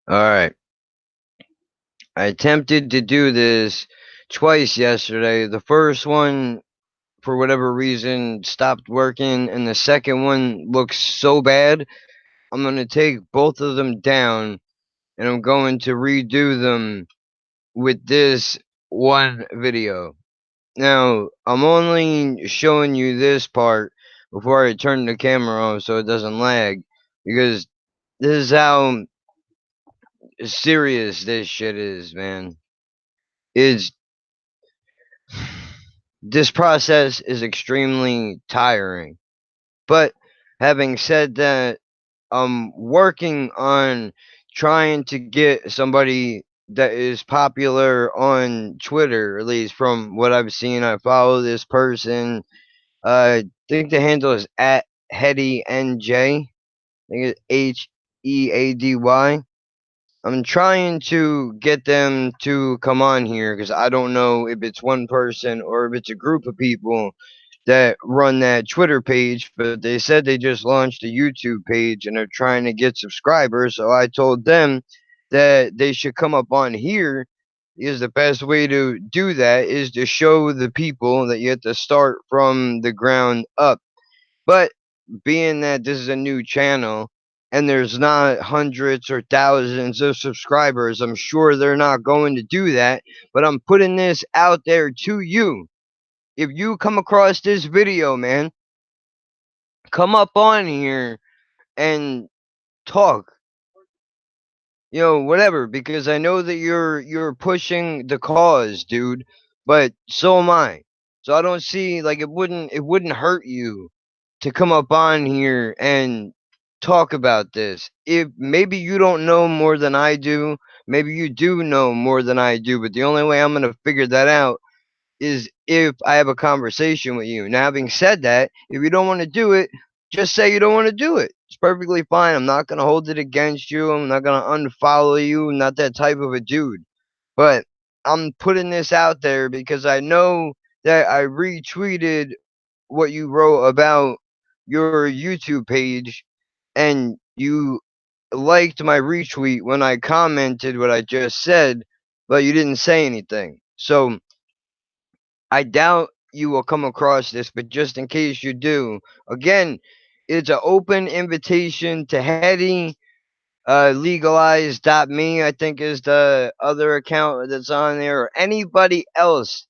Alright. I attempted to do this twice yesterday. The first one, for whatever reason, stopped working, and the second one looks so bad. I'm gonna take both of them down, and I'm going to redo them with this one video. Now, I'm only showing you this part before I turn the camera on so it doesn't lag, because this is how serious this shit is, man. It's This process is extremely tiring. But having said that, I'm working on trying to get somebody that is popular on Twitter, at least from what I've seen. I follow this person. I think the handle is at Heady NJ. I think it's HEADY. I'm trying to get them to come on here because I don't know if it's one person or if it's a group of people that run that Twitter page, but they said they just launched a YouTube page and they're trying to get subscribers. So I told them that they should come up on here because the best way to do that is to show the people that you have to start from the ground up. But being that this is a new channel and there's not hundreds or thousands of subscribers, I'm sure they're not going to do that. But I'm putting this out there to you. If you come across this video, man, come up on here and talk. Whatever, because I know that you're pushing the cause, dude, but so am I. So I don't see, like, it wouldn't hurt you to come up on here and talk about this. If maybe you don't know more than I do, maybe you do know more than I do, but the only way I'm going to figure that out is if I have a conversation with you. Now, having said that, if you don't want to do it, just say you don't want to do it. It's perfectly fine. I'm not going to hold it against you. I'm not going to unfollow you. I'm not that type of a dude. But I'm putting this out there because I know that I retweeted what you wrote about your YouTube page, and you liked my retweet when I commented what I just said, but you didn't say anything. So I doubt you will come across this, but just in case you do, again, it's an open invitation to Hetty. Legalize.me, I think, is the other account that's on there, or anybody else.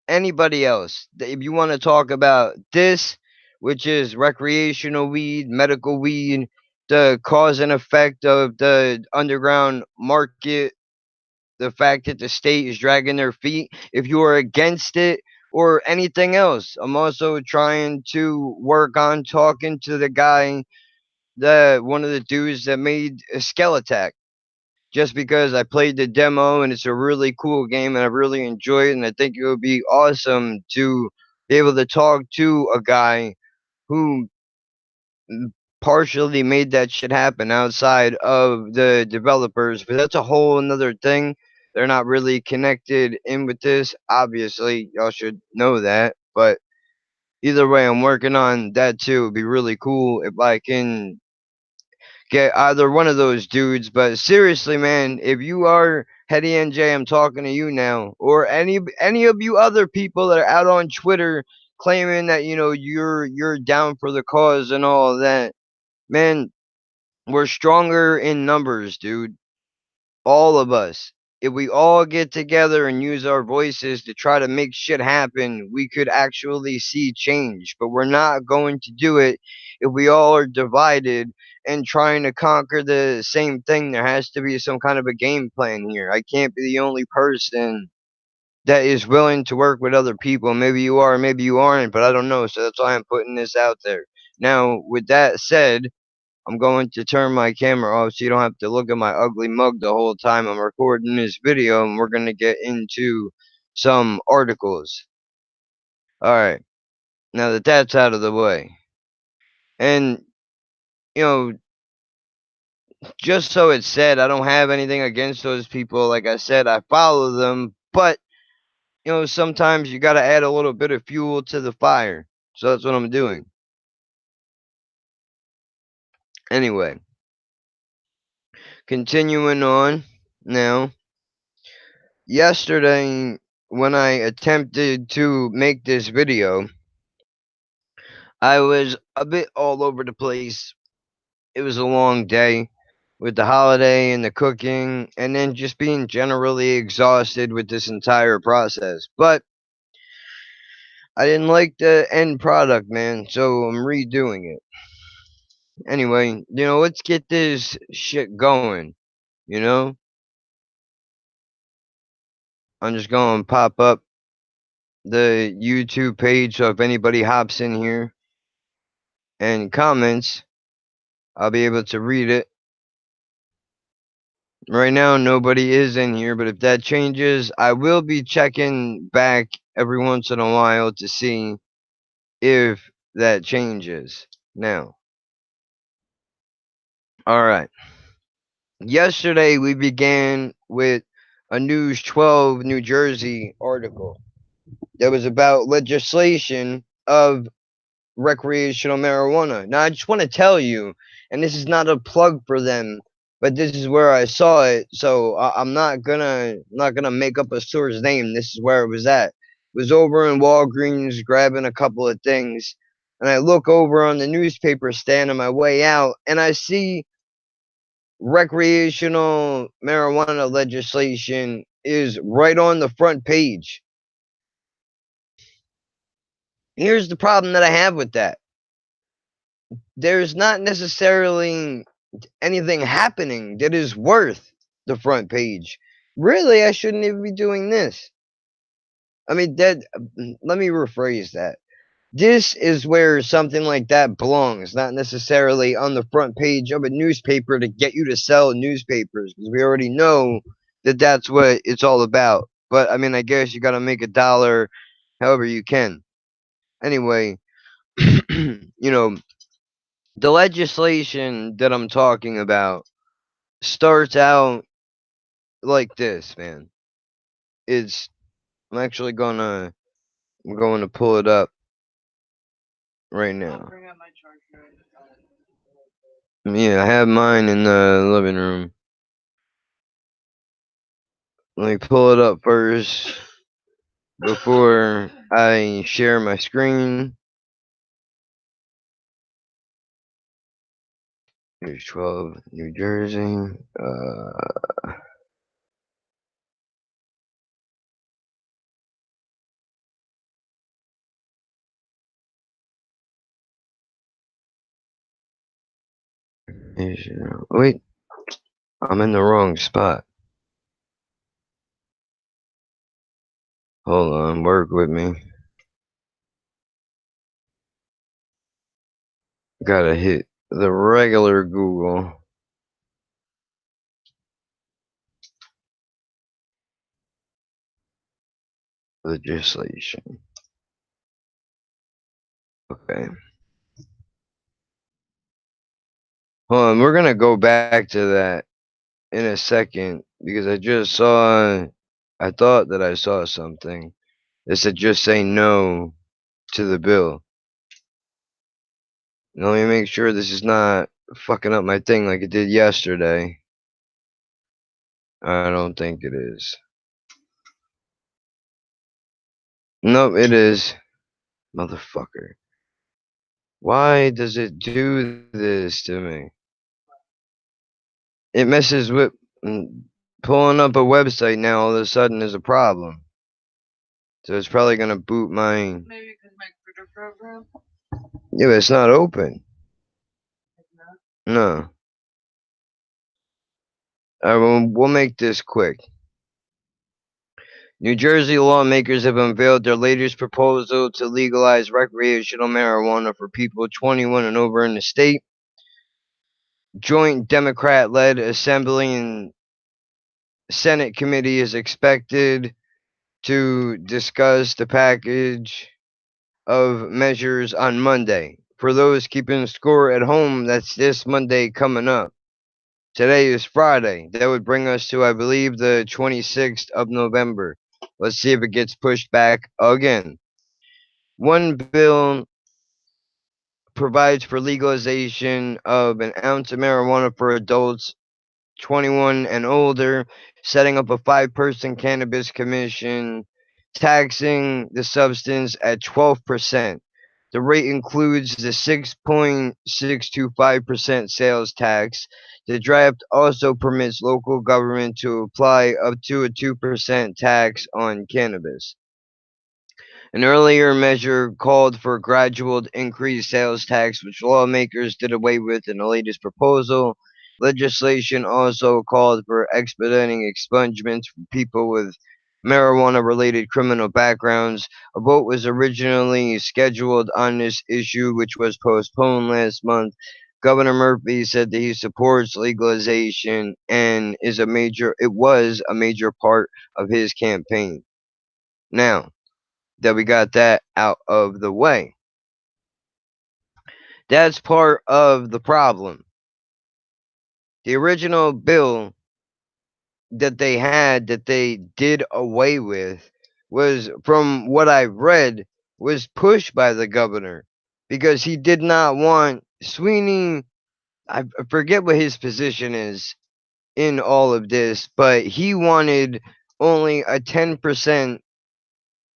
If you want to talk about this, which is recreational weed, medical weed, the cause and effect of the underground market, the fact that the state is dragging their feet, if you are against it or anything else. I'm also trying to work on talking to the guy, the one of the dudes that made a Skeletak, just because I played the demo and it's a really cool game and I really enjoy it, and I think it would be awesome to be able to talk to a guy who partially made that shit happen outside of the developers, but that's a whole another thing. They're not really connected in with this. Obviously, y'all should know that. But either way, I'm working on that too. It'd be really cool if I can get either one of those dudes. But seriously, man, if you are Hetty NJ, I'm talking to you now, or any of you other people that are out on Twitter claiming that you're down for the cause and all of that. Man, we're stronger in numbers, dude. All of us. If we all get together and use our voices to try to make shit happen, we could actually see change. But we're not going to do it if we all are divided and trying to conquer the same thing. There has to be some kind of a game plan here. I can't be the only person that is willing to work with other people. Maybe you are, maybe you aren't, but I don't know. So that's why I'm putting this out there. Now, with that said, I'm going to turn my camera off so you don't have to look at my ugly mug the whole time I'm recording this video, and we're going to get into some articles. Alright, now that that's out of the way. And, you know, just so it's said, I don't have anything against those people. Like I said, I follow them, but, sometimes you got to add a little bit of fuel to the fire. So that's what I'm doing. Anyway, Continuing on now, yesterday when I attempted to make this video, I was a bit all over the place. It was a long day with the holiday and the cooking, and then just being generally exhausted with this entire process. But I didn't like the end product, man, so I'm redoing it. Anyway, let's get this shit going, you know? I'm just going to pop up the YouTube page so if anybody hops in here and comments, I'll be able to read it. Right now, nobody is in here, but if that changes, I will be checking back every once in a while to see if that changes. Now, alright. Yesterday, we began with a News 12 New Jersey article that was about legislation of recreational marijuana. Now, I just want to tell you, and this is not a plug for them, but this is where I saw it. So I'm not gonna make up a store's name. This is where it was at. It was over in Walgreens grabbing a couple of things, and I look over on the newspaper stand on my way out, and I see recreational marijuana legislation is right on the front page. Here's the problem that I have with that. There's not necessarily anything happening that is worth the front page. Really, I shouldn't even be doing this. I mean, let me rephrase that. This is where something like that belongs, not necessarily on the front page of a newspaper to get you to sell newspapers, because we already know that that's what it's all about. But I mean, I guess you got to make a dollar however you can. Anyway, you know, the legislation that I'm talking about starts out like this, man. It's I'm actually I'm going to pull it up right now. Yeah, I have mine in the living room. Let me pull it up first before I share my screen. Here's 12, New Jersey. Wait, I'm in the wrong spot. Hold on, work with me. Gotta hit the regular Google legislation. Okay. Hold on, we're gonna go back to that in a second because I thought that I saw something. It said just say no to the bill. Now, let me make sure this is not fucking up my thing like it did yesterday. I don't think it is. Nope, it is. Motherfucker. Why does it do this to me? It messes with pulling up a website now all of a sudden is a problem. So it's probably gonna boot my. Yeah, but it's not open. No. We'll make this quick. New Jersey lawmakers have unveiled their latest proposal to legalize recreational marijuana for people 21 and over in the state. Joint Democrat-led Assembly and Senate committee is expected to discuss the package of measures on Monday. For those keeping score at home, that's this Monday coming up. Today is Friday. That would bring us to, I believe, the 26th of November. Let's see if it gets pushed back again. One bill provides for legalization of an ounce of marijuana for adults 21 and older, setting up a five-person cannabis commission, taxing the substance at 12%. The rate includes the 6.625% sales tax. The draft also permits local government to apply up to a 2% tax on cannabis. An earlier measure called for a gradual increased sales tax, which lawmakers did away with in the latest proposal. Legislation also called for expediting expungements for people with marijuana related criminal backgrounds. A vote was originally scheduled on this issue, which was postponed last month. Governor Murphy said that he supports legalization and it was a major part of his campaign. Now, that we got that out of the way. That's part of the problem. The original bill that they did away with was, from what I read, was pushed by the governor because he did not want Sweeney. I forget what his position is in all of this, but he wanted only a 10%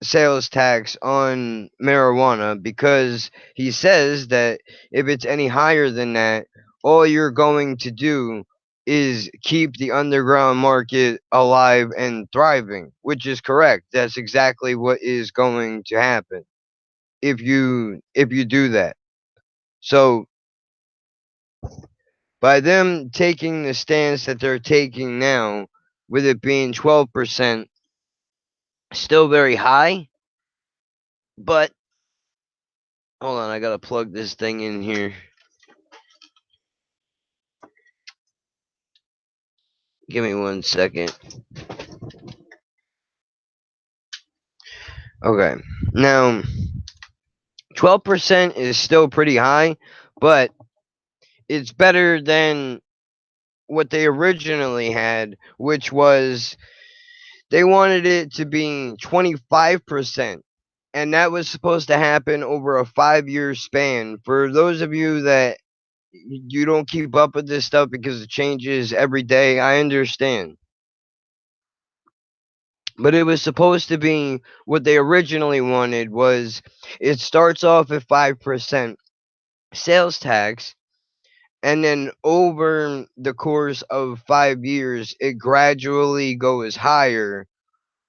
sales tax on marijuana because he says that if it's any higher than that, all you're going to do is keep the underground market alive and thriving, which is correct. That's exactly what is going to happen if you do that. So by them taking the stance that they're taking now, with it being 12%, still very high, but hold on, I gotta plug this thing in here. Give me 1 second. Okay. Now, 12% is still pretty high, but it's better than what they originally had, which was they wanted it to be 25%. And that was supposed to happen over a 5 year span. For those of you that you don't keep up with this stuff because it changes every day, I understand. But it was supposed to be what they originally wanted was it starts off at 5% sales tax, and then over the course of 5 years it gradually goes higher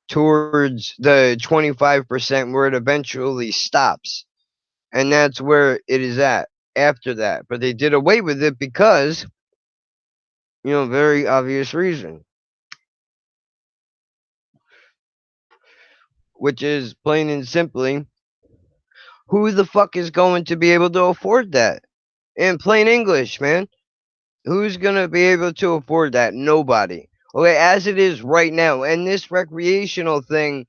towards the 25% where it eventually stops, and that's where it is at after that. But they did away with it because, very obvious reason, which is plain and simply, who the fuck is going to be able to afford that? In plain English, man. Who's gonna be able to afford that? Nobody. Okay, as it is right now, and this recreational thing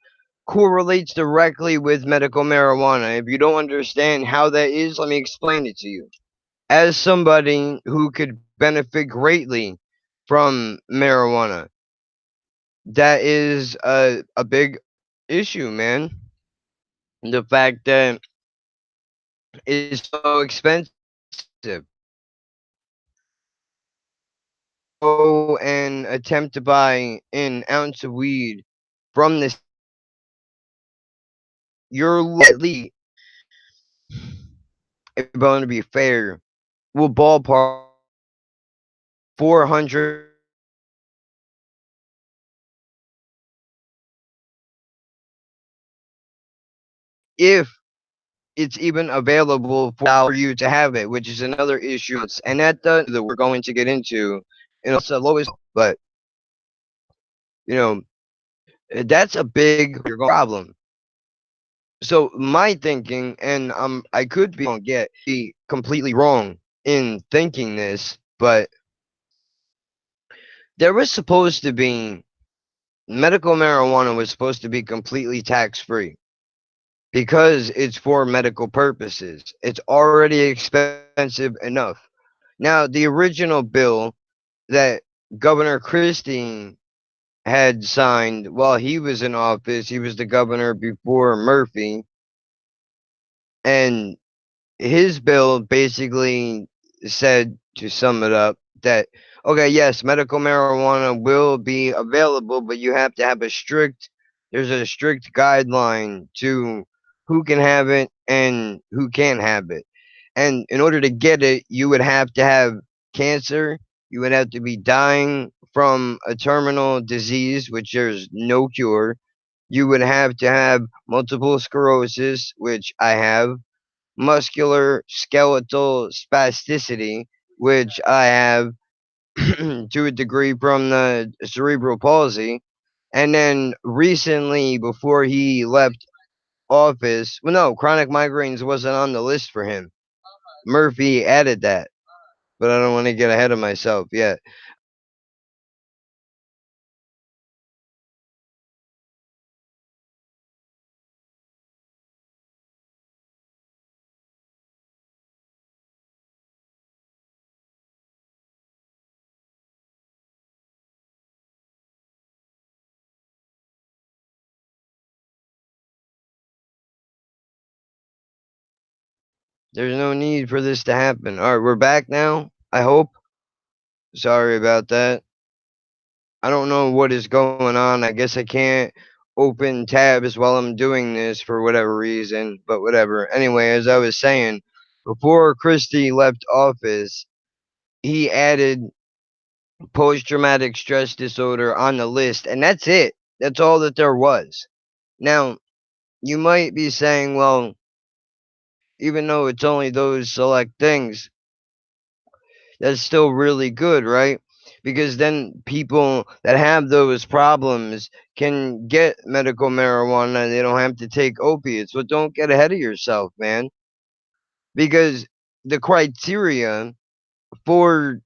correlates directly with medical marijuana. If you don't understand how that is, let me explain it to you. As somebody who could benefit greatly from marijuana, that is a big issue, man. The fact that it's so expensive. Go and attempt to buy an ounce of weed from this, you're at least, if you're going to be fair, will ballpark 400 if it's even available for you to have it, which is another issue. And that we're going to get into, and it's the lowest, but you know that's a big problem. So my thinking, and I could be completely wrong in thinking this, but there was supposed to be medical marijuana was supposed to be completely tax free because it's for medical purposes. It's already expensive enough. Now, the original bill that Governor Christie had signed while he was in office, he was the governor before Murphy, and his bill basically said, to sum it up, that Okay, yes, medical marijuana will be available, but you have to have there's a strict guideline to who can have it and who can't have it. And in order to get it, you would have to have cancer, you would have to be dying from a terminal disease, which there's no cure. You would have to have multiple sclerosis, which I have, muscular skeletal spasticity, which I have, to a degree from the cerebral palsy. And then recently, before he left office, well, no, chronic migraines wasn't on the list for him. Murphy added that, but I don't want to get ahead of myself yet. There's no need for this to happen. All right, we're back now. I hope. Sorry about that. I don't know what is going on. I guess I can't open tabs while I'm doing this for whatever reason, but whatever. Anyway, as I was saying, before Christie left office, he added post traumatic stress disorder on the list, and that's it. That's all that there was. Now, you might be saying, well, even though it's only those select things, that's still really good, right? Because then people that have those problems can get medical marijuana and they don't have to take opiates. But don't get ahead of yourself, man. Because the criteria for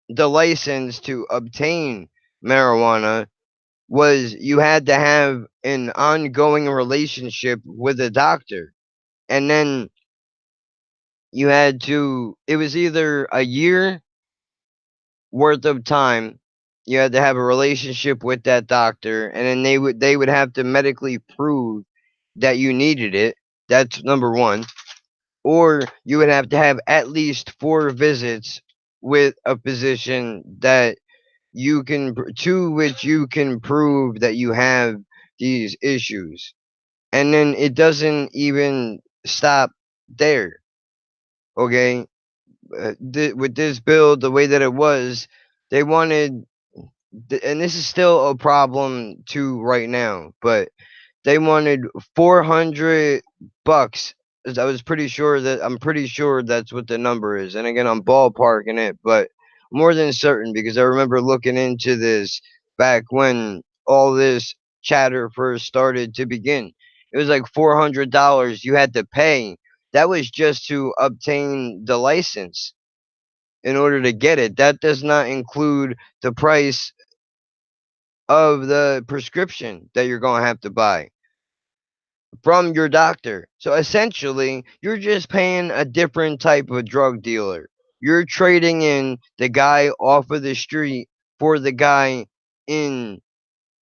the license to obtain marijuana was you had to have an ongoing relationship with a doctor. And then you had to, it was either a year worth of time you had to have a relationship with that doctor, and then they would have to medically prove that you needed it. That's number one. Or you would have to have at least 4 visits with a physician that to which you can prove that you have these issues. And then it doesn't even stop there. Okay, with this bill, the way that it was, they wanted, and this is still a problem too right now, but they wanted 400 bucks. I'm pretty sure that's what the number is. And again, I'm ballparking it, but more than certain because I remember looking into this back when all this chatter first started to begin. It was like $400 you had to pay. That was just to obtain the license in order to get it. That does not include the price of the prescription that you're going to have to buy from your doctor. So essentially, you're just paying a different type of drug dealer. You're trading in the guy off of the street for the guy in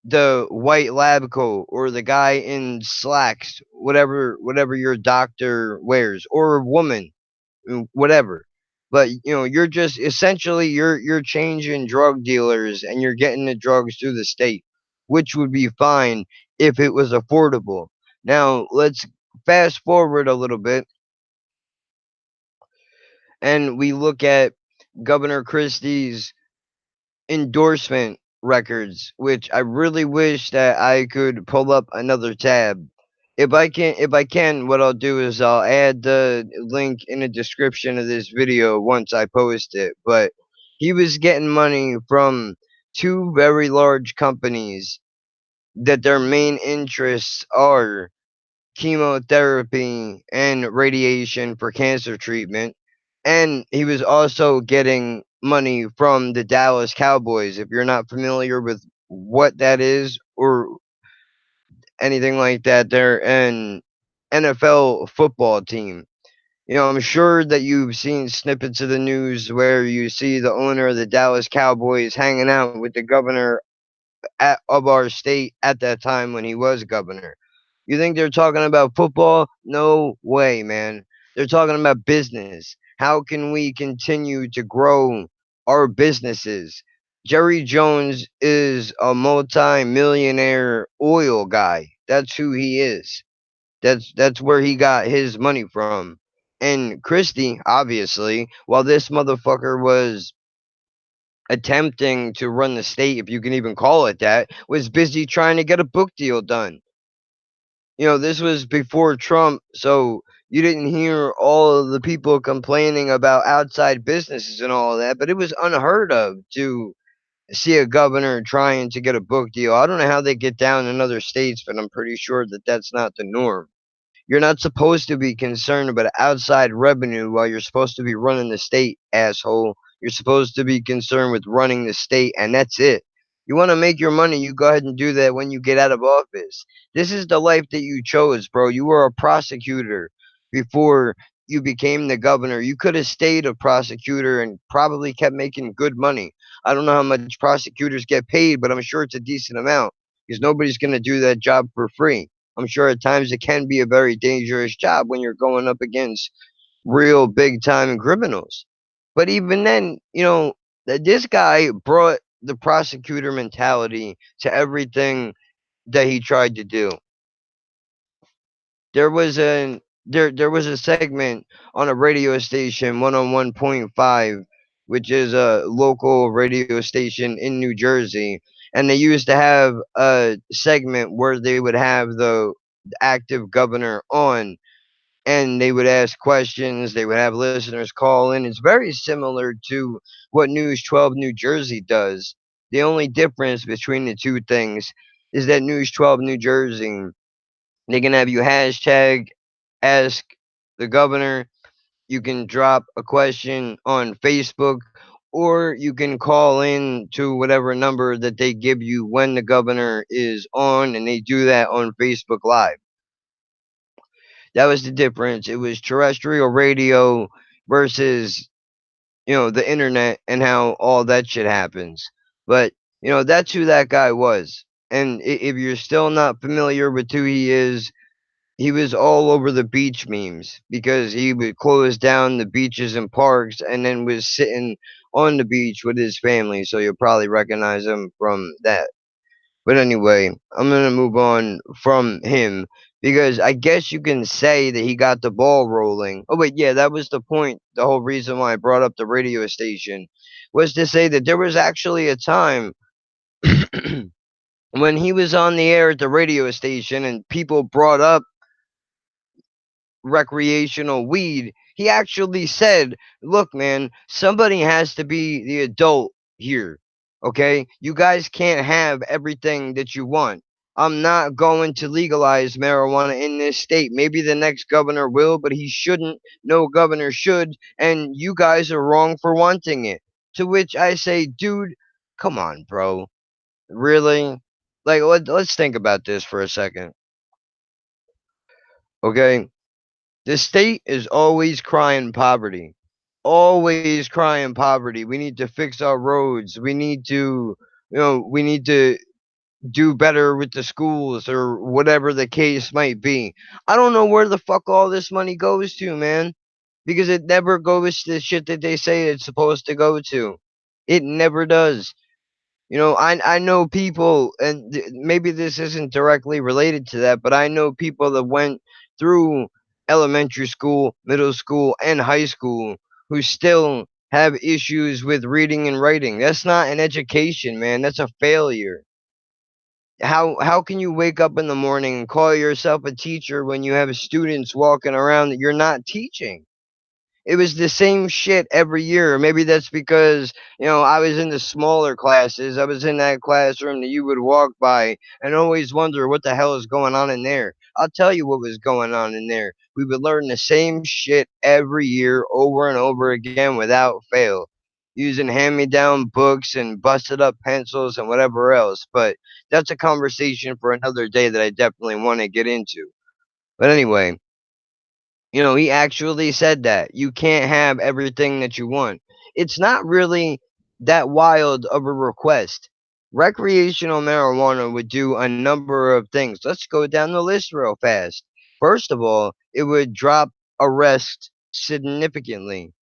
the white lab coat or the guy in slacks, whatever your doctor wears, or a woman, whatever. But you're just essentially you're changing drug dealers and you're getting the drugs through the state, which would be fine if it was affordable. Now let's fast forward a little bit and we look at Governor Christie's endorsement records, which I really wish that I could pull up another tab. If I can, what I'll do is I'll add the link in the description of this video once I post it. But he was getting money from 2 very large companies that their main interests are chemotherapy and radiation for cancer treatment. And he was also getting money from the Dallas Cowboys. If you're not familiar with what that is or anything like that, they're an NFL football team. I'm sure that you've seen snippets of the news where you see the owner of the Dallas Cowboys hanging out with the governor of our state at that time when he was governor. You think they're talking about football? No way, man. They're talking about business. How can we continue to grow are businesses. Jerry Jones is a multi-millionaire oil guy. That's who he is. That's where he got his money from. And Christie, obviously, while this motherfucker was attempting to run the state, if you can even call it that, was busy trying to get a book deal done. This was before Trump, so you didn't hear all of the people complaining about outside businesses and all that, but it was unheard of to see a governor trying to get a book deal. I don't know how they get down in other states, but I'm pretty sure that that's not the norm. You're not supposed to be concerned about outside revenue while you're supposed to be running the state, asshole. You're supposed to be concerned with running the state, and that's it. You want to make your money, you go ahead and do that when you get out of office. This is the life that you chose, bro. You were a prosecutor before you became the governor. You could have stayed a prosecutor and probably kept making good money. I don't know how much prosecutors get paid, but I'm sure it's a decent amount because nobody's going to do that job for free. I'm sure at times it can be a very dangerous job when you're going up against real big time criminals. But even then, this guy brought the prosecutor mentality to everything that he tried to do. There was a segment on a radio station 101.5, which is a local radio station in New Jersey, and they used to have a segment where they would have the active governor on, and they would ask questions. They would have listeners call in. It's very similar to what News 12 New Jersey does. The only difference between the two things is that News 12 New Jersey, they can have you hashtag ask the governor. You can drop a question on Facebook, or you can call in to whatever number that they give you when the governor is on, and they do that on Facebook Live. That was the difference. It was terrestrial radio versus, the internet and how all that shit happens. But, that's who that guy was. And if you're still not familiar with who he is, he was all over the beach memes because he would close down the beaches and parks and then was sitting on the beach with his family. So you'll probably recognize him from that. But anyway, I'm gonna move on from him because I guess you can say that he got the ball rolling. Oh wait, yeah, that was the point. The whole reason why I brought up the radio station was to say that there was actually a time when he was on the air at the radio station and people brought up recreational weed. He actually said, "Look, man, somebody has to be the adult here. Okay? You guys can't have everything that you want. I'm not going to legalize marijuana in this state. Maybe the next governor will, but he shouldn't. No governor should, and you guys are wrong for wanting it." To which I say, dude, come on, bro. Really? Like, let's think about this for a second. Okay? The state is always crying poverty. Always crying poverty. We need to fix our roads. We need to do better with the schools or whatever the case might be. I don't know where the fuck all this money goes to, man. Because it never goes to the shit that they say it's supposed to go to. It never does. I know people, and maybe this isn't directly related to that, but I know people that went through elementary school, middle school, and high school who still have issues with reading and writing. That's not an education, man. That's a failure. How can you wake up in the morning and call yourself a teacher when you have students walking around that you're not teaching? It was the same shit every year. Maybe that's because, I was in the smaller classes. I was in that classroom that you would walk by and always wonder what the hell is going on in there. I'll tell you what was going on in there. We would learn the same shit every year over and over again without fail, using hand me down books and busted up pencils and whatever else. But that's a conversation for another day that I definitely want to get into. But anyway, he actually said that you can't have everything that you want. It's not really that wild of a request. Recreational marijuana would do a number of things. Let's go down the list real fast. First of all, it would drop arrests significantly.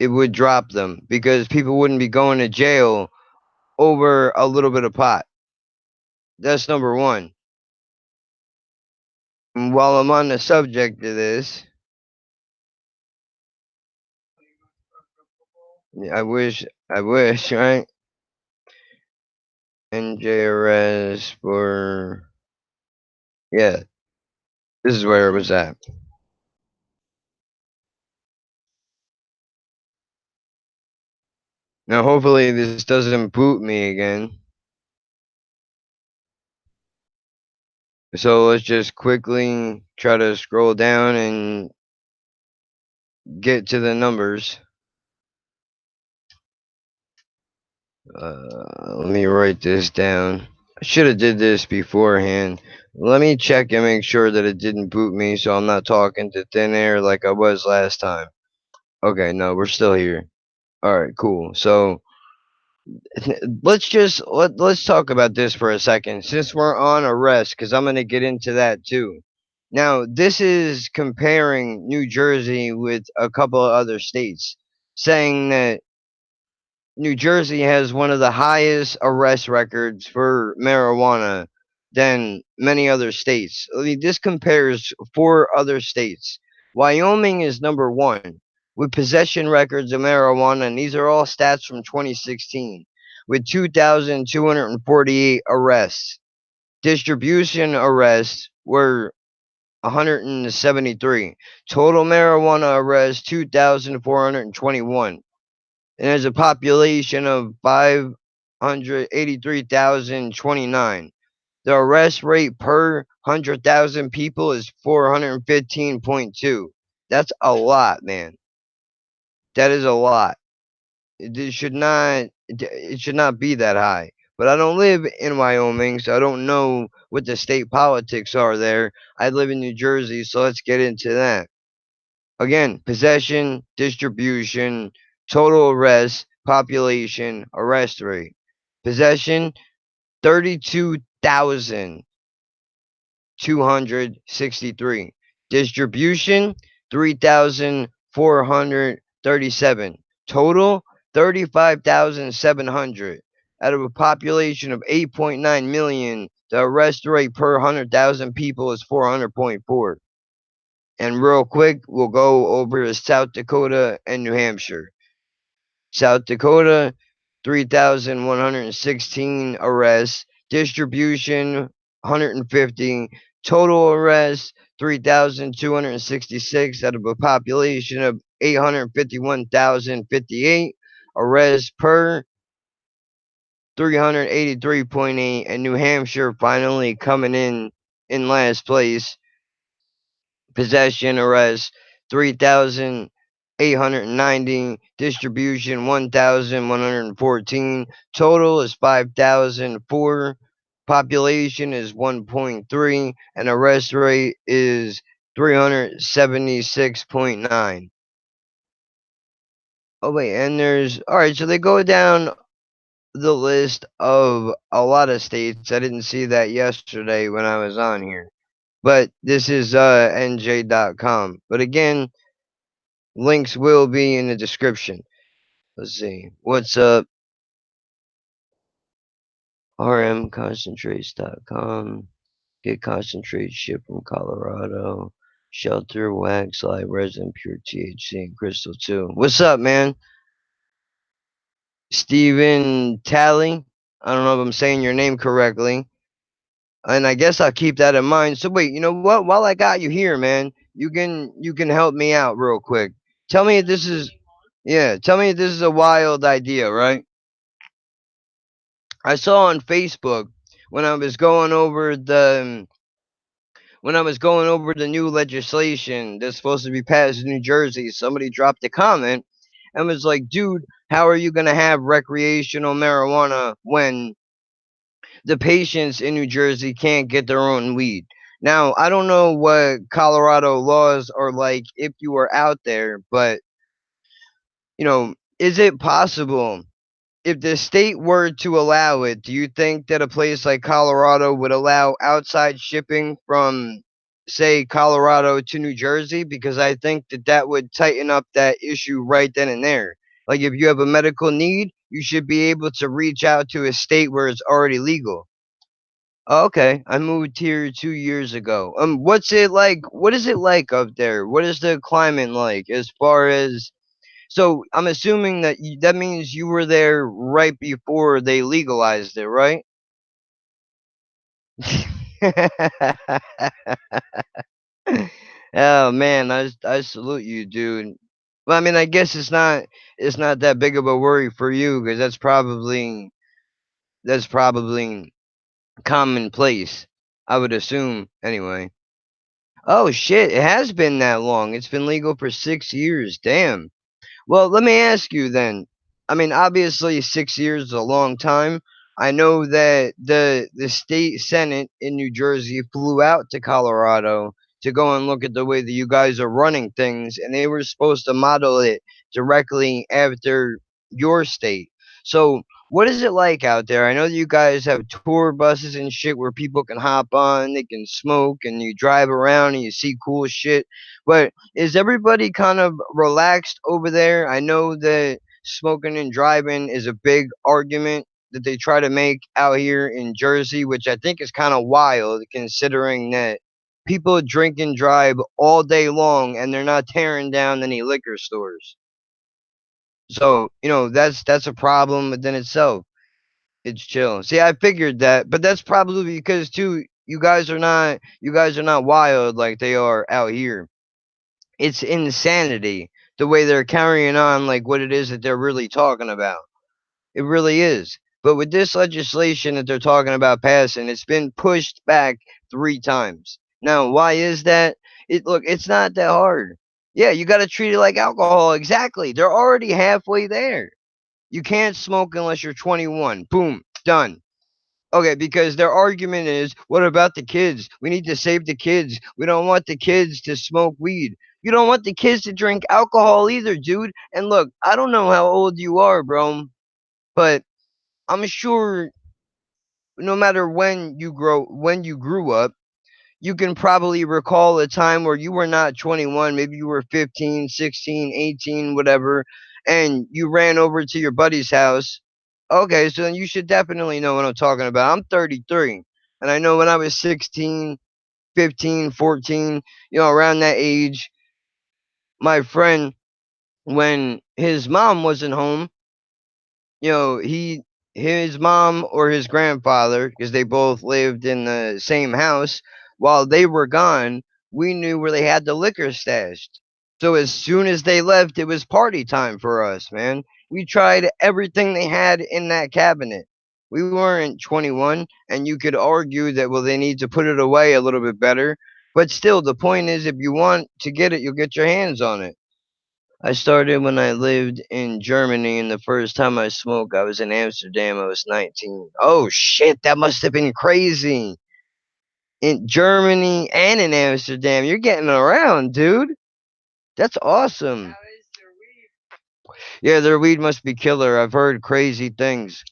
it would drop them because people wouldn't be going to jail over a little bit of pot. That's number one. And while I'm on the subject of this, I wish, right? NJRS for, yeah, this is where it was at. Now, hopefully, this doesn't boot me again. So let's just quickly try to scroll down and get to the numbers. Let me write this down. I should have did this beforehand. Let me check and make sure that it didn't boot me so I'm not talking to thin air like I was last time. Okay, no, we're still here. Alright, cool. So let's talk about this for a second since we're on arrest because I'm gonna get into that too. Now, this is comparing New Jersey with a couple of other states, saying that New Jersey has one of the highest arrest records for marijuana than many other states. I mean, this compares four other states. Wyoming is number one with possession records of marijuana, and these are all stats from 2016, with 2,248 arrests. Distribution arrests were 173. Total marijuana arrests 2,421, and there's a population of 583,029. The arrest rate per 100,000 people is 415.2. That's a lot, man. That is a lot. It should not be that high. But I don't live in Wyoming, so I don't know what the state politics are there. I live in New Jersey, so let's get into that. Again, possession, distribution, total arrest, population, arrest rate. Possession, 32,263. Distribution, 3,437. Total, 35,700. Out of a population of 8.9 million, the arrest rate per 100,000 people is 400.4. And real quick, we'll go over to South Dakota and New Hampshire. South Dakota, 3,116 arrests. Distribution, 150. Total arrests, 3,266 out of a population of 851,058. Arrests per 383.8. And New Hampshire finally coming in last place. Possession arrest 3,890, distribution 1,114, total is 5,004, population is 1.3, and arrest rate is 376.9. Oh wait, and there's all right, so they go down the list of a lot of states. I didn't see that yesterday when I was on here. But this is nj.com. But again, links will be in the description. Let's see. What's up? rmconcentrates.com. Get concentrate shipped from Colorado. Shelter, wax, live resin, pure THC, and crystal too. What's up, man? Steven Talley. I don't know if I'm saying your name correctly. And I guess I'll keep that in mind. So wait, you know what? While I got you here, man, you can help me out real quick. Tell me if this is tell me if this is a wild idea, right? I saw on Facebook when I was going over the new legislation that's supposed to be passed in New Jersey, somebody dropped a comment and was like, "Dude, how are you going to have recreational marijuana when the patients in New Jersey can't get their own weed?" Now, I don't know what Colorado laws are like if you are out there, but is it possible if the state were to allow it, do you think that a place like Colorado would allow outside shipping from say Colorado to New Jersey because I think that that would tighten up that issue right then and there. Like if you have a medical need, you should be able to reach out to a state where it's already legal. Oh, okay, I moved here 2 years ago. What's it like? What is it like up there? What is the climate like as far as? So I'm assuming that that means you were there right before they legalized it, right? Oh man, I salute you, dude. Well, I mean, I guess it's not that big of a worry for you because that's probably commonplace. I would assume anyway. Oh shit, it has been that long. It's been legal for 6 years. Damn. Well, let me ask you then. I mean, obviously, 6 years is a long time. I know that the state senate in New Jersey flew out to Colorado to go and look at the way that you guys are running things, and they were supposed to model it directly after your state. So, what is it like out there? I know that you guys have tour buses and shit where people can hop on, they can smoke, and you drive around and you see cool shit. But is everybody kind of relaxed over there? I know that smoking and driving is a big argument that they try to make out here in Jersey, which I think is kind of wild considering that people drink and drive all day long and they're not tearing down any liquor stores. So, that's a problem within itself. It's chill. See, I figured that, but that's probably because too you guys are not wild like they are out here. It's insanity the way they're carrying on like what it is that they're really talking about. It really is. But with this legislation that they're talking about passing, it's been pushed back 3 times. Now, why is that? It's not that hard. Yeah, you got to treat it like alcohol. Exactly. They're already halfway there. You can't smoke unless you're 21. Boom, done. Okay, because their argument is, what about the kids? We need to save the kids. We don't want the kids to smoke weed. You don't want the kids to drink alcohol either, dude. And look, I don't know how old you are, bro, but I'm sure no matter when you grew up, you can probably recall a time where you were not 21, maybe you were 15, 16, 18, whatever, and you ran over to your buddy's house. Okay, so then you should definitely know what I'm talking about. I'm 33, and I know when I was 16, 15, 14, around that age, my friend, when his mom wasn't home, his mom or his grandfather, because they both lived in the same house, while they were gone, we knew where they had the liquor stashed. So as soon as they left, it was party time for us, man. We tried everything they had in that cabinet. We weren't 21, and you could argue that, well, they need to put it away a little bit better. But still, the point is, if you want to get it, you'll get your hands on it. I started when I lived in Germany, and the first time I smoked, I was in Amsterdam. I was 19. Oh shit, that must have been crazy. In Germany and in Amsterdam, you're getting around, dude. That's awesome. Yeah, their weed must be killer. I've heard crazy things.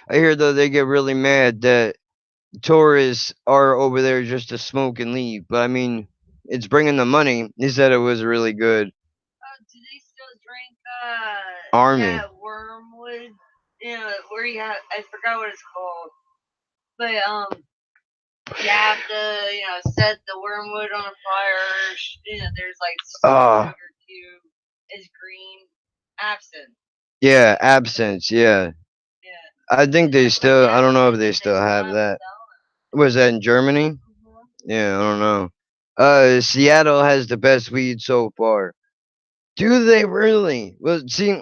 I hear though they get really mad that tourists are over there just to smoke and leave. But I mean, it's bringing the money. He said it was really good. Army. Oh, yeah, absence. Yeah, I think they still. I don't know if they still have that. Was that in Germany? Yeah, I don't know. Seattle has the best weed so far. Do they really? Well, see,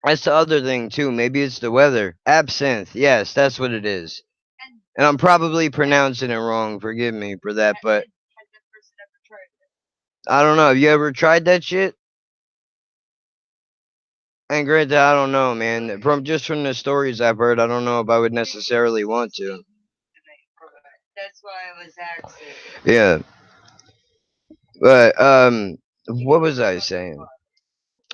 that's the other thing too. Maybe it's the weather. Absinthe. Yes, that's what it is. And I'm probably pronouncing it wrong. Forgive me for that, but I don't know. Have you ever tried that shit? And granted, I don't know, man. From the stories I've heard, I don't know if I would necessarily want to. Yeah, but what was I saying?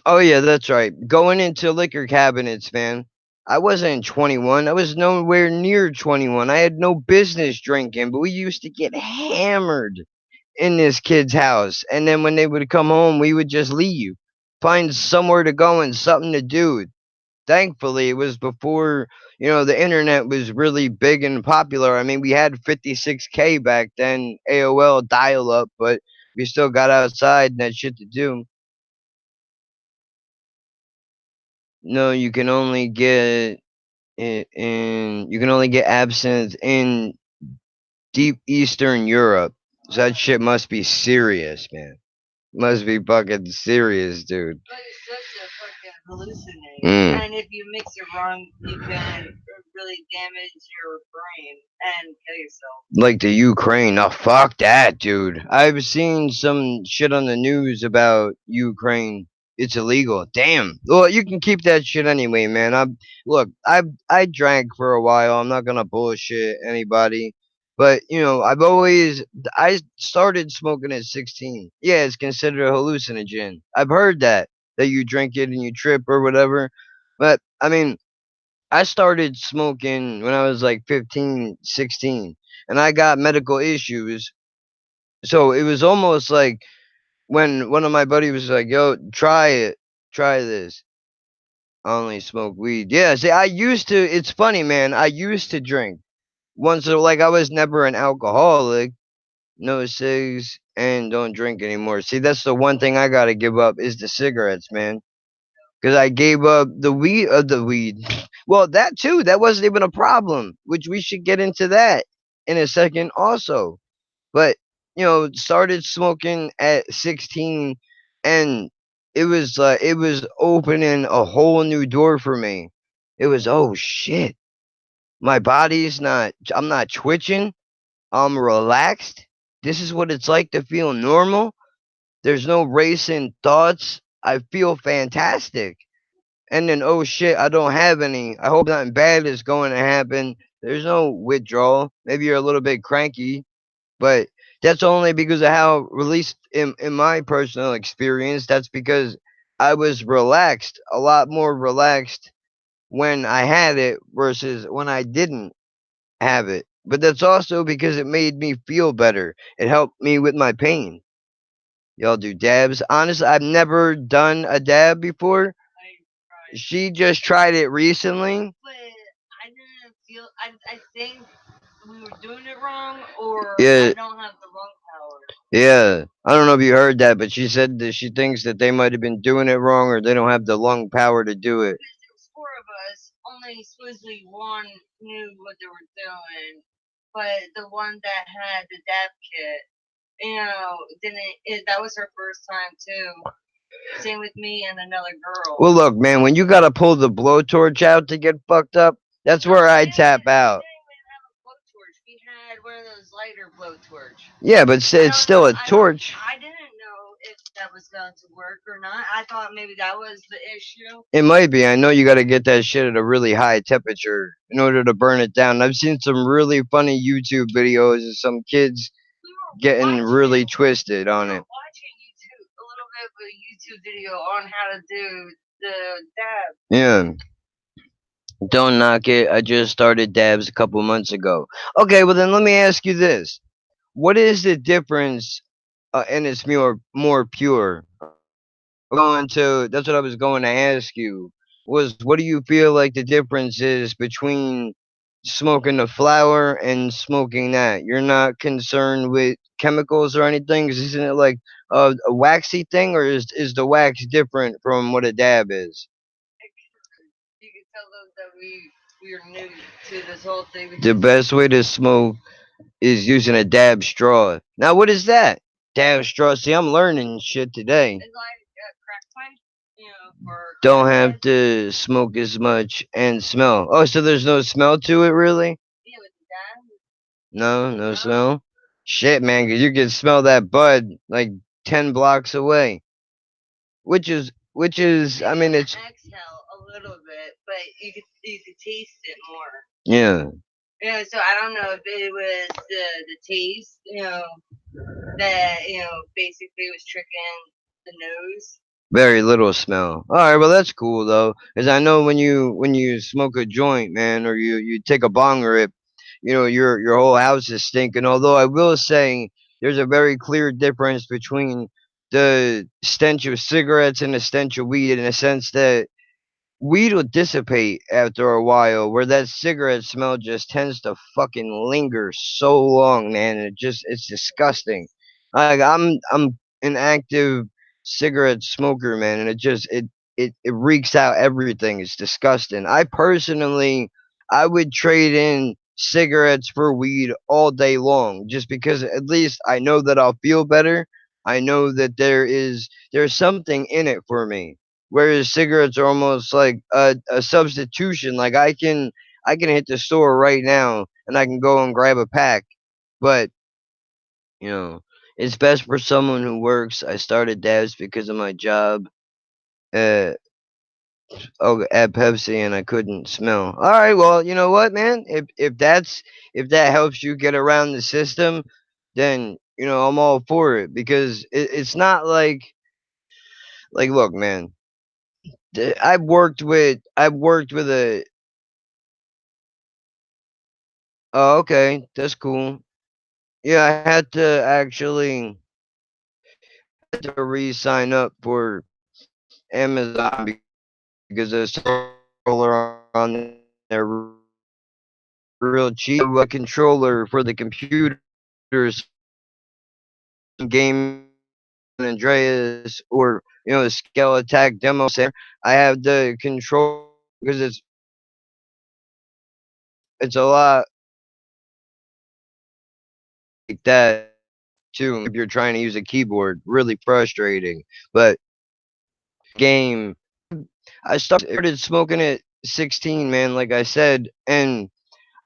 Oh yeah, that's right. Going into liquor cabinets, man. I wasn't 21. I was nowhere near 21. I had no business drinking, but we used to get hammered in this kid's house. And then when they would come home, we would just leave, find somewhere to go and something to do. Thankfully, it was before, the internet was really big and popular. I mean, we had 56K back then, AOL dial up, but we still got outside and had shit to do. No, you can only get absinthe in deep Eastern Europe. So that shit must be serious, man. Must be fucking serious, dude. But it's such a fucking hallucinate. And if you mix it wrong, you can really damage your brain and kill yourself. Like the Ukraine. Oh, fuck that, dude. I've seen some shit on the news about Ukraine. It's illegal. Damn. Well, you can keep that shit anyway, man. I drank for a while. I'm not gonna bullshit anybody. But I started smoking at 16. Yeah, it's considered a hallucinogen. I've heard that you drink it and you trip or whatever. But I mean, I started smoking when I was like 15, 16, and I got medical issues. So it was almost like when one of my buddies was like, "Yo, try it, try this." I only smoke weed. Yeah, see, I used to. It's funny, man. I used to drink once. Like I was never an alcoholic. No cigs and don't drink anymore. See, that's the one thing I gotta give up is the cigarettes, man. Because I gave up the weed. Well, that too. That wasn't even a problem. Which we should get into that in a second, also. But started smoking at 16, and it was opening a whole new door for me. It was, oh shit, my body's not. I'm not twitching. I'm relaxed. This is what it's like to feel normal. There's no racing thoughts. I feel fantastic. And then, oh shit, I don't have any. I hope nothing bad is going to happen. There's no withdrawal. Maybe you're a little bit cranky, but that's only because of how, released in my personal experience, that's because I was relaxed, a lot more relaxed when I had it versus when I didn't have it. But that's also because it made me feel better. It helped me with my pain. Y'all do dabs? Honestly, I've never done a dab before. She just tried it recently. But I didn't feel. I think we were doing it wrong, or yeah. I don't have the lung power. Yeah, I don't know if you heard that, but she said that she thinks that they might have been doing it wrong, or they don't have the lung power to do it. There was four of us. Only supposedly one knew what they were doing, but the one that had the dab kit, didn't. That was her first time too. Same with me and another girl. Well, look, man, when you gotta pull the blowtorch out to get fucked up, that's where I tap out. We had one of those lighter blowtorch. Yeah, but it's still a torch. I didn't know if that was going to work or not. I thought maybe that was the issue. It might be. I know you got to get that shit at a really high temperature in order to burn it down. I've seen some really funny YouTube videos of some kids getting really twisted on it. Watching YouTube, a little bit of a YouTube video on how to do the dab. Yeah. Don't knock it. I just started dabs a couple months ago. Okay, well then let me ask you this: what is the difference? And it's more pure. Going to That's what I was going to ask you. Was what do you feel like the difference is between smoking the flower and smoking that? You're not concerned with chemicals or anything? 'Cause isn't it like a waxy thing, or is the wax different from what a dab is? You can tell them that we are new to this whole thing. The best way to smoke is using a dab straw. Now, what is that? Dab straw. See, I'm learning shit today. It's like a crack pipe, for don't have to smoke as much and smell. Oh, so there's no smell to it, really? Yeah, with the dab. No smell. Shit, man, 'cause you can smell that bud like 10 blocks away. Which is, I mean, it's exhale a little bit, but you could taste it more. Yeah. So I don't know if it was the taste, that basically was tricking the nose. Very little smell. All right, well that's cool though, because I know when you smoke a joint, man, or you take a bong rip, your whole house is stinking. Although I will say there's a very clear difference between the stench of cigarettes and the stench of weed, in a sense that weed will dissipate after a while, where that cigarette smell just tends to fucking linger so long, man. It's disgusting. Like I'm an active cigarette smoker, man, and it reeks out everything. It's disgusting. I personally I would trade in cigarettes for weed all day long, just because at least I know that I'll feel better. I know that there's something in it for me, whereas cigarettes are almost like a substitution. Like I can hit the store right now and I can go and grab a pack, but you know it's best for someone who works. I started dabs because of my job at at Pepsi, and I couldn't smell. All right, well, you know what, man? If that helps you get around the system, then I'm all for it, because it's not like look, man. I've worked with a. Oh, okay, that's cool. Yeah, I had to actually had to re-sign up for Amazon because the controller on there real cheap. I have a controller for the computer, so game San Andreas or the Scale Attack demo center. I have the controller because it's a lot like that too. If you're trying to use a keyboard, really frustrating. But game, I started smoking at 16, man. Like I said, and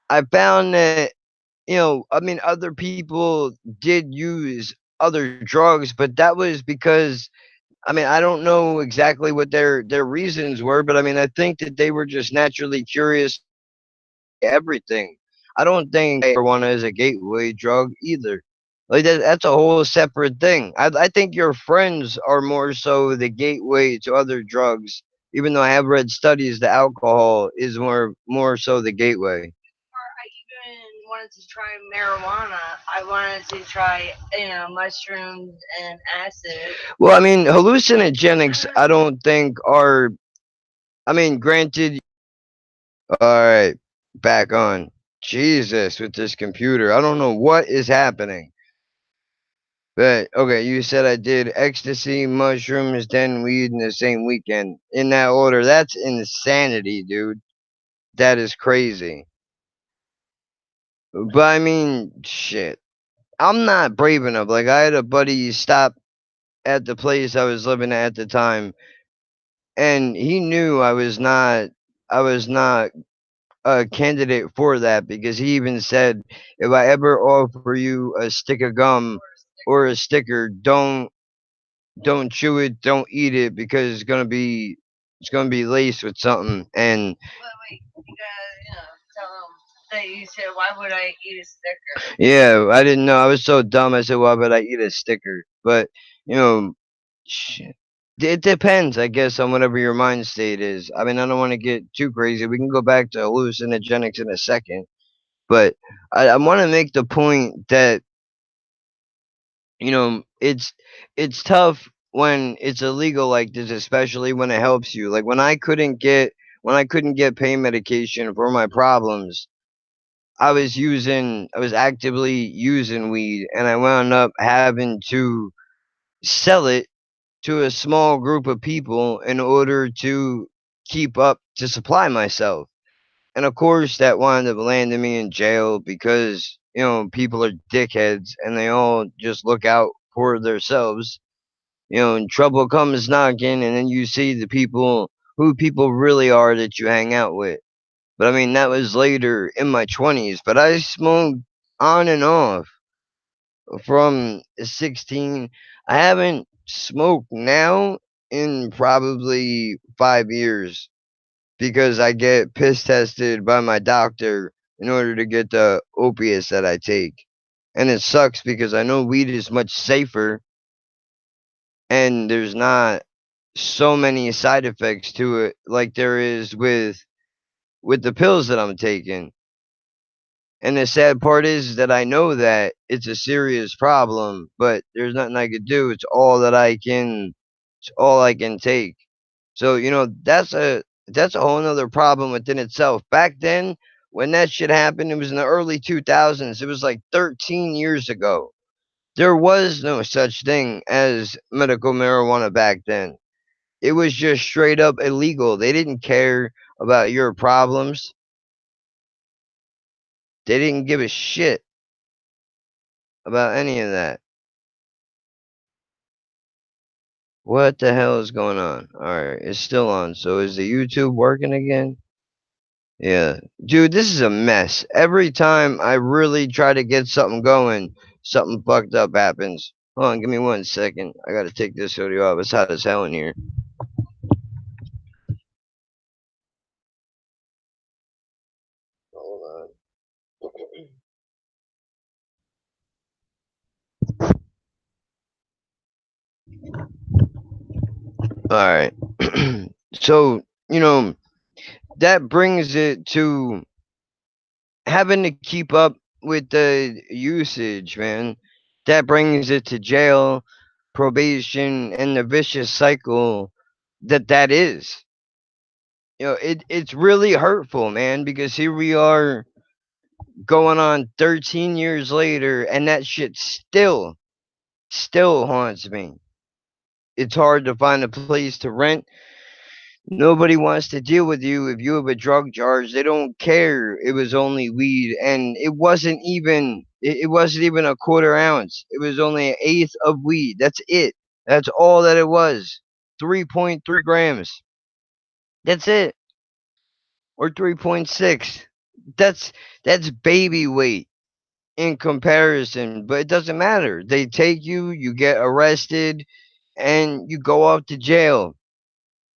I found that I mean, other people did use other drugs, but that was because I mean, I don't know exactly what their reasons were, but I mean, I think that they were just naturally curious everything. I don't think marijuana is a gateway drug either. Like that's a whole separate thing. I think your friends are more so the gateway to other drugs. Even though I have read studies that alcohol is more so the gateway. I even wanted to try marijuana. I wanted to try, mushrooms and acid. Well, I mean, hallucinogenics, I don't think are. I mean, granted. All right, back on. Jesus, with this computer, I don't know what is happening. But okay, you said I did ecstasy, mushrooms, then weed in the same weekend. In that order. That's insanity, dude. That is crazy. But I mean, shit. I'm not brave enough. Like I had a buddy stop at the place I was living at the time, and he knew I was not a candidate for that, because he even said, if I ever offer you a stick of gum or a sticker, don't chew it, don't eat it, because it's gonna be laced with something. And Wait, you gotta, tell them that you said, why would I eat a sticker? yeah, I didn't know. I was so dumb. I said, why would I eat a sticker? But you know, shit. It depends, I guess, on whatever your mind state is. I mean, I don't want to get too crazy. We can go back to hallucinogenics in a second, but I want to make the point that it's tough when it's illegal like this, especially when it helps you. Like when I couldn't get pain medication for my problems, I was actively using weed, and I wound up having to sell it to a small group of people in order to keep up to supply myself. And of course, that wound up landing me in jail because, people are dickheads and they all just look out for themselves. And trouble comes knocking, and then you see the people who people really are that you hang out with. But I mean, that was later in my 20s, but I smoked on and off from 16. I haven't smoked now in probably 5 years, because I get piss tested by my doctor in order to get the opiates that I take. And it sucks because I know weed is much safer and there's not so many side effects to it, like there is with the pills that I'm taking. And the sad part is that I know that it's a serious problem, but there's nothing I could do. It's all I can take. So, that's a whole nother problem within itself. Back then, when that shit happened, it was in the early 2000s. It was like 13 years ago. There was no such thing as medical marijuana back then. It was just straight up illegal. They didn't care about your problems. They didn't give a shit about any of that. What the hell is going on? Alright, it's still on. So is the YouTube working again? Yeah. Dude, this is a mess. Every time I really try to get something going, something fucked up happens. Hold on, give me 1 second. I gotta take this hoodie off. It's hot as hell in here. Hold on. Alright. So, that brings it to having to keep up with the usage, man. That brings it to jail, probation, and the vicious cycle that is. It's really hurtful, man, because here we are going on 13 years later, and that shit still haunts me. It's hard to find a place to rent. Nobody wants to deal with you if you have a drug charge. They don't care. It was only weed, and it wasn't even a quarter ounce. It was only an eighth of weed. That's it. That's all that it was. 3.3 grams. That's it. Or 3.6. That's that's baby weight in comparison, but it doesn't matter. They take you, you get arrested, and you go off to jail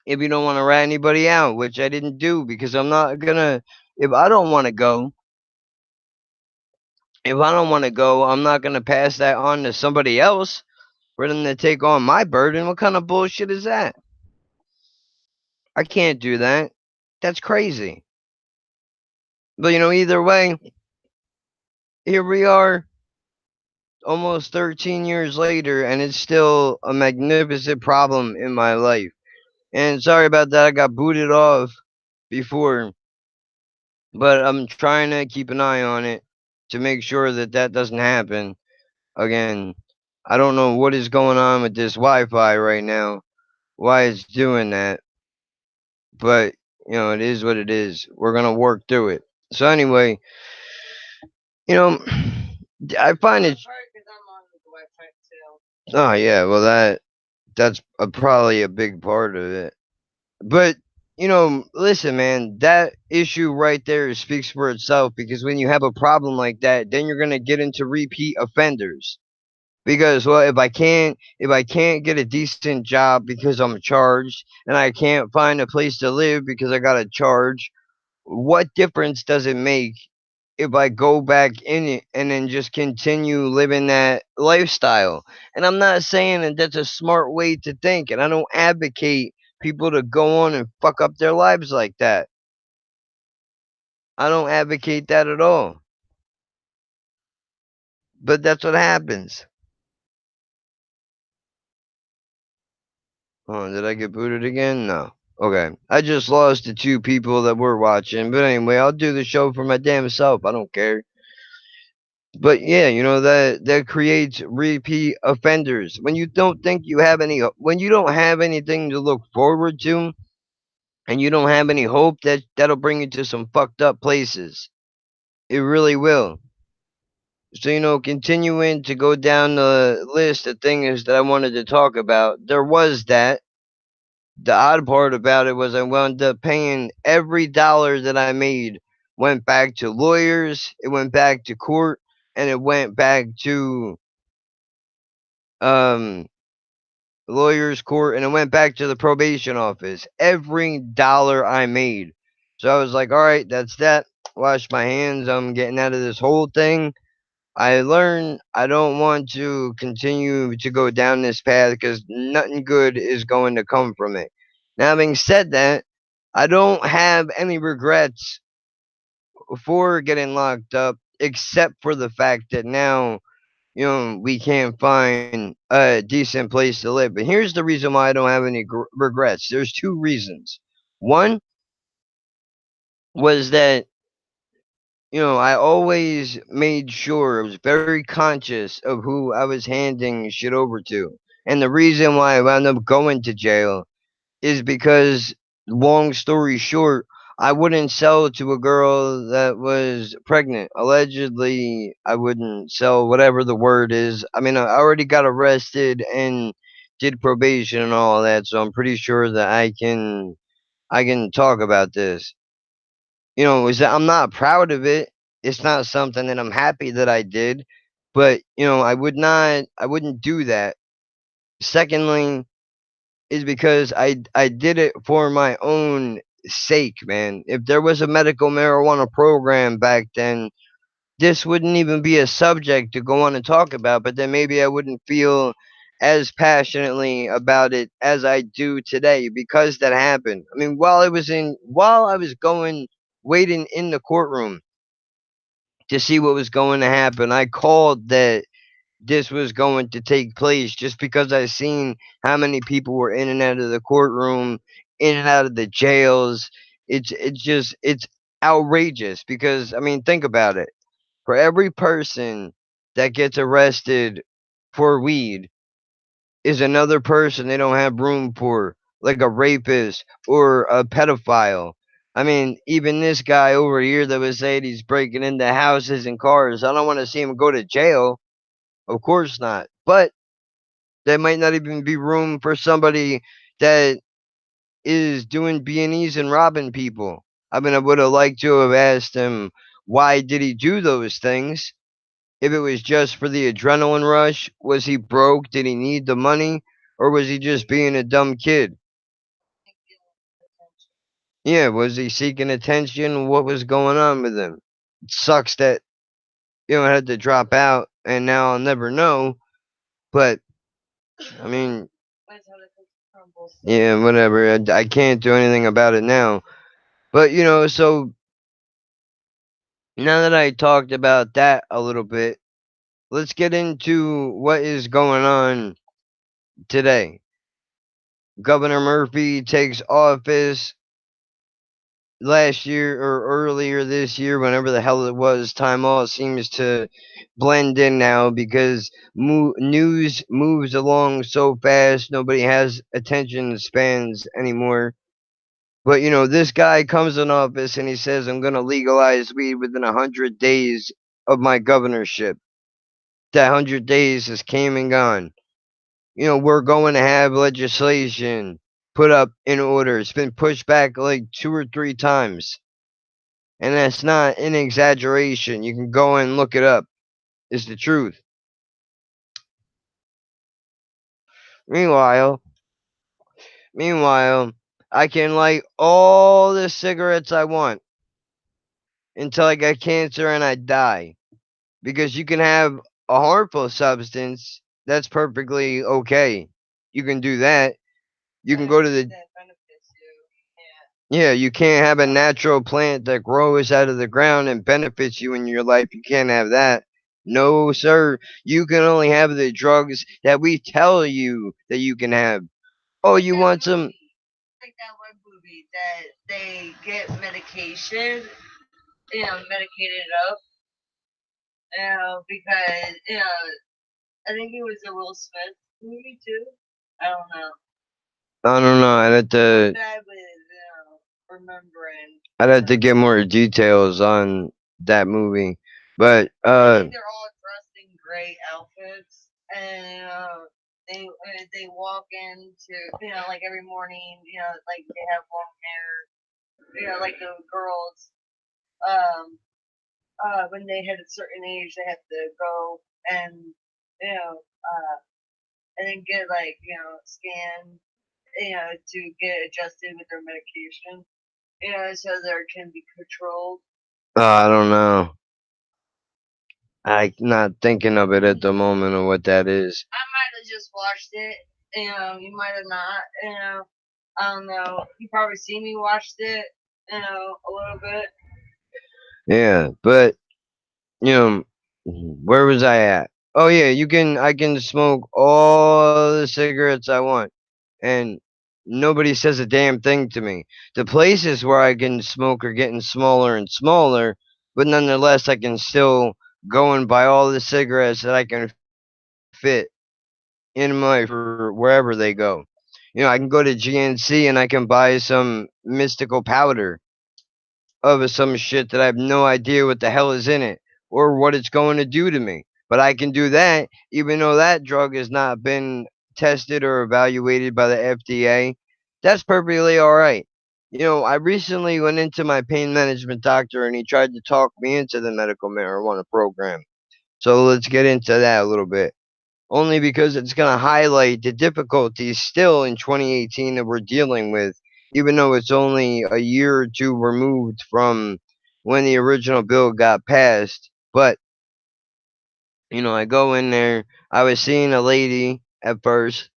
if you don't want to rat anybody out, which I didn't do because I'm not gonna. If I don't want to go, if I don't want to go, I'm not gonna pass that on to somebody else for them to take on my burden. What kind of bullshit is that? I can't do that. That's crazy. But either way, here we are, almost 13 years later, and it's still a magnificent problem in my life. And sorry about that. I got booted off before, but I'm trying to keep an eye on it to make sure that that doesn't happen again. I don't know what is going on with this Wi-Fi right now, why it's doing that, but it is what it is. We're gonna work through it. So anyway, you know, I find it. Oh yeah, well that's probably a big part of it. But listen, man, that issue right there speaks for itself because when you have a problem like that, then you're gonna get into repeat offenders. Because well, if I can't get a decent job because I'm charged, and I can't find a place to live because I got a charge, what difference does it make if I go back in it and then just continue living that lifestyle? And I'm not saying that that's a smart way to think, and I don't advocate people to go on and fuck up their lives like that. I don't advocate that at all. But that's what happens. Oh, did I get booted again? No. Okay. I just lost the two people that were watching. But anyway, I'll do the show for my damn self. I don't care. But yeah, that creates repeat offenders. When you don't think you have any, when you don't have anything to look forward to, and you don't have any hope, that'll bring you to some fucked up places. It really will. So continuing to go down the list of things that I wanted to talk about, there was that. The odd part about it was I wound up paying every dollar that I made went back to lawyers, it went back to court, and it went back to um lawyers court, and it went back to the probation office. Every dollar I made. So I was like, all right, that's that. Wash my hands. I'm getting out of this whole thing. I learned I don't want to continue to go down this path because nothing good is going to come from it. Now, having said that, I don't have any regrets for getting locked up, except for the fact that now, we can't find a decent place to live. But here's the reason why I don't have any regrets. There's two reasons. One was that, I always made sure I was very conscious of who I was handing shit over to. And the reason why I wound up going to jail is because, long story short, I wouldn't sell to a girl that was pregnant. Allegedly, I wouldn't sell whatever the word is. I mean, I already got arrested and did probation and all that, so I'm pretty sure that I can talk about this. Is that I'm not proud of it. It's not something that I'm happy that I did, but I wouldn't do that. Secondly, is because I did it for my own sake, man. If there was a medical marijuana program back then, this wouldn't even be a subject to go on and talk about, but then maybe I wouldn't feel as passionately about it as I do today because that happened. I mean, while I was going waiting in the courtroom to see what was going to happen, I called that this was going to take place just because I seen how many people were in and out of the courtroom, in and out of the jails. It's outrageous because I mean think about it. For every person that gets arrested for weed is another person they don't have room for, like a rapist or a pedophile. I mean, even this guy over here that was saying he's breaking into houses and cars, I don't want to see him go to jail. Of course not. But there might not even be room for somebody that is doing B&Es and robbing people. I mean, I would have liked to have asked him why did he do those things? If it was just for the adrenaline rush, was he broke? Did he need the money? Or was he just being a dumb kid? Yeah, was he seeking attention? What was going on with him? It sucks that, I had to drop out and now I'll never know. But, I mean, yeah, whatever. I can't do anything about it now. But, so now that I talked about that a little bit, let's get into what is going on today. Governor Murphy takes office last year or earlier this year, whenever the hell it was. Time all seems to blend in now because news moves along so fast, nobody has attention spans anymore. But this guy comes in office and he says, "I'm going to legalize weed within 100 days of my governorship." That 100 days has came and gone. We're going to have legislation put up in order. It's been pushed back like 2 or 3 times. And that's not an exaggeration. You can go and look it up. It's the truth. Meanwhile, meanwhile, I can light all the cigarettes I want until I get cancer and I die. Because you can have a harmful substance that's perfectly okay. You can do that. You can go to the Yeah, you can't have a natural plant that grows out of the ground and benefits you in your life. You can't have that. No, sir. You can only have the drugs that we tell you that you can have. Oh, you want some? Like that one movie that they get medication, medicated up, because I think it was a Will Smith movie too. I don't know. I don't know. Bad with remembering. I'd have to get more details on that movie. But I think they're all dressed in gray outfits, and they walk into like every morning, like they have long hair, like the girls, um, when they hit a certain age, they have to go and you know, uh, and then get like scanned, to get adjusted with their medication, so there can be controlled. I don't know. I'm not thinking of it at the moment of what that is. I might have just watched it. You might have not. I don't know. You probably see me watched it. A little bit. Yeah, but you know, where was I at? Oh yeah, I can smoke all the cigarettes I want, and nobody says a damn thing to me. The places where I can smoke are getting smaller and smaller, but nonetheless, I can still go and buy all the cigarettes that I can fit in my for wherever they go. I can go to GNC and I can buy some mystical powder of some shit that I have no idea what the hell is in it or what it's going to do to me. But I can do that even though that drug has not been tested or evaluated by the FDA. That's perfectly all right. I recently went into my pain management doctor and he tried to talk me into the medical marijuana program. So let's get into that a little bit. Only because it's going to highlight the difficulties still in 2018 that we're dealing with, even though it's only a year or two removed from when the original bill got passed. But, I go in there. I was seeing a lady at first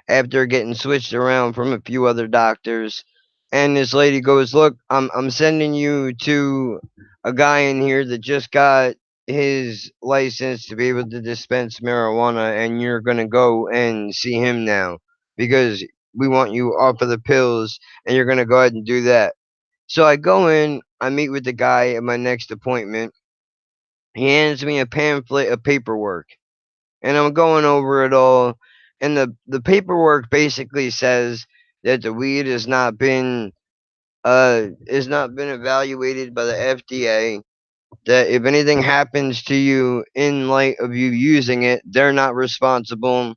after getting switched around from a few other doctors. And this lady goes, "Look, I'm sending you to a guy in here that just got his license to be able to dispense marijuana, and you're gonna go and see him now because we want you off of the pills, and you're gonna go ahead and do that." So I go in, I meet with the guy at my next appointment. He hands me a pamphlet of paperwork and I'm going over it all. And the paperwork basically says that the weed has not been evaluated by the FDA. That if anything happens to you in light of you using it, they're not responsible.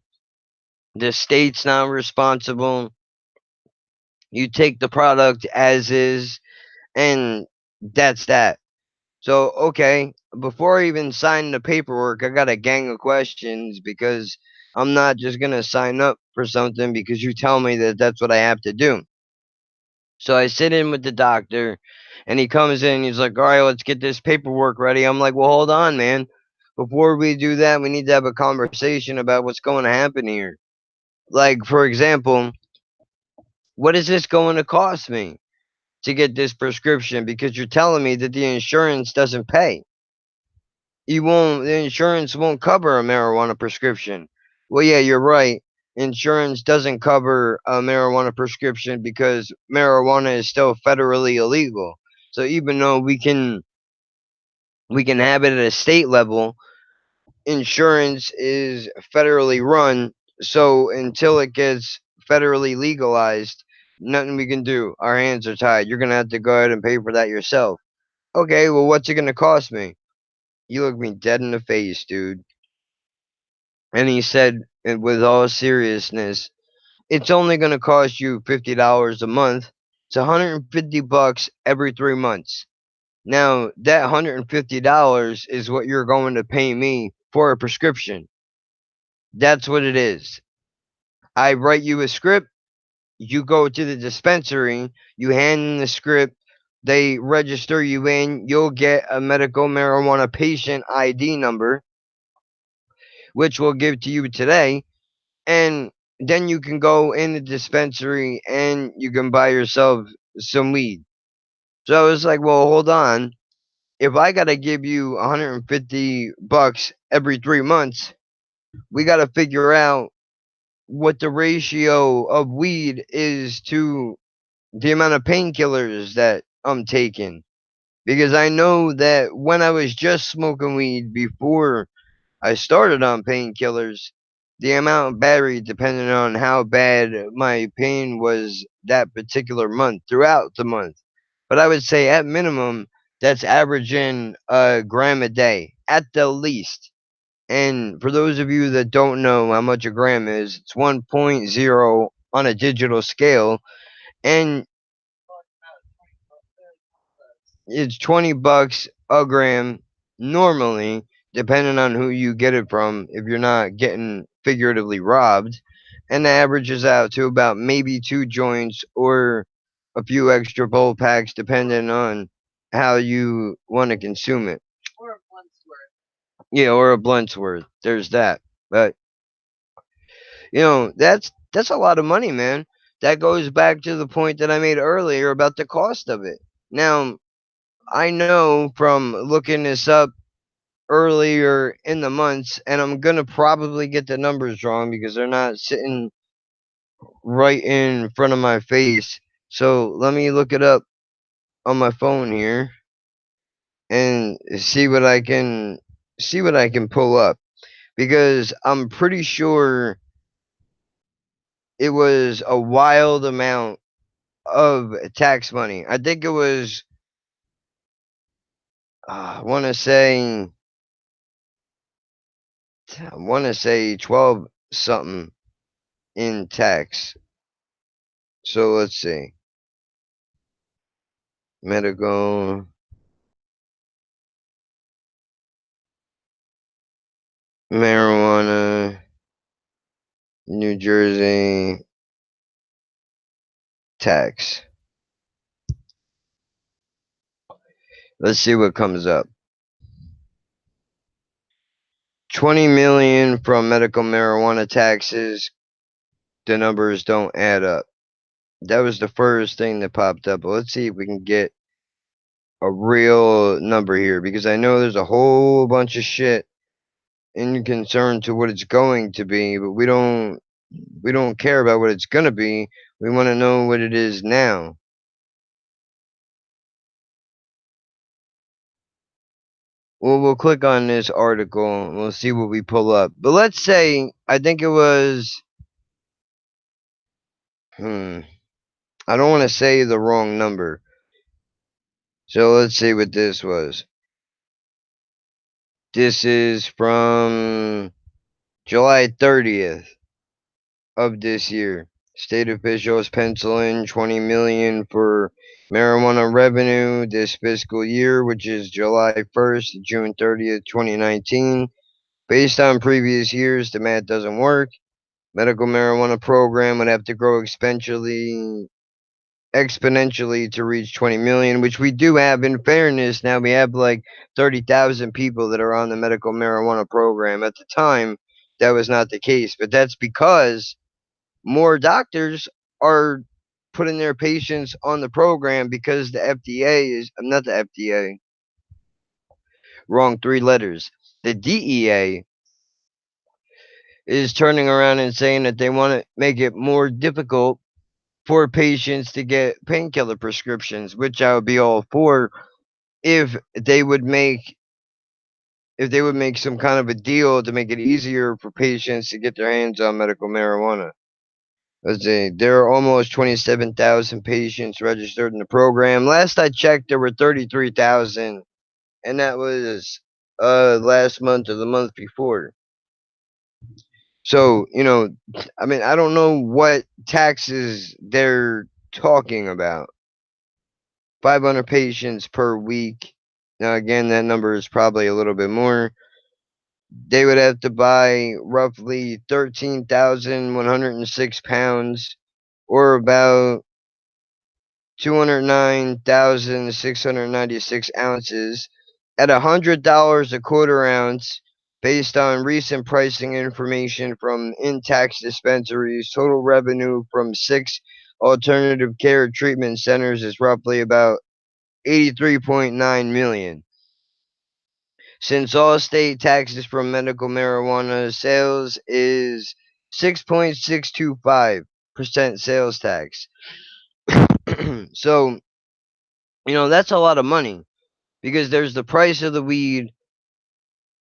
The state's not responsible. You take the product as is, and that's that. So, okay, before I even sign the paperwork, I got a gang of questions because I'm not just going to sign up for something because you tell me that that's what I have to do. So I sit in with the doctor and he comes in and he's like, "All right, let's get this paperwork ready." I'm like, "Well, hold on, man. Before we do that, we need to have a conversation about what's going to happen here. Like, for example, what is this going to cost me to get this prescription? Because you're telling me that the insurance doesn't pay. The insurance won't cover a marijuana prescription." Well, yeah, you're right. Insurance doesn't cover a marijuana prescription because marijuana is still federally illegal. So even though we can have it at a state level, insurance is federally run. So until it gets federally legalized, nothing we can do. Our hands are tied. You're gonna have to go ahead and pay for that yourself. Okay, well, what's it gonna cost me? You look me dead in the face, dude. And he said, with all seriousness, "It's only going to cost you $50 a month. It's $150 every 3 months. Now, that $150 is what you're going to pay me for a prescription. That's what it is. I write you a script. You go to the dispensary. You hand in the script. They register you in. You'll get a medical marijuana patient ID number, which we'll give to you today, and then you can go in the dispensary and you can buy yourself some weed." So I was like, "Well, hold on. If I gotta give you $150 every 3 months, we gotta figure out what the ratio of weed is to the amount of painkillers that I'm taking." Because I know that when I was just smoking weed before I started on painkillers, the amount varied depending on how bad my pain was that particular month, throughout the month. But I would say at minimum, that's averaging a gram a day at the least. And for those of you that don't know how much a gram is, it's 1.0 on a digital scale. And it's $20 a gram normally, depending on who you get it from. If you're not getting figuratively robbed, and that averages out to about maybe two joints or a few extra bowl packs, depending on how you want to consume it. Yeah, or a blunt's worth. There's that. But that's a lot of money, man. That goes back to the point that I made earlier about the cost of it. Now, I know from looking this up earlier in the months, and I'm gonna probably get the numbers wrong because they're not sitting right in front of my face. So let me look it up on my phone here and see what I can pull up because I'm pretty sure it was a wild amount of tax money. I think it was I want to say 12 something in tax. So let's see. Medical marijuana, New Jersey tax. Let's see what comes up. 20 million from medical marijuana taxes. The numbers don't add up. That was the first thing that popped up. But let's see if we can get a real number here because I know there's a whole bunch of shit in concern to what it's going to be, but we don't care about what it's gonna be. We want to know what it is now. Well, we'll click on this article and we'll see what we pull up. But let's say I think it was hmm, I don't want to say the wrong number. So let's see what this was. This is from July 30th of this year. State officials pencil in 20 million for marijuana revenue this fiscal year, which is July 1st to June 30th, 2019. Based on previous years, the math doesn't work. Medical marijuana program would have to grow exponentially to reach 20 million, which we do have. In fairness, now we have like 30,000 people that are on the medical marijuana program. At the time, that was not the case, but that's because more doctors are putting their patients on the program because the FDA is not the FDA, wrong three letters. The DEA is turning around and saying that they want to make it more difficult for patients to get painkiller prescriptions, which I would be all for if they would make some kind of a deal to make it easier for patients to get their hands on medical marijuana. Let's see, there are almost 27,000 patients registered in the program. Last I checked, there were 33,000, and that was last month or the month before. So, I mean, I don't know what taxes they're talking about. 500 patients per week. Now, again, that number is probably a little bit more. They would have to buy roughly 13,106 pounds, or about 209,696 ounces at $100 a quarter ounce based on recent pricing information from in-tax dispensaries. Total revenue from 6 alternative care treatment centers is roughly about 83.9 million. Since all state taxes from medical marijuana sales is 6.625% sales tax. So, that's a lot of money because there's the price of the weed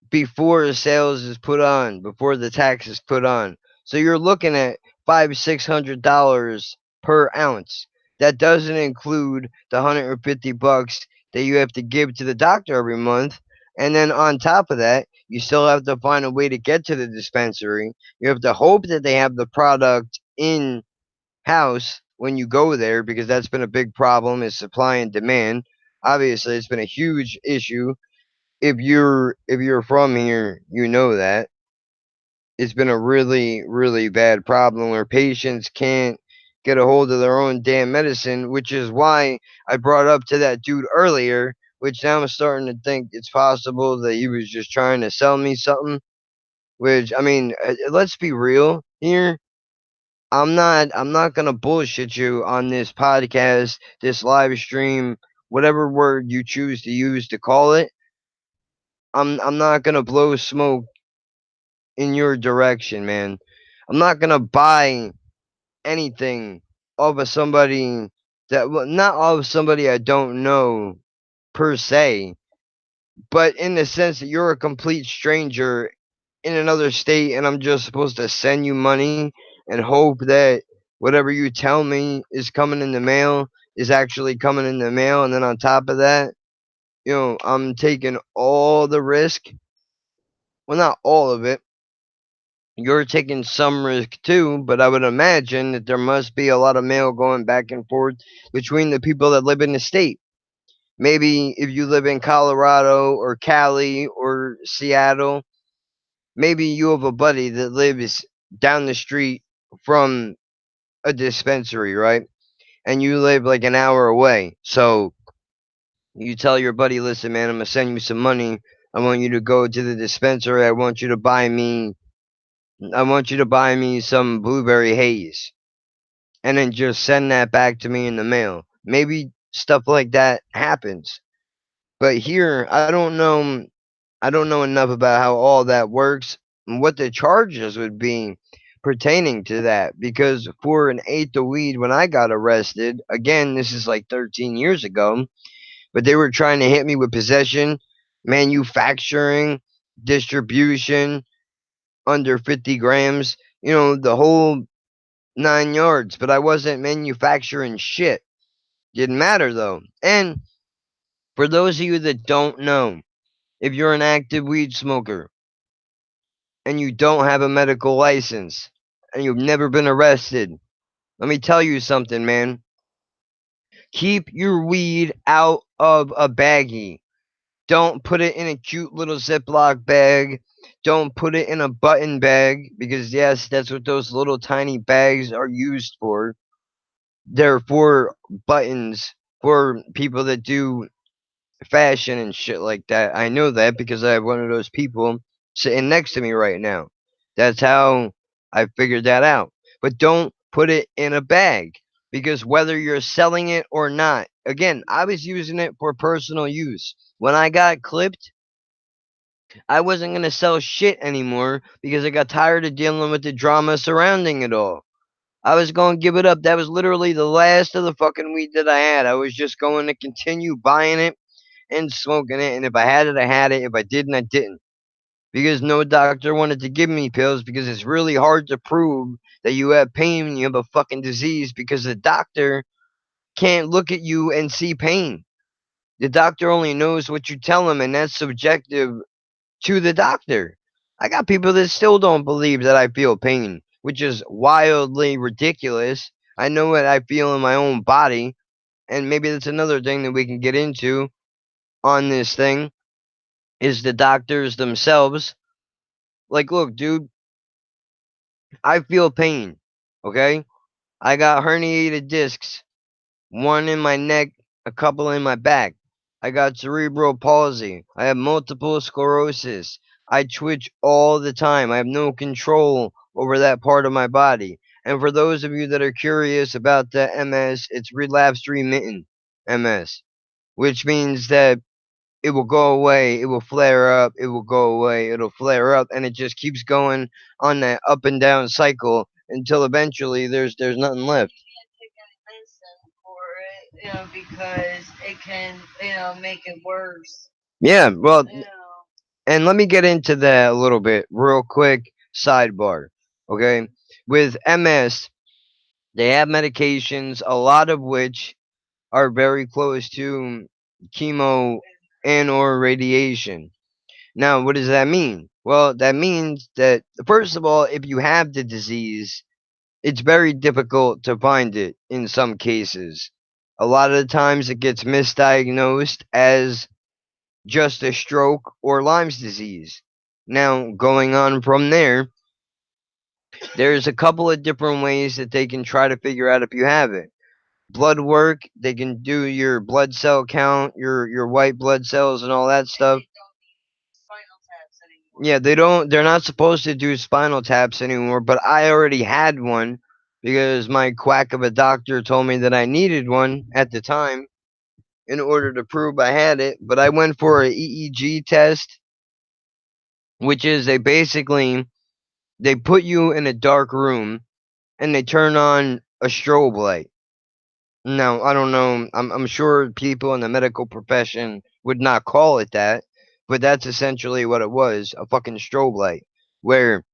before the sales is put on, before the tax is put on. So you're looking at $500-600 per ounce. That doesn't include the $150 that you have to give to the doctor every month. And then on top of that, you still have to find a way to get to the dispensary. You have to hope that they have the product in house when you go there because that's been a big problem is supply and demand. Obviously, it's been a huge issue. If you're from here, you know that it's been a really really bad problem where patients can't get a hold of their own damn medicine, which is why I brought up to that dude earlier which now I'm starting to think it's possible that he was just trying to sell me something. Which, I mean, let's be real here. I'm not gonna bullshit you on this podcast, this live stream, whatever word you choose to use to call it. I'm not gonna blow smoke in your direction, man. I'm not gonna buy anything of a somebody that, well, not of somebody I don't know per se, but in the sense that you're a complete stranger in another state and I'm just supposed to send you money and hope that whatever you tell me is coming in the mail is actually coming in the mail. And then on top of that, I'm taking all the risk. Well, not all of it. You're taking some risk too, but I would imagine that there must be a lot of mail going back and forth between the people that live in the state. Maybe if you live in Colorado or Cali or Seattle, maybe you have a buddy that lives down the street from a dispensary, right? And you live like an hour away. So you tell your buddy, listen, man, I'm going to send you some money. I want you to go to the dispensary. I want you to buy me some blueberry haze and then just send that back to me in the mail. Maybe stuff like that happens. But here, I don't know enough about how all that works and what the charges would be pertaining to that. Because for an eighth of weed, when I got arrested, again, this is like 13 years ago, but they were trying to hit me with possession, manufacturing, distribution under 50 grams, the whole 9 yards. But I wasn't manufacturing shit. Didn't matter though. And for those of you that don't know, if you're an active weed smoker, and you don't have a medical license and you've never been arrested, let me tell you something, man. Keep your weed out of a baggie. Don't put it in a cute little Ziploc bag. Don't put it in a button bag because, yes, that's what those little tiny bags are used for. They're for buttons for people that do fashion and shit like that. I know that because I have one of those people sitting next to me right now. That's how I figured that out. But don't put it in a bag because whether you're selling it or not, again, I was using it for personal use. When I got clipped, I wasn't going to sell shit anymore because I got tired of dealing with the drama surrounding it all. I was going to give it up. That was literally the last of the fucking weed that I had. I was just going to continue buying it and smoking it. And if I had it, I had it. If I didn't, I didn't. Because no doctor wanted to give me pills because it's really hard to prove that you have pain and you have a fucking disease because the doctor can't look at you and see pain. The doctor only knows what you tell him, and that's subjective to the doctor. I got people that still don't believe that I feel pain, which is wildly ridiculous. I know what I feel in my own body, and maybe that's another thing that we can get into on this thing is the doctors themselves. Like, look, dude, I feel pain. Okay? I got herniated discs, one in my neck, a couple in my back. I got cerebral palsy. I have multiple sclerosis. I twitch all the time. I have no control over that part of my body. And for those of you that are curious about the MS, it's relapsed remittent MS, which means that it will go away, it will flare up, it will go away, it'll flare up, and it just keeps going on that up and down cycle until eventually there's nothing left. Medicine for it, because it can, make it worse. Yeah, well, You know, and let me get into that a little bit, real quick. Sidebar, okay? With MS, they have medications, a lot of which are very close to chemo and or radiation. Now, what does that mean? Well, that means that, first of all, if you have the disease, it's very difficult to find it in some cases. A lot of the times it gets misdiagnosed as just a stroke or Lyme's disease. Now, going on from there, there's a couple of different ways that they can try to figure out if you have it. blood work. They can do your blood cell count, your white blood cells, and all that and stuff. they don't need spinal taps anymore. Yeah, they don't. They're not supposed to do spinal taps anymore. But I already had one because my quack of a doctor told me that I needed one at the time in order to prove I had it. But I went for a EEG test, which is they put you in a dark room and they turn on a strobe light. Now, I don't know. I'm sure people in the medical profession would not call it that, but that's essentially what it was, a fucking strobe light, where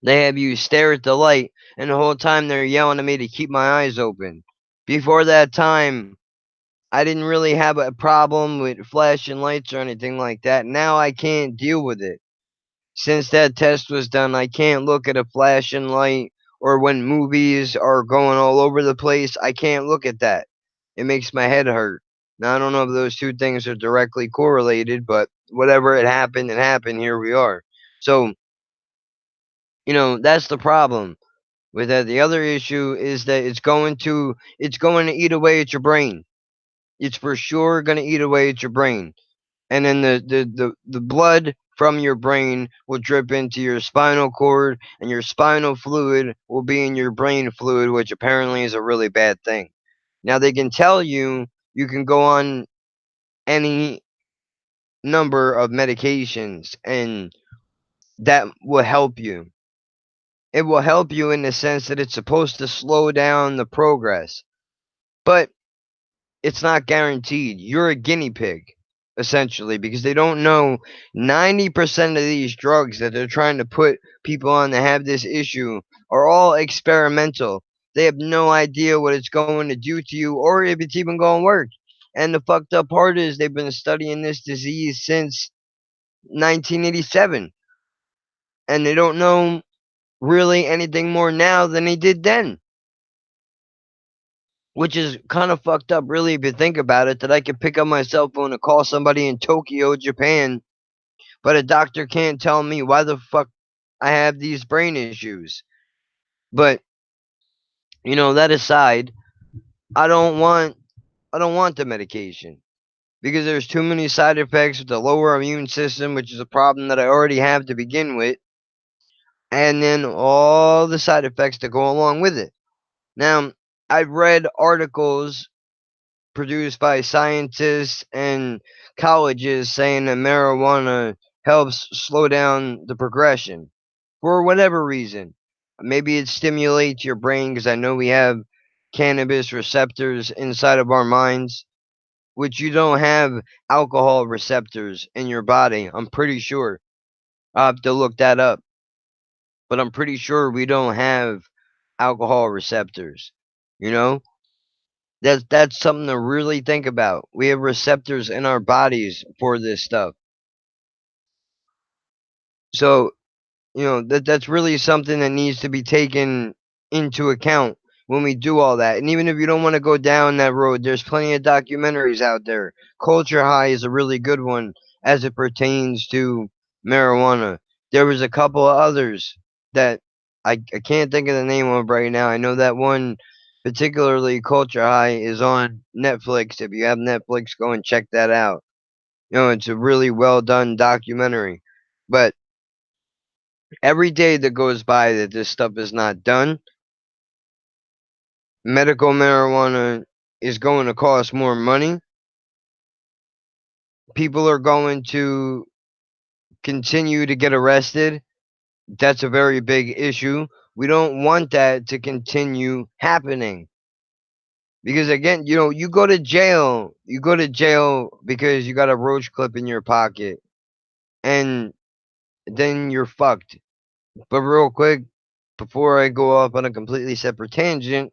they have you stare at the light, and the whole time they're yelling at me to keep my eyes open. Before that time, I didn't really have a problem with flashing lights or anything like that. Now I can't deal with it. Since that test was done, I can't look at a flashing light or when movies are going all over the place. I can't look at that. It makes my head hurt. Now, I don't know if those two things are directly correlated, but whatever it happened, it happened. Here we are. So, that's the problem with that. The other issue is that it's going to eat away at your brain. It's for sure going to eat away at your brain, and then the blood from your brain will drip into your spinal cord, and your spinal fluid will be in your brain fluid, which apparently is a really bad thing. Now they can tell you can go on any number of medications, and that will help you. It will help you in the sense that it's supposed to slow down the progress, but it's not guaranteed. You're a guinea pig, essentially, because they don't know 90% of these drugs that they're trying to put people on that have this issue are all experimental. They have no idea what it's going to do to you or if it's even going to work. And the fucked up part is they've been studying this disease since 1987, and they don't know really anything more now than they did then. Which is kind of fucked up, really, if you think about it, that I could pick up my cell phone and call somebody in Tokyo, Japan, but a doctor can't tell me why the fuck I have these brain issues. But, that aside, I don't want I don't want the medication because there's too many side effects with the lower immune system, which is a problem that I already have to begin with, and then all the side effects that go along with it. Now, I've read articles produced by scientists and colleges saying that marijuana helps slow down the progression for whatever reason. Maybe it stimulates your brain because I know we have cannabis receptors inside of our minds, which you don't have alcohol receptors in your body. I'm pretty sure. I'll have to look that up, but I'm pretty sure we don't have alcohol receptors. You know, that's something to really think about. We have receptors in our bodies for this stuff. So, that's really something that needs to be taken into account when we do all that. And even if you don't want to go down that road, there's plenty of documentaries out there. Culture High is a really good one as it pertains to marijuana. There was a couple of others that I can't think of the name of right now. I know that one particularly, Culture High, is on Netflix. If you have Netflix, go and check that out. It's a really well done documentary. But every day that goes by that this stuff is not done, medical marijuana is going to cost more money. People are going to continue to get arrested. That's a very big issue. We don't want that to continue happening. Because again, you go to jail because you got a roach clip in your pocket, and then you're fucked. But real quick, before I go off on a completely separate tangent,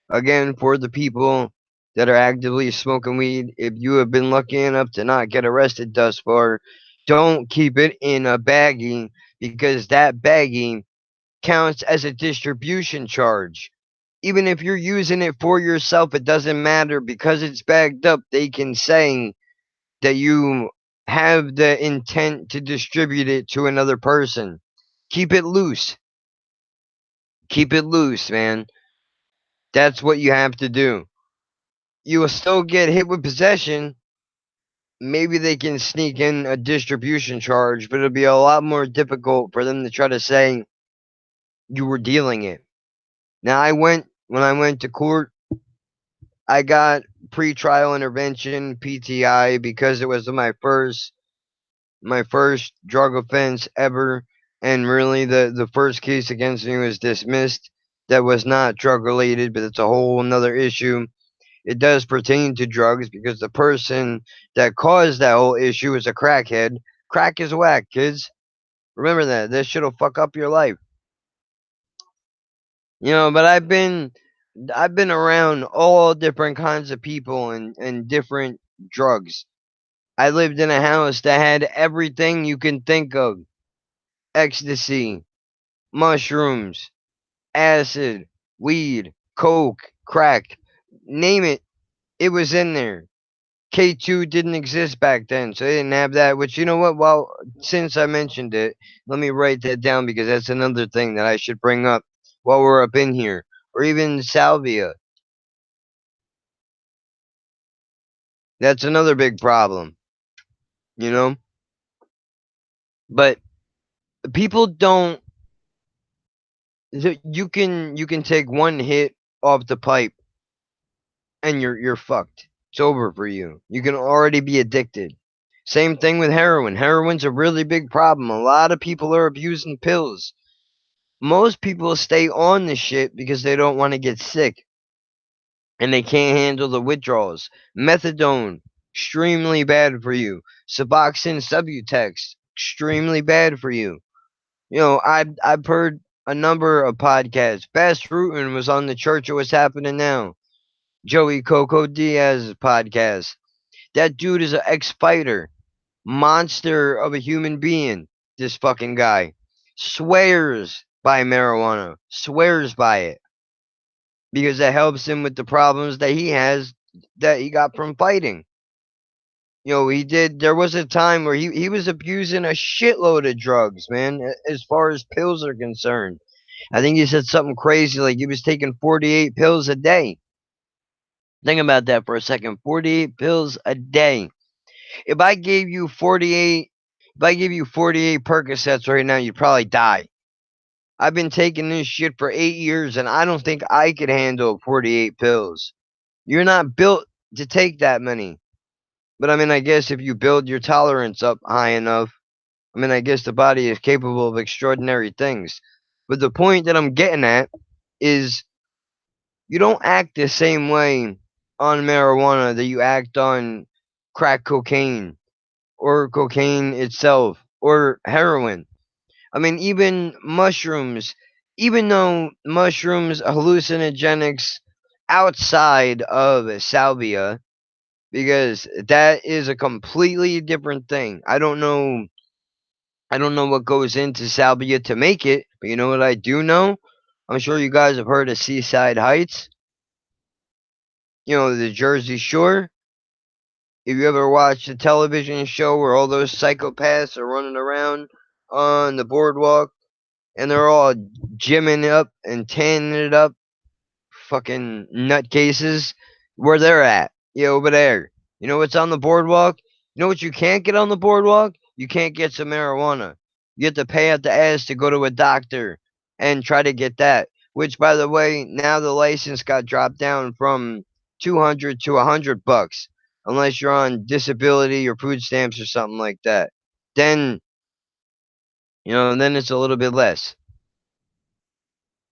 again, for the people that are actively smoking weed, if you have been lucky enough to not get arrested thus far, don't keep it in a baggie because that baggie counts as a distribution charge. Even if you're using it for yourself, it doesn't matter because it's bagged up. They can say that you have the intent to distribute it to another person. Keep it loose. Keep it loose, man. That's what you have to do. You will still get hit with possession. Maybe they can sneak in a distribution charge, but it'll be a lot more difficult for them to try to say you were dealing it. Now, when I went to court, I got pre-trial intervention (PTI) because it was my first drug offense ever, and really the first case against me was dismissed. That was not drug related, but it's a whole another issue. It does pertain to drugs because the person that caused that whole issue is a crackhead. Crack is whack, kids. Remember that. This shit'll fuck up your life. But I've been around all different kinds of people and different drugs. I lived in a house that had everything you can think of: ecstasy, mushrooms, acid, weed, coke, crack. Name it, it was in there. K2 didn't exist back then, so they didn't have that. Which, you know what? Well, since I mentioned it, let me write that down because that's another thing that I should bring up while we're up in here. Or even salvia. That's another big problem, you know? But people don't. You can take one hit off the pipe and you're fucked. It's over for you. You can already be addicted. Same thing with heroin. Heroin's a really big problem. A lot of people are abusing pills. Most people stay on the shit because they don't want to get sick and they can't handle the withdrawals. Methadone, extremely bad for you. Suboxone Subutex, extremely bad for you. I've heard a number of podcasts. Bass Rutten was on the Church of What's Happening Now. Joey Coco Diaz's podcast. That dude is an ex-fighter, monster of a human being. This fucking guy swears by marijuana, swears by it because it helps him with the problems that he has that he got from fighting. He did. There was a time where he was abusing a shitload of drugs, man. As far as pills are concerned, I think he said something crazy like he was taking 48 pills a day. Think about that for a second. 48 pills a day. If I gave you 48, if I give you 48 Percocets right now, you'd probably die. I've been taking this shit for 8 years, and I don't think I could handle 48 pills. You're not built to take that many. But I mean, I guess if you build your tolerance up high enough, I mean, I guess the body is capable of extraordinary things. But the point that I'm getting at is you don't act the same way on marijuana that you act on crack cocaine or cocaine itself or heroin. I mean, even mushrooms, even though mushrooms are hallucinogenics outside of salvia, because that is a completely different thing. I don't know what goes into salvia to make it, but you know what I do know? I'm sure you guys have heard of Seaside Heights, the Jersey Shore. If you ever watched a television show where all those psychopaths are running around on the boardwalk and they're all gymming up and tanning it up, fucking nutcases, where they're at, over there. You know what's on the boardwalk? You know what you can't get on the boardwalk? You can't get some marijuana. You have to pay out the ass to go to a doctor and try to get that. Which, by the way, now the license got dropped down from 200 to $100, unless you're on disability or food stamps or something like that. Then, then it's a little bit less.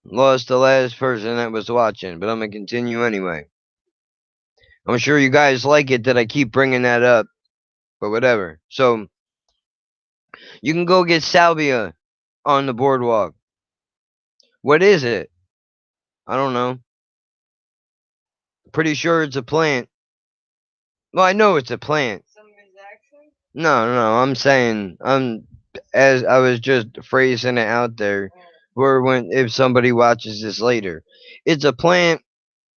Lost the last person that was watching, but I'm gonna continue anyway. I'm sure you guys like it that I keep bringing that up, but whatever. So you can go get salvia on the boardwalk. What is it? I don't know. Pretty sure it's a plant. Well, I know it's a plant. Some action? No, no, I'm saying as I was just phrasing it out there, where when if somebody watches this later, it's a plant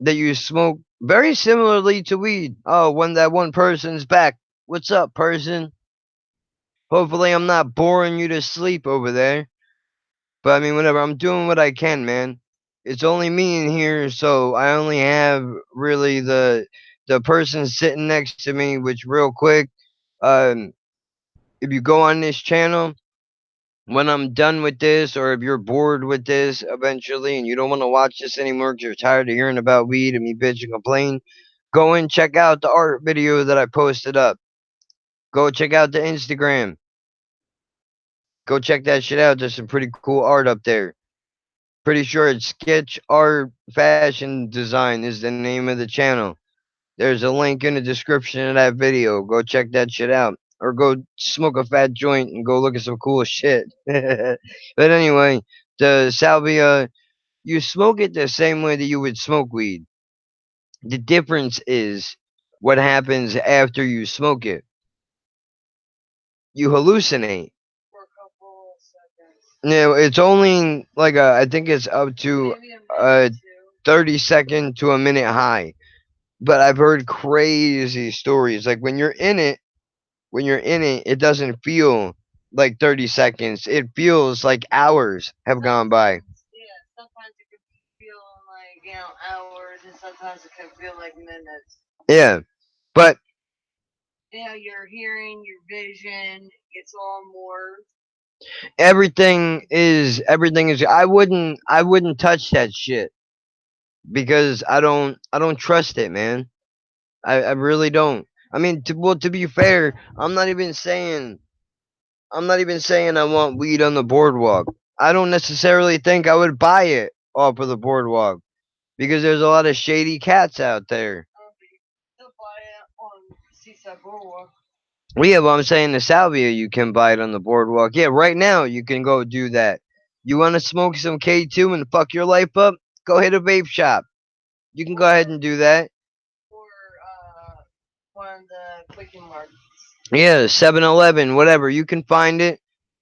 that you smoke very similarly to weed. Oh, when that one person's back. What's up, person? Hopefully, I'm not boring you to sleep over there. But I mean, whatever. I'm doing what I can, man. It's only me in here, so I only have really the person sitting next to me. Which, real quick, um, if you go on this channel, when I'm done with this, or if you're bored with this eventually and you don't want to watch this anymore because you're tired of hearing about weed and me bitch and complain, go and check out the art video that I posted up. Go check out the Instagram. Go check that shit out. There's some pretty cool art up there. Pretty sure it's Sketch Art Fashion Design is the name of the channel. There's a link in the description of that video. Go check that shit out. Or go smoke a fat joint and go look at some cool shit. But anyway, the salvia, you smoke it the same way that you would smoke weed. The difference is what happens after you smoke it. You hallucinate. for a couple of seconds. No, it's only like I think it's up to Maybe a a minute or two. 30-second to a minute high. But I've heard crazy stories. Like when you're in it, it doesn't feel like 30 seconds. It feels like hours have gone by. Sometimes, yeah, sometimes it could feel like, hours, and sometimes it could feel like minutes. Yeah. But Your hearing, your vision, it's all more. everything is I wouldn't touch that shit because I don't trust it, man. I really don't. I mean, to be fair, I'm not even saying I want weed on the boardwalk. I don't necessarily think I would buy it off of the boardwalk because there's a lot of shady cats out there. But you can still buy it on Seaside Boardwalk. Well, yeah, but I'm saying the salvia you can buy it on the boardwalk. Yeah, right now you can go do that. You want to smoke some K2 and fuck your life up? Go hit a vape shop. You can go ahead Or, and do that. or one of the Quickie Marts. Yeah, 7-Eleven, whatever. You can find it.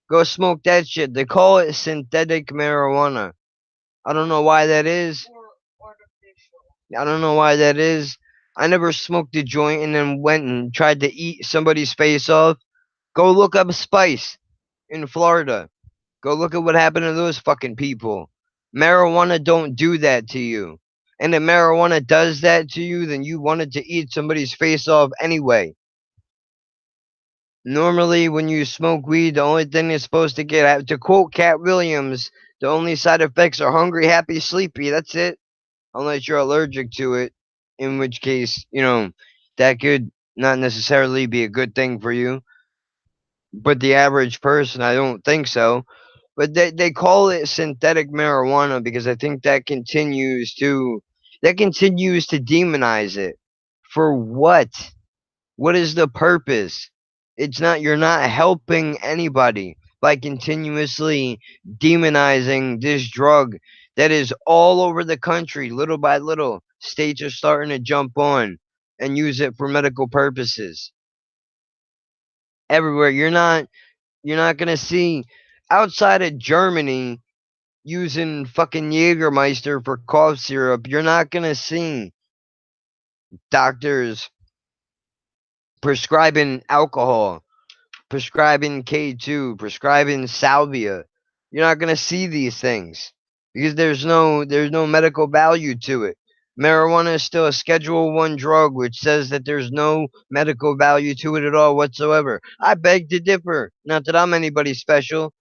Go smoke that shit. They call it synthetic marijuana. I don't know why that is. Or artificial. I don't know why that is. I never smoked a joint and then went and tried to eat somebody's face off. Go look up Spice in Florida. Go look at what happened to those fucking people. Marijuana don't do that to you. And if marijuana does that to you, then you wanted to eat somebody's face off anyway. Normally, when you smoke weed, the only thing you're supposed to get, to quote Cat Williams, the only side effects are hungry, happy, sleepy. That's it. Unless you're allergic to it, in which case, that could not necessarily be a good thing for you. But the average person, I don't think so. But they call it synthetic marijuana because I think that continues to demonize it. For what? What is the purpose? It's not You're not helping anybody by continuously demonizing this drug that is all over the country, little by little. States are starting to jump on and use it for medical purposes. Everywhere. You're not gonna see outside of Germany using fucking Jägermeister for cough syrup. You're not gonna see doctors prescribing alcohol, prescribing K2, prescribing salvia. You're not going to see these things because there's no medical value to it. Marijuana is still a Schedule 1 drug, which says that there's no medical value to it at all whatsoever. I beg to differ. Not that I'm anybody special.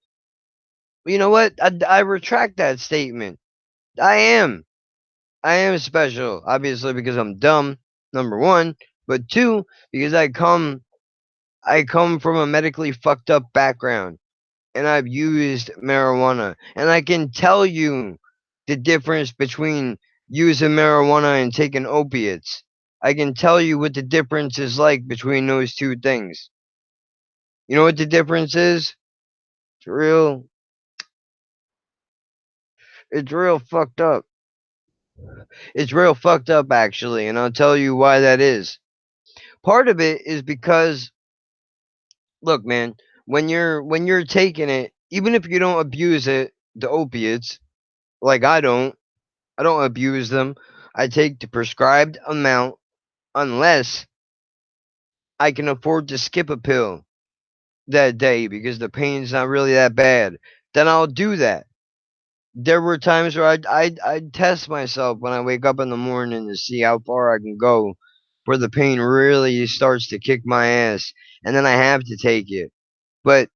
But you know what? I retract that statement. I am. I am special, obviously, because I'm dumb, number one, but two, because I come from a medically fucked up background and I've used marijuana. And I can tell you the difference between using marijuana and taking opiates. I can tell you what the difference is like between those two things. You know what the difference is? It's real it's real fucked up. It's real fucked up actually, and I'll tell you why that is. Part of it is because look, man, when you're taking it, even if you don't abuse it, the opiates, like I don't abuse them. I take the prescribed amount unless I can afford to skip a pill that day because the pain's not really that bad. Then I'll do that. there were times where I'd test myself when I wake up in the morning to see how far I can go, where the pain really starts to kick my ass, and then I have to take it. But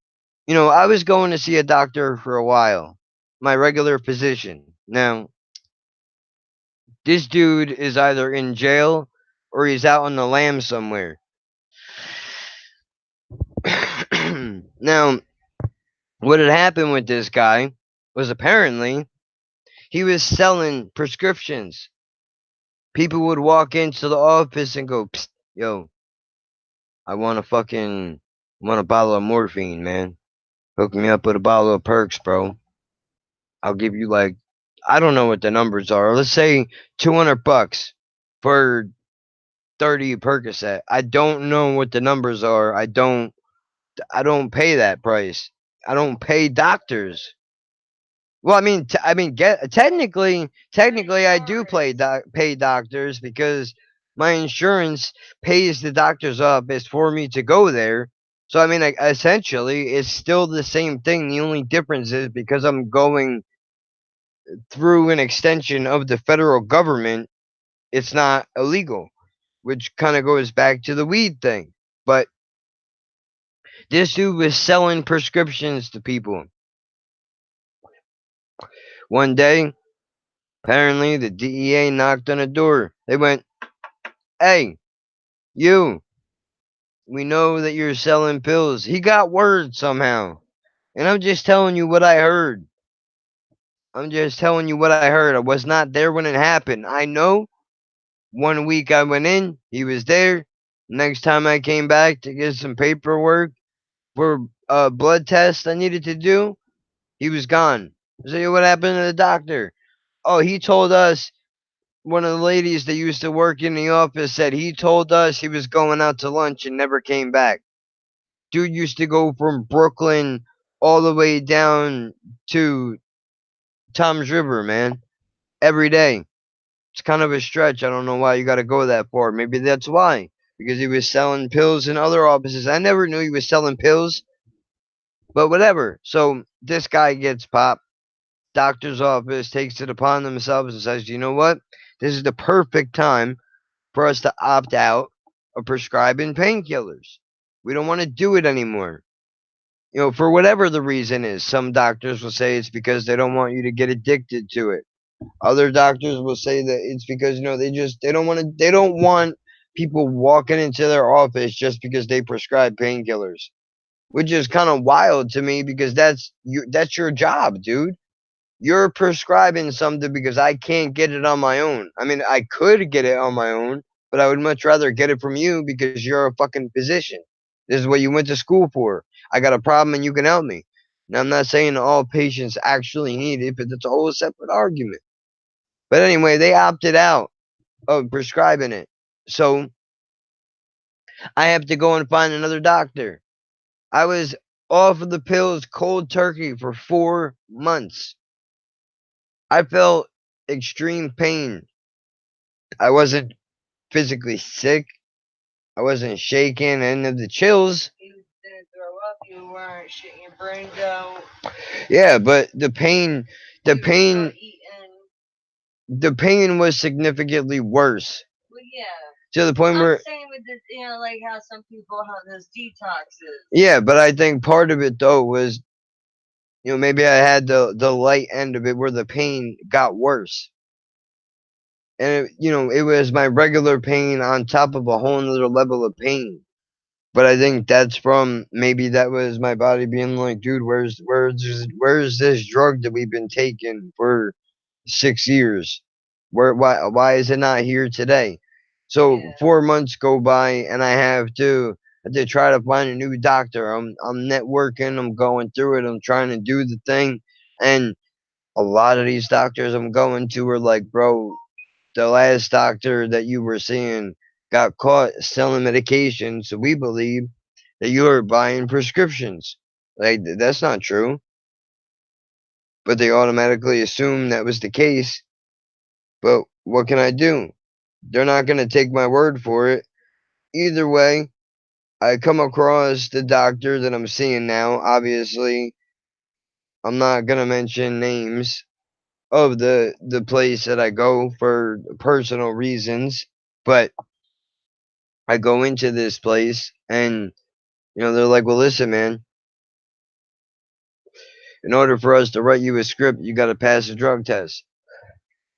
I was going to see a doctor for a while, my regular physician. Now, this dude is either in jail or he's out on the lam somewhere. Now, what had happened with this guy was apparently he was selling prescriptions. People would walk into the office and go, "Psst, yo, I want a bottle of morphine, man. Hook me up with a bottle of perks, bro. I'll give you like, I don't know what the numbers are. Let's say $200 for 30 Percocet. I don't know what the numbers are. I don't pay that price. I don't pay doctors. Well, get technically, I do pay doctors because my insurance pays the doctors up. It's for me to go there. So like, essentially, it's still the same thing. The only difference is because I'm going through an extension of the federal government, it's not illegal, which kind of goes back to the weed thing. But this dude was selling prescriptions to people. One day, apparently, the DEA knocked on a door. They went, "Hey, you, we know that you're selling pills." He got word somehow. And I'm just telling you what I heard. I'm just telling you what I heard. I was not there when it happened. I know 1 week I went in, he was there. Next time I came back to get some paperwork for a blood test I needed to do, he was gone. I said, "What happened to the doctor?" "Oh, he told us," one of the ladies that used to work in the office said, "he told us he was going out to lunch and never came back." Dude used to go from Brooklyn all the way down to Tom's River, man, every day. It's kind of a stretch. I don't know why you got to go that far. Maybe that's why. Because he was selling pills in other offices. I never knew he was selling pills, but whatever. So this guy gets popped. Doctor's office takes it upon themselves and says, "You know what? This is the perfect time for us to opt out of prescribing painkillers. We don't want to do it anymore." For whatever the reason is. Some doctors will say it's because they don't want you to get addicted to it. Other doctors will say that it's because they don't want people walking into their office just because they prescribe painkillers, which is kind of wild to me because that's your job, dude. You're prescribing something because I can't get it on my own. I could get it on my own, but I would much rather get it from you because you're a fucking physician. This is what you went to school for. I got a problem and you can help me. Now, I'm not saying all patients actually need it, but that's a whole separate argument. But anyway, they opted out of prescribing it. So I have to go and find another doctor. I was off of the pills cold turkey for 4 months. I felt extreme pain. I wasn't physically sick. I wasn't shaking any of the chills. You didn't throw up. You weren't shitting your brains out. Yeah, but the pain, the You were still pain, eating. the pain was significantly worse Well, yeah. to the point I'm where, saying with this, like how some people have those detoxes. yeah. But I think part of it though was, maybe I had the light end of it where the pain got worse. And it was my regular pain on top of a whole nother level of pain. But I think that's from, maybe that was my body being like, "Dude, where's this drug that we've been taking for 6 years? Why is it not here today?" So Yeah. 4 months go by, and I have to try to find a new doctor. I'm networking. I'm going through it. I'm trying to do the thing, and a lot of these doctors I'm going to are like, "Bro, the last doctor that you were seeing got caught selling medication, so we believe that you are buying prescriptions." Like, that's not true, but they automatically assume that was the case. But what can I do? They're not going to take my word for it. Either way, I come across the doctor that I'm seeing now. Obviously, I'm not going to mention names. of the place that I go for personal reasons, but I go into this place and they're like, "Well, listen, man, in order for us to write you a script, you got to pass a drug test."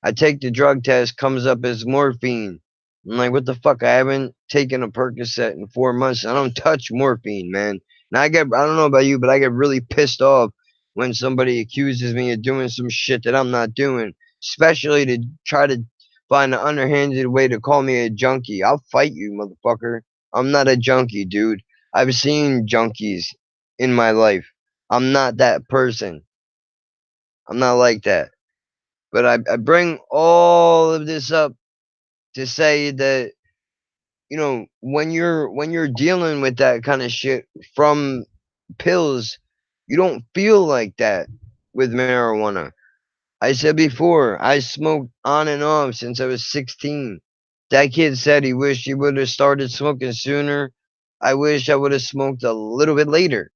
I take the drug test, comes up as morphine. I'm like, what the fuck? I haven't taken a Percocet in 4 months. I don't touch morphine, man. And I don't know about you, but I get really pissed off when somebody accuses me of doing some shit that I'm not doing, especially to try to find an underhanded way to call me a junkie. I'll fight you, motherfucker. I'm not a junkie, dude. I've seen junkies in my life. I'm not that person. I'm not like that. But I bring all of this up to say that when you're dealing with that kind of shit from pills, you don't feel like that with marijuana. I said before, I smoked on and off since I was 16. That kid said he wished he would have started smoking sooner. I wish I would have smoked a little bit later.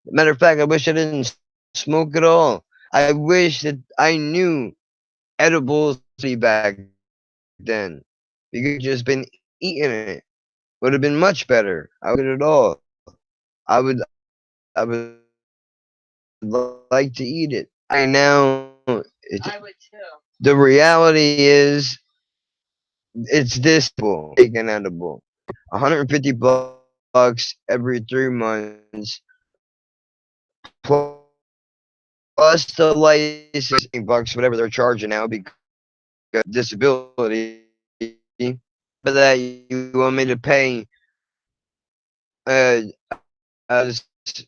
Matter of fact, I wish I didn't smoke at all. I wish that I knew edibles back then because I would have just been eating it. Would have been much better. I wouldn't have smoked it at all. I would like to eat it. Right now, I would too. the reality is it's this edible. Take an edible. $150 every 3 months plus the license $20 whatever they're charging now because disability. On top of that, you want me to pay as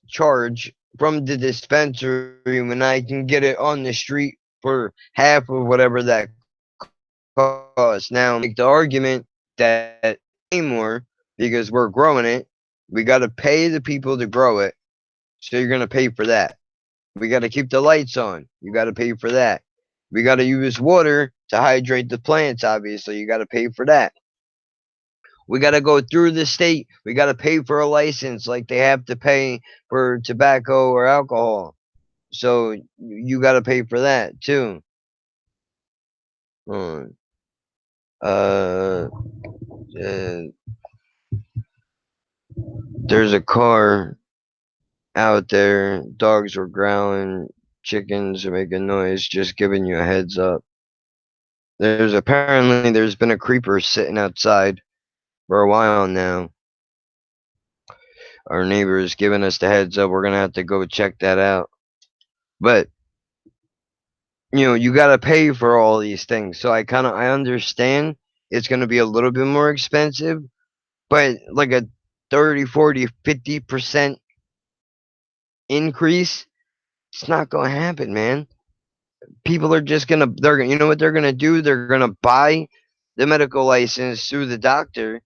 charge from the dispensary when I can get it on the street for half of whatever that costs. Now, make the argument that we got to pay more because we're growing it. We got to pay the people to grow it, so you're going to pay for that. We got to keep the lights on. You got to pay for that. We got to use water to hydrate the plants, obviously. You got to pay for that. We got to go through the state. We got to pay for a license like they have to pay for tobacco or alcohol. So you got to pay for that too. Hmm. Uh, uh, there's a car out there. Dogs were growling. Chickens are making noise. Just giving you a heads up. There's been a creeper sitting outside for a while now. Our neighbor is giving us the heads up. We're gonna have to go check that out. But you gotta pay for all these things. So I understand it's gonna be a little bit more expensive, but like a 30, 40, 50% increase, it's not gonna happen, man. People are just you know what they're gonna do? They're gonna buy the medical license through the doctor,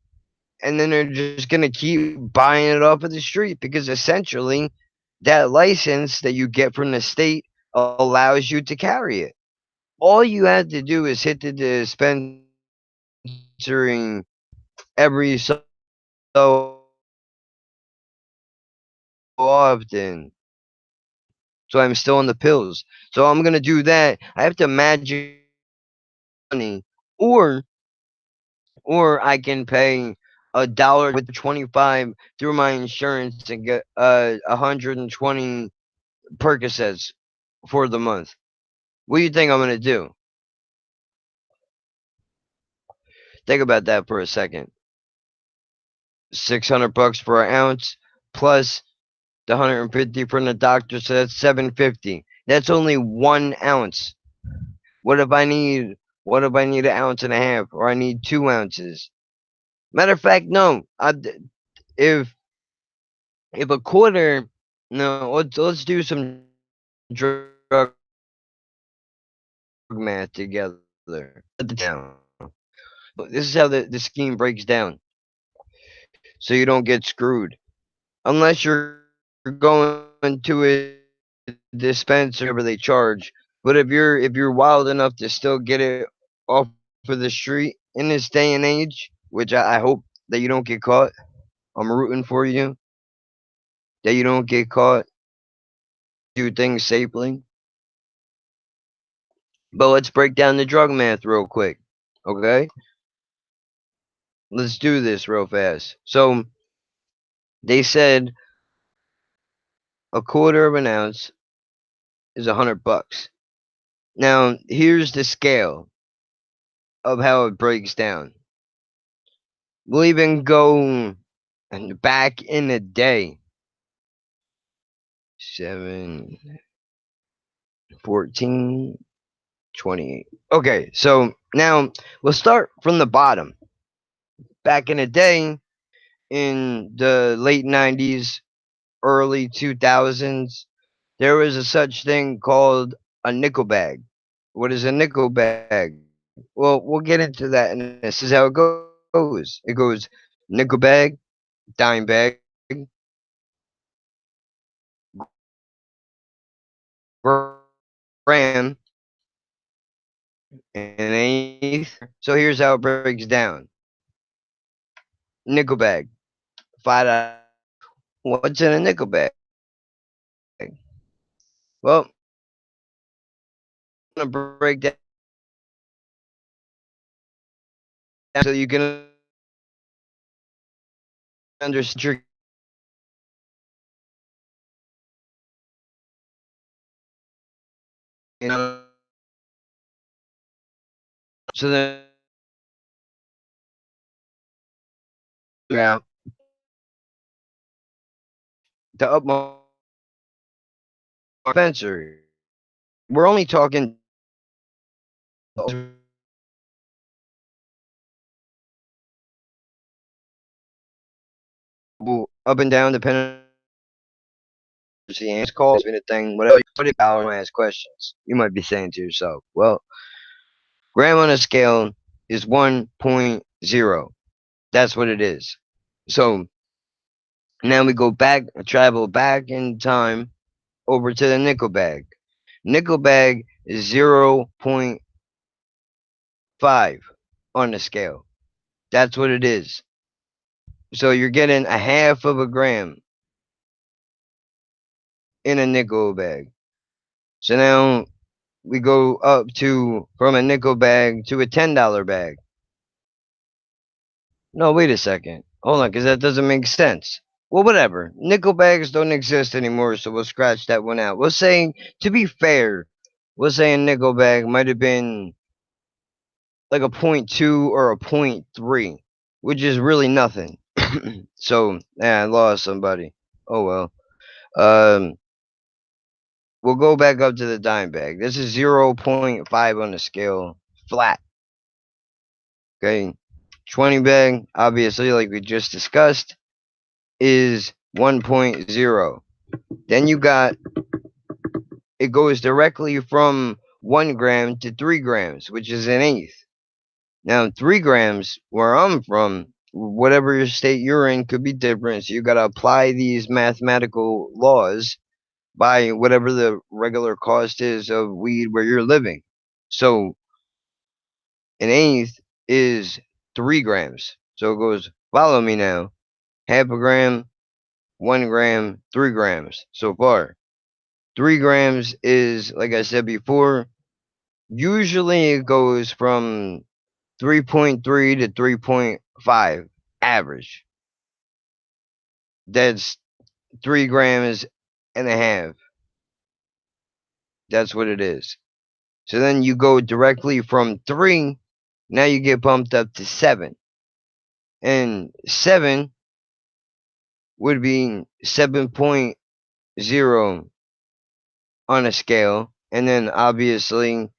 and then they're just gonna keep buying it off of the street because essentially that license that you get from the state allows you to carry it. All you have to do is hit the dispensary every so often. So I'm still on the pills. So I'm gonna do that. I have to magically get rid of all this money, or I can pay $1.25 through my insurance and get 120 Percocets for the month. What do you think I'm gonna do? Think about that for a second. $600 for an ounce plus the 150 from the doctor, so that's 750. That's only 1 ounce. What if I need what if I need an ounce and a half or I need 2 ounces? Matter of fact, no. If if a quarter, no, let's do some drug math together. This is how the scheme breaks down, so you don't get screwed. Unless you're going to a dispensary or whatever they charge. But if you're wild enough to still get it off of the street in this day and age, which I hope that you don't get caught. I'm rooting for you that you don't get caught and you do things safely. But let's break down the drug math real quick. Okay? Let's do this real fast. So they said a quarter of an ounce is $100. Now, here's the scale of how it breaks down. We'll even go back in the day. 7, 14, 28. Okay, so now we'll start from the bottom. Back in the day, in the late 90s, early 2000s, there was a such thing called a nickel bag. What is a nickel bag? Well, we'll get into that, and this is how it goes. It goes nickel bag, dime bag, gram, an eighth. So here's how it breaks down. Nickel bag, $5. What's in a nickel bag? Well, I'm gonna break down so you can understand what you're getting. So then out the utmost dispensary. We're only talking up and down depending on it's called been a thing, whatever you put it out and ask questions. You might be saying to yourself, well, gram on a scale is 1.0. That's what it is. So now we go back, travel back in time over to the nickel bag. Nickel bag is 0.5 on the scale. That's what it is. So you're getting a half of a gram in a nickel bag. So now we go up to from a nickel bag to a $10 bag. No, wait a second. Hold on, because that doesn't make sense. Well, whatever. Nickel bags don't exist anymore, so we'll scratch that one out. We'll say, to be fair, we'll say a nickel bag might have been like a point 0.2 or a point 0.3, which is really nothing. So, yeah, I lost somebody. Oh well. Um, we'll go back up to the dime bag. This is 0.5 on the scale, flat. Okay. 20 bag, obviously, like we just discussed, is 1.0. Then you got it goes directly from 1 gram to 3 grams, which is an eighth. Now, 3 grams, where I'm from, whatever your state you're in could be different. So you got to apply these mathematical laws by whatever the regular cost is of weed where you're living. So an eighth is 3 grams. So it goes, follow me now. Half a gram, 1 gram, 3 grams so far. 3 grams is, like I said before, usually it goes from 3.3 to 3.5 average. That's 3 grams and a half. That's what it is. So then you go directly from 3, now you get bumped up to 7. And 7 would be 7.0 on a scale. And then obviously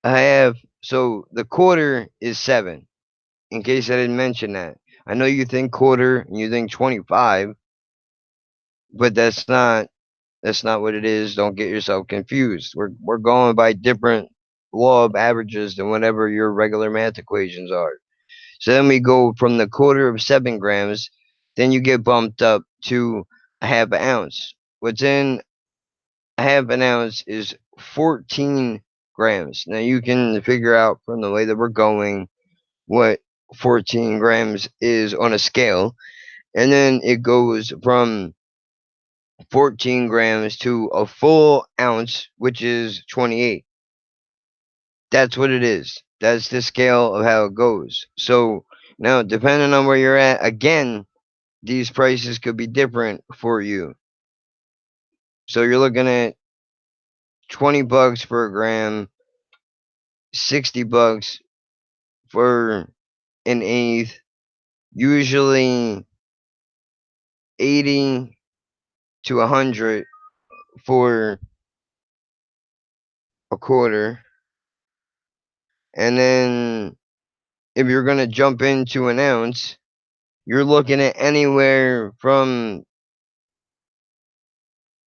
I have, so the quarter is 7, in case I didn't mention that. I know you think quarter and you think 25, but that's not what it is. Don't get yourself confused. We're going by different law of averages than whatever your regular math equations are. So then we go from the quarter of 7 grams, then you get bumped up to a half an ounce. What's in a half an ounce is 14 grams. Now you can figure out from the way that we're going what 14 grams is on a scale. And then it goes from 14 grams to a full ounce, which is 28. That's what it is. That's the scale of how it goes. So now, depending on where you're at, again, these prices could be different for you. So you're looking at $20 per gram, $60 for an eighth, usually 80 to 100 for a quarter. And then if you're going to jump into an ounce, you're looking at anywhere from,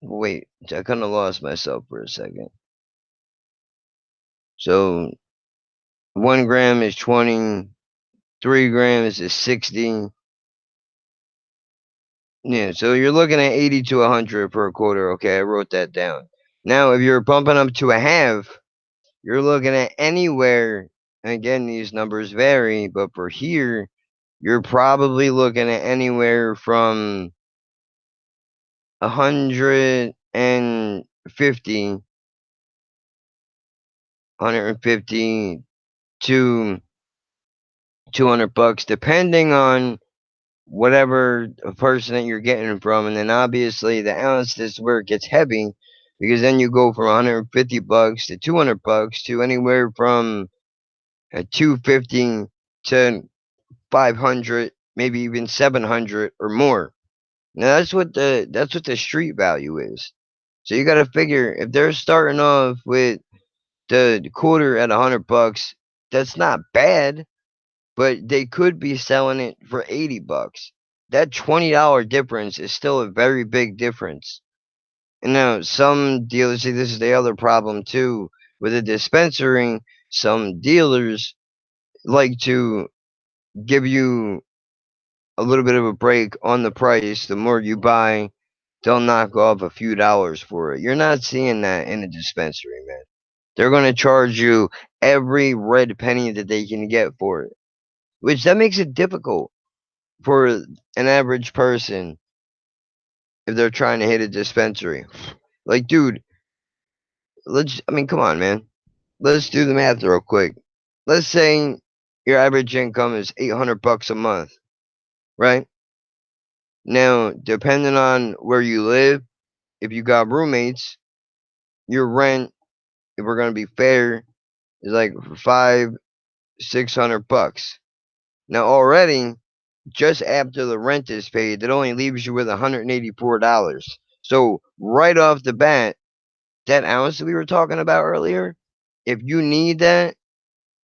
wait, I kind of lost myself for a second. So 1 gram is 20, 3 grams is 60. Yeah, so you're looking at 80 to 100 per quarter. Okay, I wrote that down. Now, if you're bumping up to a half, you're looking at anywhere, and again, these numbers vary, but for here, you're probably looking at anywhere from 150, 150 to $200, depending on whatever person that you're getting it from. And then obviously the ounce is where it gets heavy, because then you go from $150 to $200 to anywhere from 250 to 500, maybe even 700 or more. Now that's what the street value is. So you got to figure if they're starting off with the quarter at $100, that's not bad, but they could be selling it for $80. That $20 difference is still a very big difference. And now some dealers see this is the other problem too with a dispensary. Some dealers like to give you a little bit of a break on the price. The more you buy, they'll knock off a few dollars for it. You're not seeing that in a dispensary, man. They're going to charge you every red penny that they can get for it, which that makes it difficult for an average person if they're trying to hit a dispensary. Like, dude, I mean, come on, man. Let's do the math real quick. Let's say your average income is $800 a month, right? Now, depending on where you live, if you got roommates, your rent, if we're gonna be fair, is like 600 bucks. Now already, just after the rent is paid, it only leaves you with $184. So right off the bat, that ounce that we were talking about earlier, if you need that,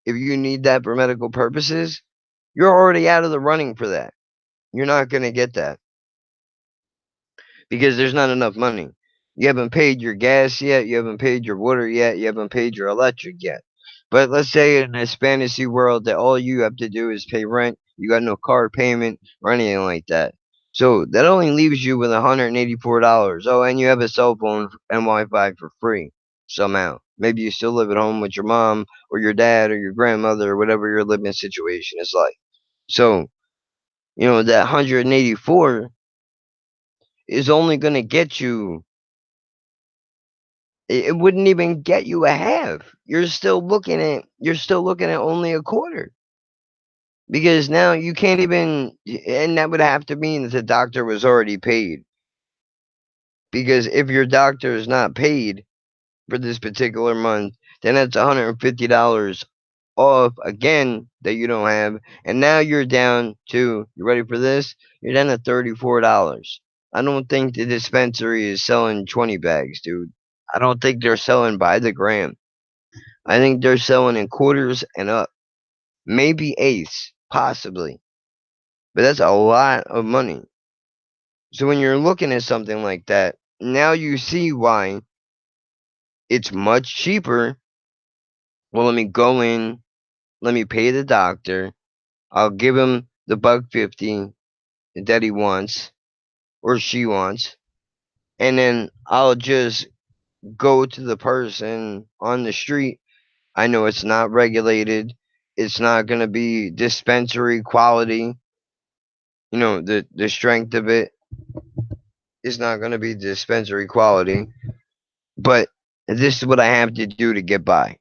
if you need that for medical purposes, you're already out of the running for that. You're not gonna get that, because there's not enough money. You haven't paid your gas yet, you haven't paid your water yet, you haven't paid your electric yet. But let's say in this fantasy world that all you have to do is pay rent, you got no car payment or anything like that. So that only leaves you with $184. Oh, and you have a cell phone and Wi-Fi for free somehow. Maybe you still live at home with your mom or your dad or your grandmother or whatever your living situation is like. So, that 184 is only going to get you, it wouldn't even get you a half. You're still looking at only a quarter, because now you can't even, and that would have to mean that the doctor was already paid, because if your doctor is not paid for this particular month, then that's $150 off again that you don't have, and now you're down to, you ready for this? You're down to $34. I don't think the dispensary is selling 20 bags, dude. I don't think they're selling by the gram. I think they're selling in quarters and up. Maybe eighths, possibly. But that's a lot of money. So when you're looking at something like that, now you see why it's much cheaper. Well, let me go in, let me pay the doctor, I'll give him the $1.50 that he wants or she wants, and then I'll just go to the person on the street. I know it's not regulated. It's not going to be dispensary quality. The strength of it is not going to be dispensary quality. But this is what I have to do to get by.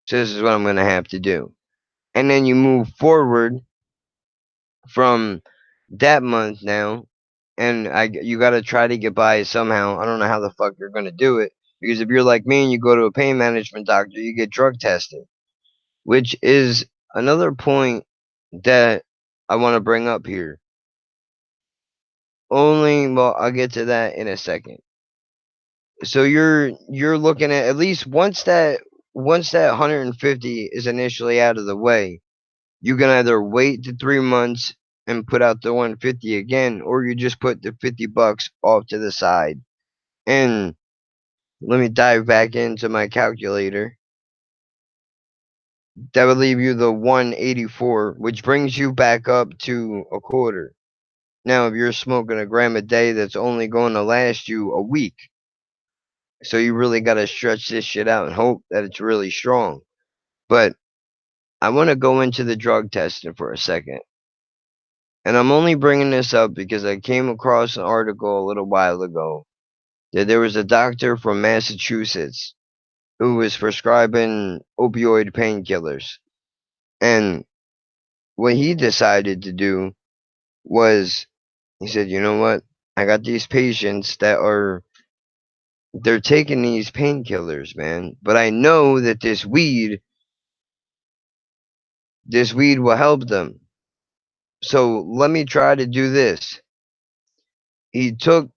So this is what I'm gonna have to do. And then you move forward from that month now, and you gotta try to get by somehow. I don't know how the fuck you're gonna do it because if you're like me and you go to a pain management doctor, you get drug tested, which is another point that I want to bring up here. Only, well, I'll get to that in a second. So you're looking at least once that 150 is initially out of the way, you can either wait the 3 months and put out the 150 again, or you just put the $50 off to the side. And let me dive back into my calculator. That would leave you the 184, which brings you back up to a quarter. Now, if you're smoking a gram a day, that's only going to last you a week. So you really got to stretch this shit out and hope that it's really strong. But I want to go into the drug testing for a second. And I'm only bringing this up because I came across an article a little while ago that there was a doctor from Massachusetts who was prescribing opioid painkillers. And what he decided to do was he said, you know what? I got these patients that they're taking these painkillers, man. But I know that this weed will help them. So let me try to do this. He took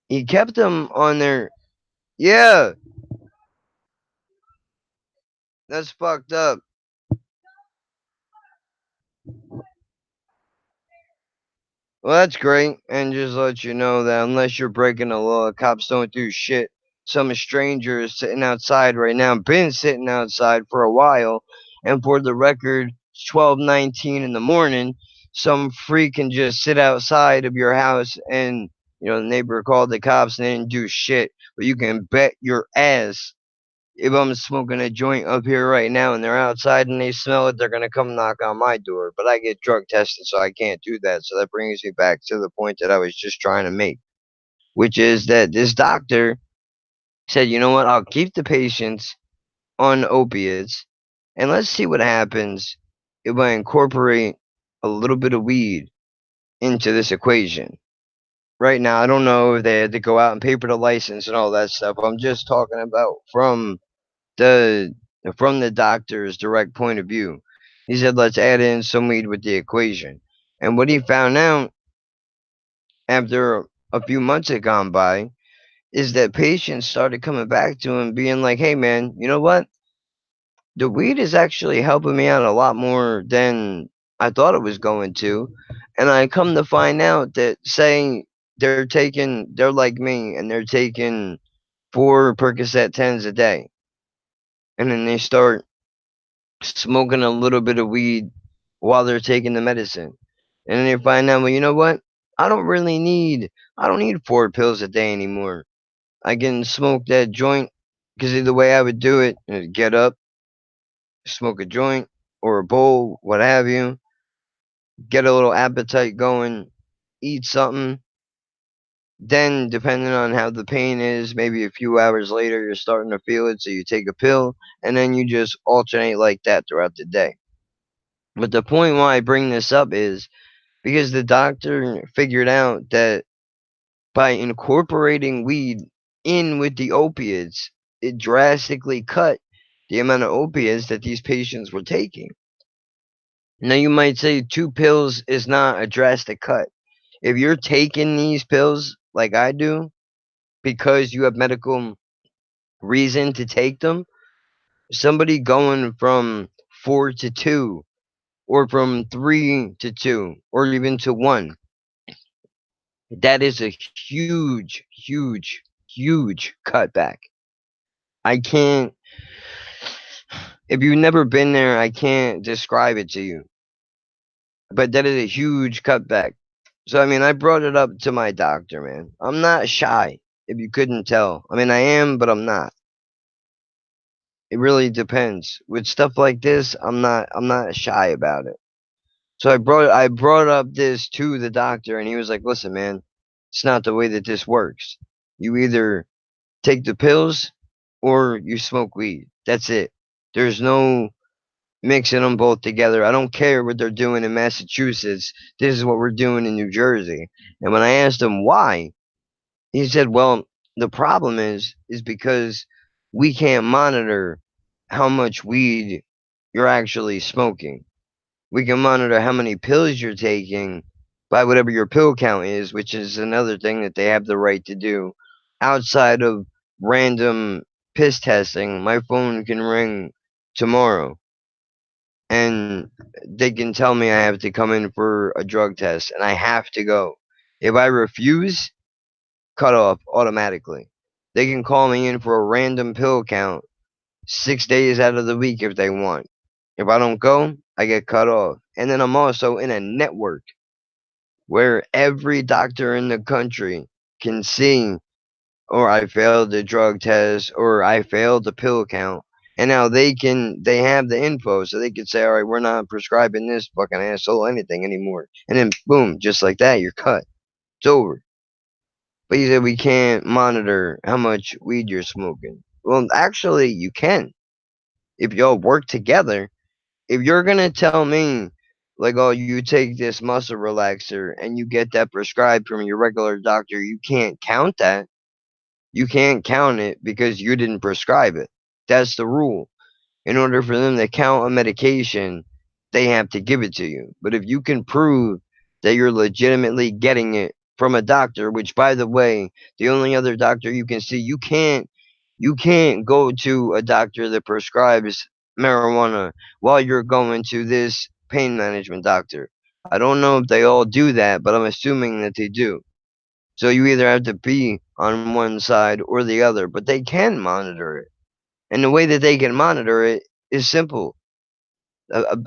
he kept them on their yeah, that's fucked up. Well, that's great, and just let you know that unless you're breaking the law, cops don't do shit. Some stranger is sitting outside right now, been sitting outside for a while, and for the record, it's 12:19 in the morning. Some freak can just sit outside of your house, and the neighbor called the cops and they didn't do shit. But you can bet your ass if I'm smoking a joint up here right now and they're outside and they smell it, they're gonna come knock on my door. But I get drug tested, so I can't do that. So that brings me back to the point that I was just trying to make, which is that this doctor said, you know what, I'll keep the patients on opiates and let's see what happens if I incorporate a little bit of weed into this equation. Right now, I don't know if they had to go out and paper the license and all that stuff. I'm just talking about the from the doctor's direct point of view. He said, let's add in some weed with the equation. And what he found out after a few months had gone by is that patients started coming back to him being like, hey man, you know what? The weed is actually helping me out a lot more than I thought it was going to. And I come to find out that saying they're like me and they're taking 4 Percocet 10s a day. And then they start smoking a little bit of weed while they're taking the medicine. And then they find out, well, you know what? I don't really need I don't need 4 pills a day anymore. I can smoke that joint because the way I would do it is get up, smoke a joint or a bowl, what have you, get a little appetite going, eat something. Then, depending on how the pain is, maybe a few hours later, you're starting to feel it, so you take a pill, and then you just alternate like that throughout the day. But the point why I bring this up is because the doctor figured out that by incorporating weed in with the opiates, it drastically cut the amount of opiates that these patients were taking. Now, you might say 2 pills is not a drastic cut. If you're taking these pills like I do because you have medical reason to take them, somebody going from 4 to 2 or from 3 to 2 or even to 1, that is a huge, huge, huge cutback. I can't, if you've never been there, I can't describe it to you. But that is a huge cutback. So, I mean, I brought it up to my doctor, man. I'm not shy, if you couldn't tell. I mean, I am, but I'm not. It really depends. With stuff like this, I'm not shy about it. So I brought up this to the doctor and he was like, "Listen, man, it's not the way that this works. You either take the pills or you smoke weed. That's it. There's no mixing them both together. I don't care what they're doing in Massachusetts. This is what we're doing in New Jersey. And when I asked him why, he said, "Well, the problem is because we can't monitor how much weed you're actually smoking. We can monitor how many pills you're taking by whatever your pill count is, which is another thing that they have the right to do. Outside of random piss testing, my phone can ring tomorrow and they can tell me I have to come in for a drug test and I have to go. If I refuse, cut off automatically. They can call me in for a random pill count 6 days out of the week if they want. If I don't go, I get cut off. And then I'm also in a network where every doctor in the country can see, or I failed the drug test, or I failed the pill count. And now they have the info, so they can say, all right, we're not prescribing this fucking asshole anything anymore. And then boom, just like that, you're cut. It's over. But you said we can't monitor how much weed you're smoking. Well, actually, you can if y'all work together. If you're gonna tell me, like, oh, you take this muscle relaxer and you get that prescribed from your regular doctor, you can't count that. You can't count it because you didn't prescribe it. That's the rule. In order for them to count a medication, they have to give it to you. But if you can prove that you're legitimately getting it from a doctor, which by the way, the only other doctor you can see, you can't go to a doctor that prescribes marijuana while you're going to this pain management doctor. I don't know if they all do that, but I'm assuming that they do. So you either have to be on one side or the other, but they can monitor it. And the way that they can monitor it is simple.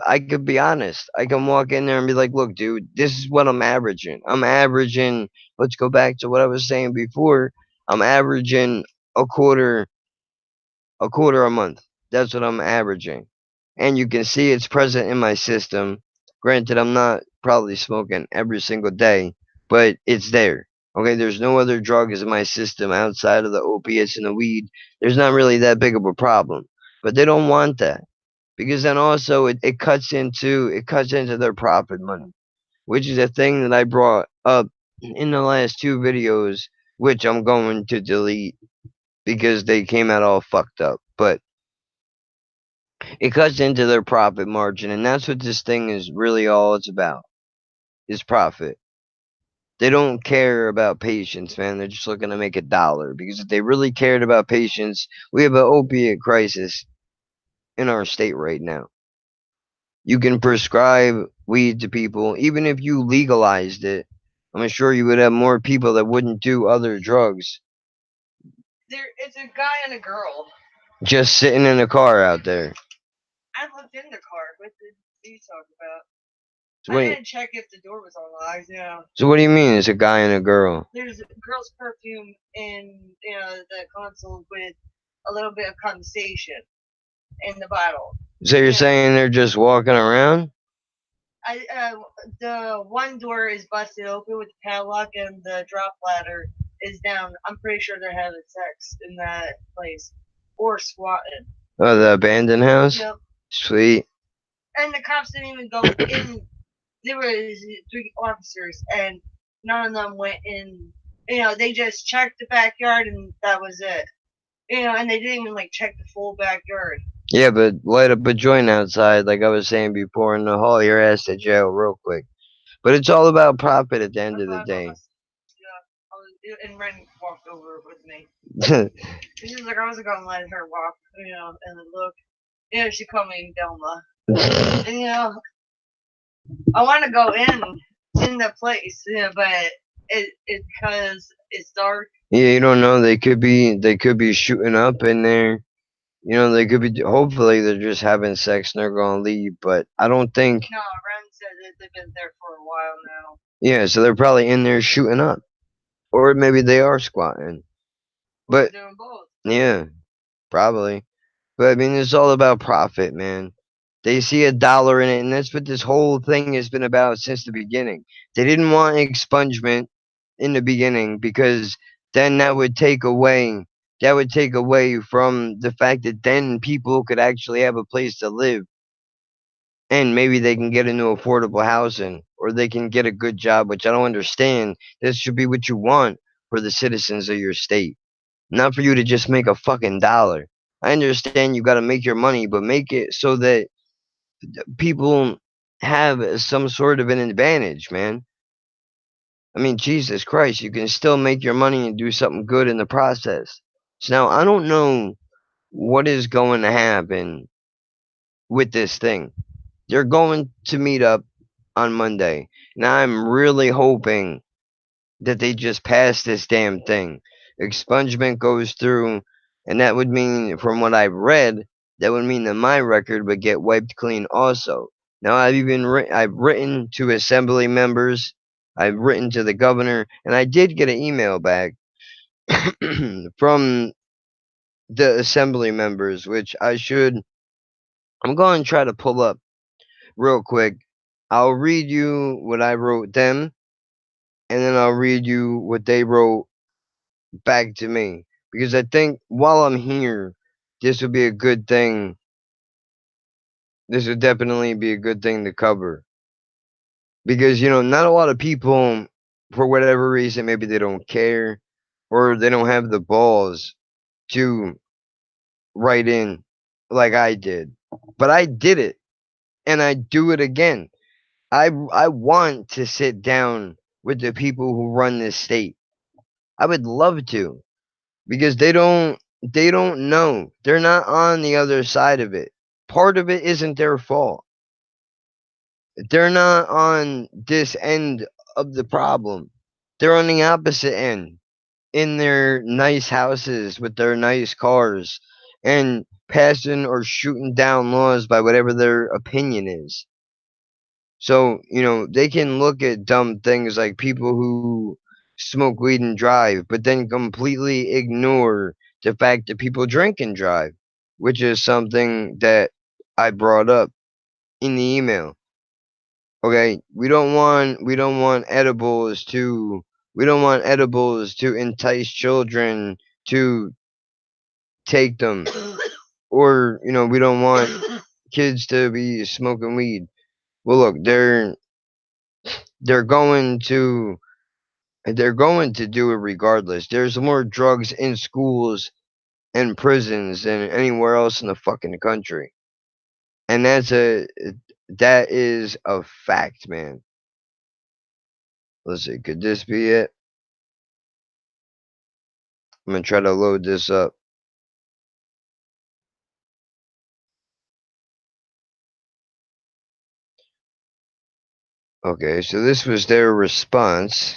I could be honest. I can walk in there and be like, look, dude, this is what I'm averaging. I'm averaging, let's go back to what I was saying before. I'm averaging a quarter, a quarter a month. That's what I'm averaging. And you can see it's present in my system. Granted, I'm not probably smoking every single day, but it's there. Okay, there's no other drugs in my system outside of the opiates and the weed. There's not really that big of a problem. But they don't want that because then also it cuts into their profit money, which is a thing that I brought up in the last two videos, which I'm going to delete because they came out all fucked up. But it cuts into their profit margin, and that's what this thing is really all it's about is profit. They don't care about patients, man. They're just looking to make a dollar. Because if they really cared about patients, we have an opiate crisis in our state right now. You can prescribe weed to people, even if you legalized it. I'm sure you would have more people that wouldn't do other drugs It's a guy and a girl. just sitting in a car out there. I looked in the car. What did you talk about? So I what, didn't check if the door was unlocked. so what do you mean it's a guy and a girl? There's girl's perfume in the console with a little bit of condensation in the bottle. So you're saying they're just walking around? I the one door is busted open with the padlock and the drop ladder is down. I'm pretty sure they're having sex in that place or squatting. Oh, the abandoned house? Yep. Sweet. And the cops didn't even go in. There was three officers, and none of them went in. They just checked the backyard, and that was it. And they didn't even like check the full backyard. Yeah, but light up a joint outside, like I was saying before, and haul your ass to jail real quick. But it's all about profit at the end That's of what the I thought day. myself. And Ren walked over with me. Yeah, She was like, I wasn't gonna let her walk, and then look. She called me Delma. And I want to go in the place, but it because it's dark. you don't know. They could be shooting up in there. They could be. Hopefully, they're just having sex and they're gonna leave. But I don't think. No, Ren said that they've been there for a while now. Yeah, so they're probably in there shooting up, or maybe they are squatting. Or But doing both. yeah, probably. But I mean, it's all about profit, man. They see a dollar in it, and that's what this whole thing has been about since the beginning. They didn't want expungement in the beginning because then that would take away that would take away from the fact that then people could actually have a place to live, and maybe they can get into affordable housing or they can get a good job, which I don't understand. This should be what you want for the citizens of your state, not for you to just make a fucking dollar. I understand you got to make your money, but make it so that people have some sort of an advantage, man. I mean, Jesus Christ, you can still make your money and do something good in the process. So now I don't know what is going to happen with this thing. They're going to meet up on Monday. Now I'm really hoping that they just pass this damn thing. Expungement goes through, and that would mean, from what I've read, that would mean that my record would get wiped clean also. Now I've written to assembly members, I've written to the governor, and I did get an email back from the assembly members, which I'm going to try to pull up real quick. I'll read you what I wrote them, and then I'll read you what they wrote back to me. Because I think while I'm here, this would be a good thing. This would definitely be a good thing to cover. Because, not a lot of people, for whatever reason, maybe they don't care or they don't have the balls to write in like I did. But I did it, and I do it again. I want to sit down with the people who run this state. I would love to, because they don't know. They're not on the other side of it. Part of it isn't their fault. They're not on this end of the problem. They're on the opposite end, in their nice houses with their nice cars and passing or shooting down laws by whatever their opinion is. So, they can look at dumb things like people who smoke weed and drive, but then completely ignore the fact that people drink and drive, which is something that I brought up in the email. Okay, we don't want edibles to entice children to take them, or we don't want kids to be smoking weed. Well, look, they're going to they're going to do it regardless. There's more drugs in schools and prisons than anywhere else in the fucking country. And that is a fact, man. Let's see, could this be it? I'm gonna try to load this up. Okay, so this was their response,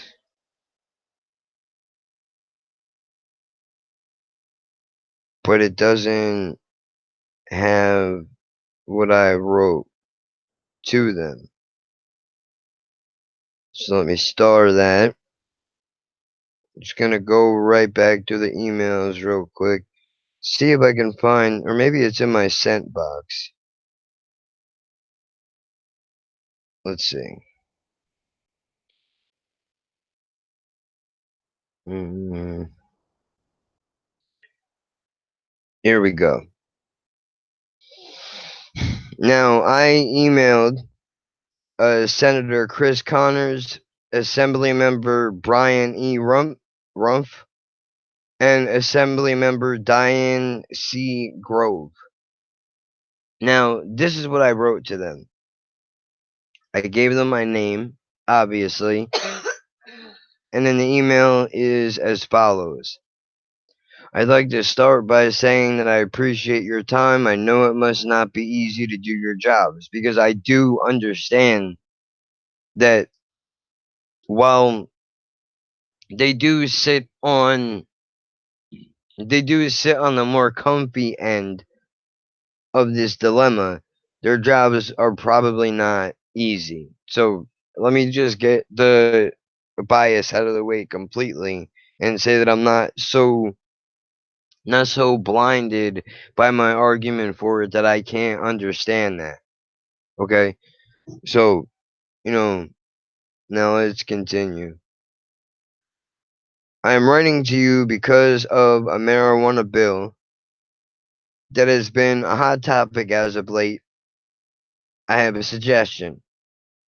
but it doesn't have what I wrote to them. So let me star that. Just gonna go right back to the emails real quick. See if I can find, or maybe it's in my sent box. Let's see. Mm, Here we go. Now, I emailed Senator Chris Connors, Assembly Member Brian E. Rumpf, and Assembly Member Diane C. Grove. Now, this is what I wrote to them. I gave them my name, obviously, and then the email is as follows. I'd like to start by saying that I appreciate your time. I know it must not be easy to do your jobs, because I do understand that while they do sit on they do sit on the more comfy end of this dilemma, their jobs are probably not easy. So let me just get the bias out of the way completely and say that I'm not so blinded by my argument for it that I can't understand that. Okay? So, you know, now let's continue. I am writing to you because of a marijuana bill that has been a hot topic as of late. I have a suggestion.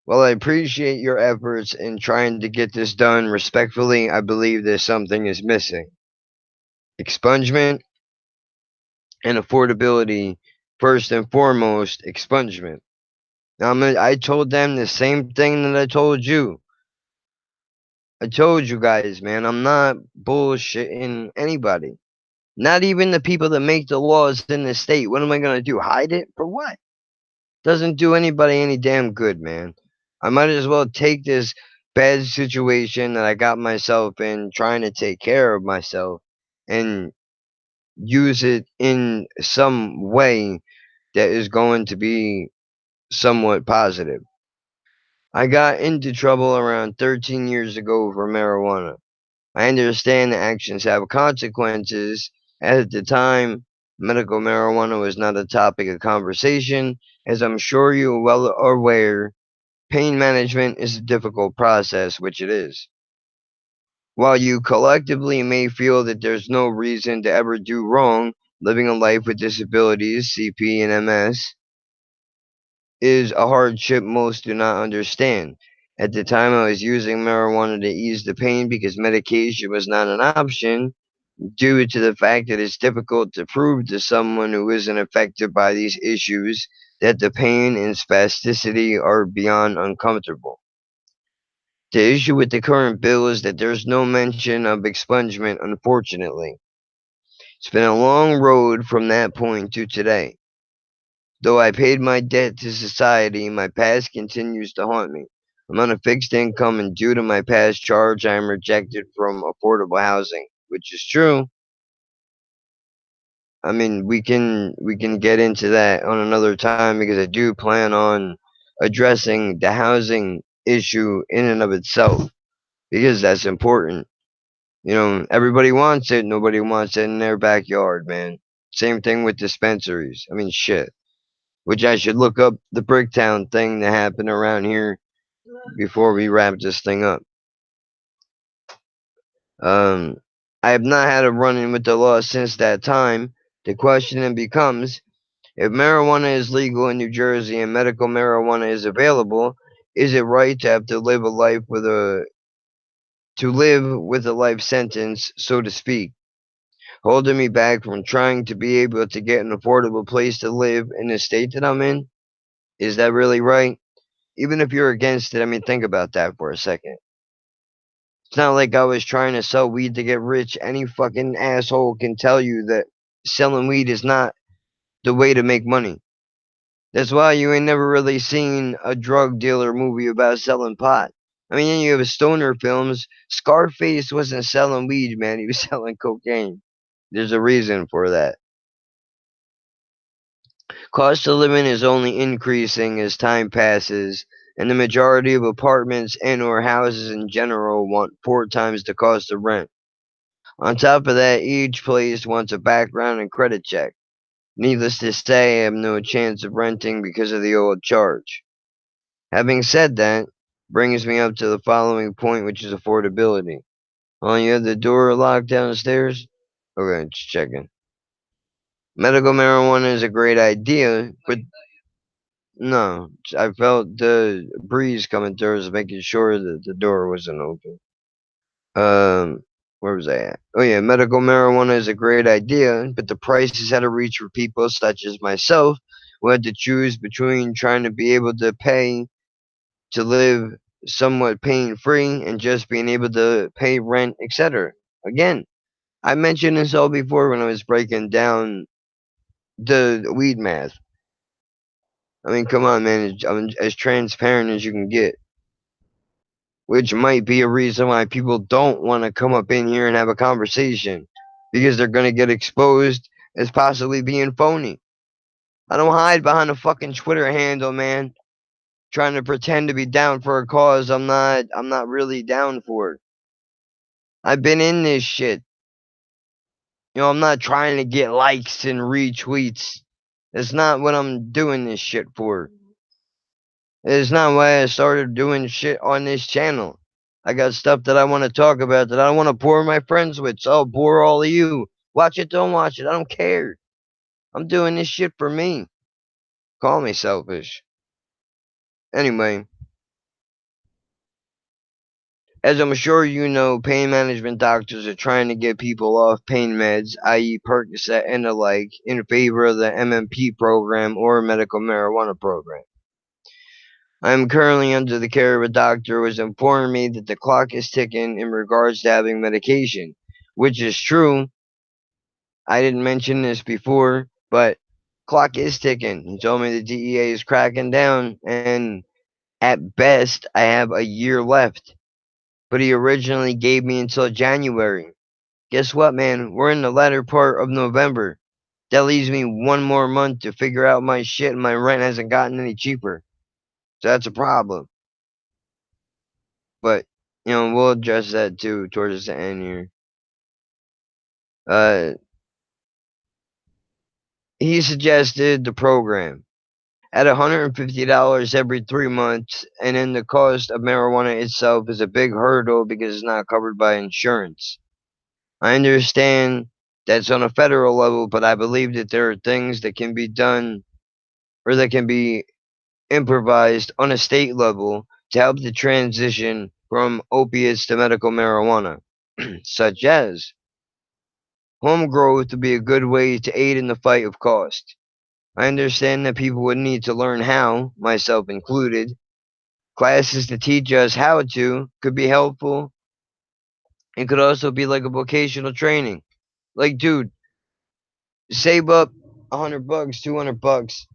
While I appreciate your efforts in trying to get this done respectfully, I believe that something is missing. Expungement and affordability, first and foremost, expungement. Now, I told them the same thing that I told you. I told you guys, man, I'm not bullshitting anybody. Not even the people that make the laws in the state. What am I going to do? Hide it? For what? Doesn't do anybody any damn good, man. I might as well take this bad situation that I got myself in trying to take care of myself and use it in some way that is going to be somewhat positive. I got into trouble around 13 years ago for marijuana. I understand that actions have consequences. At the time, medical marijuana was not a topic of conversation. As I'm sure you are well aware, pain management is a difficult process, which it is. While you collectively may feel that there's no reason to ever do wrong, living a life with disabilities, CP and MS, is a hardship most do not understand. At the time, I was using marijuana to ease the pain because medication was not an option due to the fact that it's difficult to prove to someone who isn't affected by these issues that the pain and spasticity are beyond uncomfortable. The issue with the current bill is that there's no mention of expungement, unfortunately. It's been a long road from that point to today. Though I paid my debt to society, my past continues to haunt me. I'm on a fixed income, and due to my past charge, I am rejected from affordable housing, which is true. I mean, we can get into that on another time because I do plan on addressing the housing issue in and of itself because that's important. You know, everybody wants it, nobody wants it in their backyard, man. Same thing with dispensaries. I mean, shit. Which I should look up the Bricktown thing that happened around here before we wrap this thing up. Um, I have not had a run-in with the law since that time. The question then becomes, if marijuana is legal in New Jersey and medical marijuana is available, is it right to have to live with a life sentence, so to speak, holding me back from trying to be able to get an affordable place to live in the state that I'm in? Is that really right? Even if you're against it, I mean, think about that for a second. It's not like I was trying to sell weed to get rich. Any fucking asshole can tell you that selling weed is not the way to make money. That's why you ain't never really seen a drug dealer movie about selling pot. I mean, you have stoner films. Scarface wasn't selling weed, man. He was selling cocaine. There's a reason for that. Cost of living is only increasing as time passes, and the majority of apartments and or houses in general want 4 times the cost of rent. On top of that, each place wants a background and credit check. Needless to say, I have no chance of renting because of the old charge. Having said that, brings me up to the following point, which is affordability. Oh, you have the door locked downstairs? Okay, just checking. Medical marijuana is a great idea, but no, I felt the breeze coming through. I was making sure that the door wasn't open. Where was I at? Oh yeah, medical marijuana is a great idea, but the price is out of reach for people such as myself who had to choose between trying to be able to pay to live somewhat pain free and just being able to pay rent, etc. Again, I mentioned this all before when I was breaking down the weed math. I mean, come on, man, I'm as transparent as you can get, which might be a reason why people don't want to come up in here and have a conversation because they're going to get exposed as possibly being phony. I don't hide behind a fucking Twitter handle, man, trying to pretend to be down for a cause I'm not really down for. I've been in this shit. You know, I'm not trying to get likes and retweets. That's not what I'm doing this shit for. It's not why I started doing shit on this channel. I got stuff that I want to talk about that I don't want to bore my friends with, so I'll bore all of you. Watch it, don't watch it. I don't care. I'm doing this shit for me. Call me selfish. Anyway, as I'm sure you know, pain management doctors are trying to get people off pain meds, i.e., Percocet and the like, in favor of the MMP program or medical marijuana program. I am currently under the care of a doctor who has informed me that the clock is ticking in regards to having medication, which is true. I didn't mention this before, but clock is ticking. He told me the DEA is cracking down, and at best, I have a year left. But he originally gave me until January. Guess what, man? We're in the latter part of November. That leaves me one more month to figure out my shit, and my rent hasn't gotten any cheaper. So that's a problem. But, we'll address that too towards the end here. Uh, he suggested the program at $150 every 3 months, and then the cost of marijuana itself is a big hurdle because it's not covered by insurance. I understand that's on a federal level, but I believe that there are things that can be done or that can be improvised on a state level to help the transition from opiates to medical marijuana, such as home growth would be a good way to aid in the fight of cost. I understand that people would need to learn how, myself included. Classes to teach us how to could be helpful and could also be like a vocational training. Like, dude, save up $100, $200,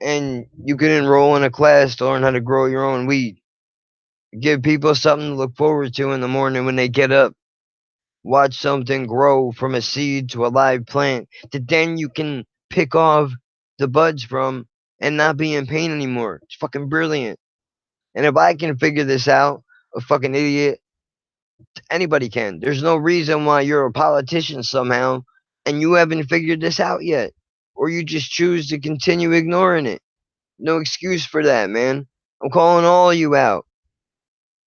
and you can enroll in a class to learn how to grow your own weed. Give people something to look forward to in the morning when they get up. Watch something grow from a seed to a live plant that then you can pick off the buds from and not be in pain anymore. It's fucking brilliant. And if I can figure this out, a fucking idiot, anybody can. There's no reason why you're a politician somehow and you haven't figured this out yet. Or you just choose to continue ignoring it. No excuse for that, man. I'm calling all you out.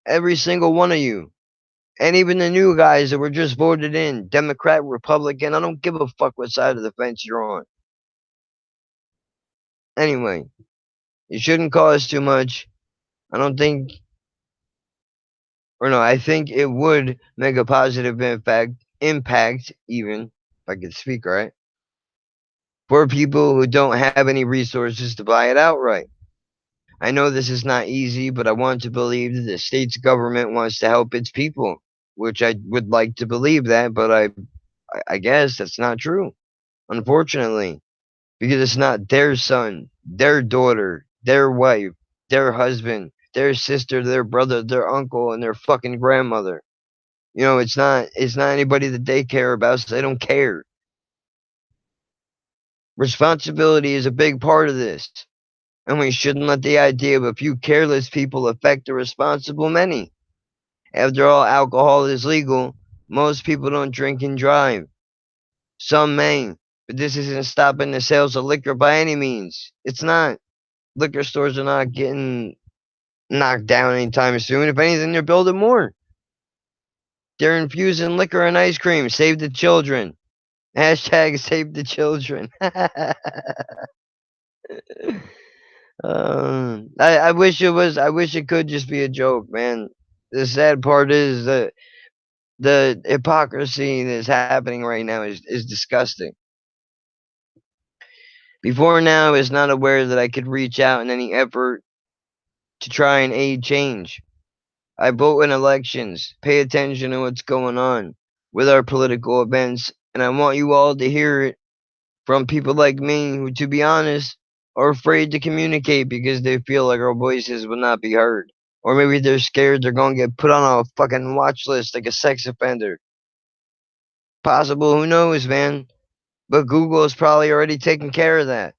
Every single one of you. And even the new guys that were just voted in, Democrat, Republican, I don't give a fuck what side of the fence you're on. Anyway, it shouldn't cost too much. I don't think, or no, I think it would make a positive impact even, if I could speak right, for people who don't have any resources to buy it outright. I know this is not easy, but I want to believe that the state's government wants to help its people, which I would like to believe that, but I guess that's not true, unfortunately, because it's not their son, their daughter, their wife, their husband, their sister, their brother, their uncle, and their fucking grandmother. It's not anybody that they care about, so they don't care. Responsibility is a big part of this, and we shouldn't let the idea of a few careless people affect the responsible many. After all, alcohol is legal. Most people don't drink and drive. Some may, but this isn't stopping the sales of liquor by any means. It's not. Liquor stores are not getting knocked down anytime soon. If anything, they're building more. They're infusing liquor and ice cream. Save the children. Hashtag save the children. I wish it was. I wish it could just be a joke, man. The sad part is that the hypocrisy that's happening right now is disgusting. Before now, I was not aware that I could reach out in any effort to try and aid change. I vote in elections, pay attention to what's going on with our political events, and I want you all to hear it from people like me who, to be honest, are afraid to communicate because they feel like our voices will not be heard. Or maybe they're scared they're going to get put on a fucking watch list like a sex offender. Possible, who knows, man? But Google is probably already taking care of that.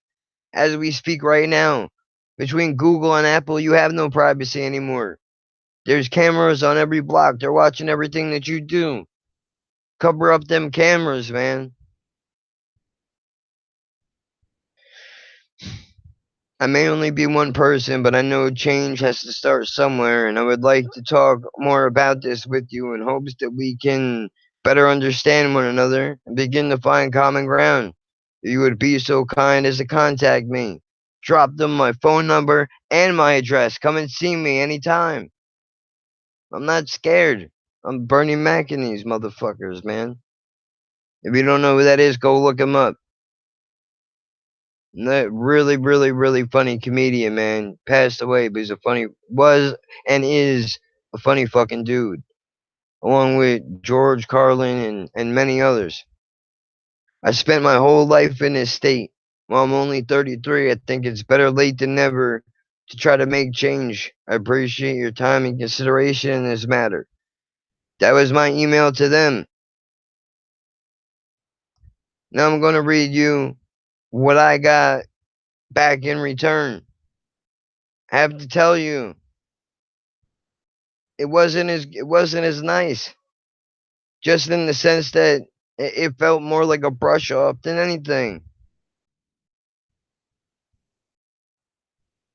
As we speak right now, between Google and Apple, you have no privacy anymore. There's cameras on every block. They're watching everything that you do. Cover up them cameras, man. I may only be one person, but I know change has to start somewhere, and I would like to talk more about this with you in hopes that we can better understand one another and begin to find common ground. If you would be so kind as to contact me. Drop them my phone number and my address. Come and see me anytime. I'm not scared. I'm Bernie Mac in these motherfuckers, man. If you don't know who that is, go look him up. That really, really, really funny comedian, man. Passed away, but he's a funny, was and is a funny fucking dude. Along with George Carlin and many others. I spent my whole life in this state. While I'm only 33, I think it's better late than never to try to make change. I appreciate your time and consideration in this matter. That was my email to them. Now I'm going to read you what I got back in return. I have to tell you, it wasn't as nice. Just in the sense that it felt more like a brush off than anything.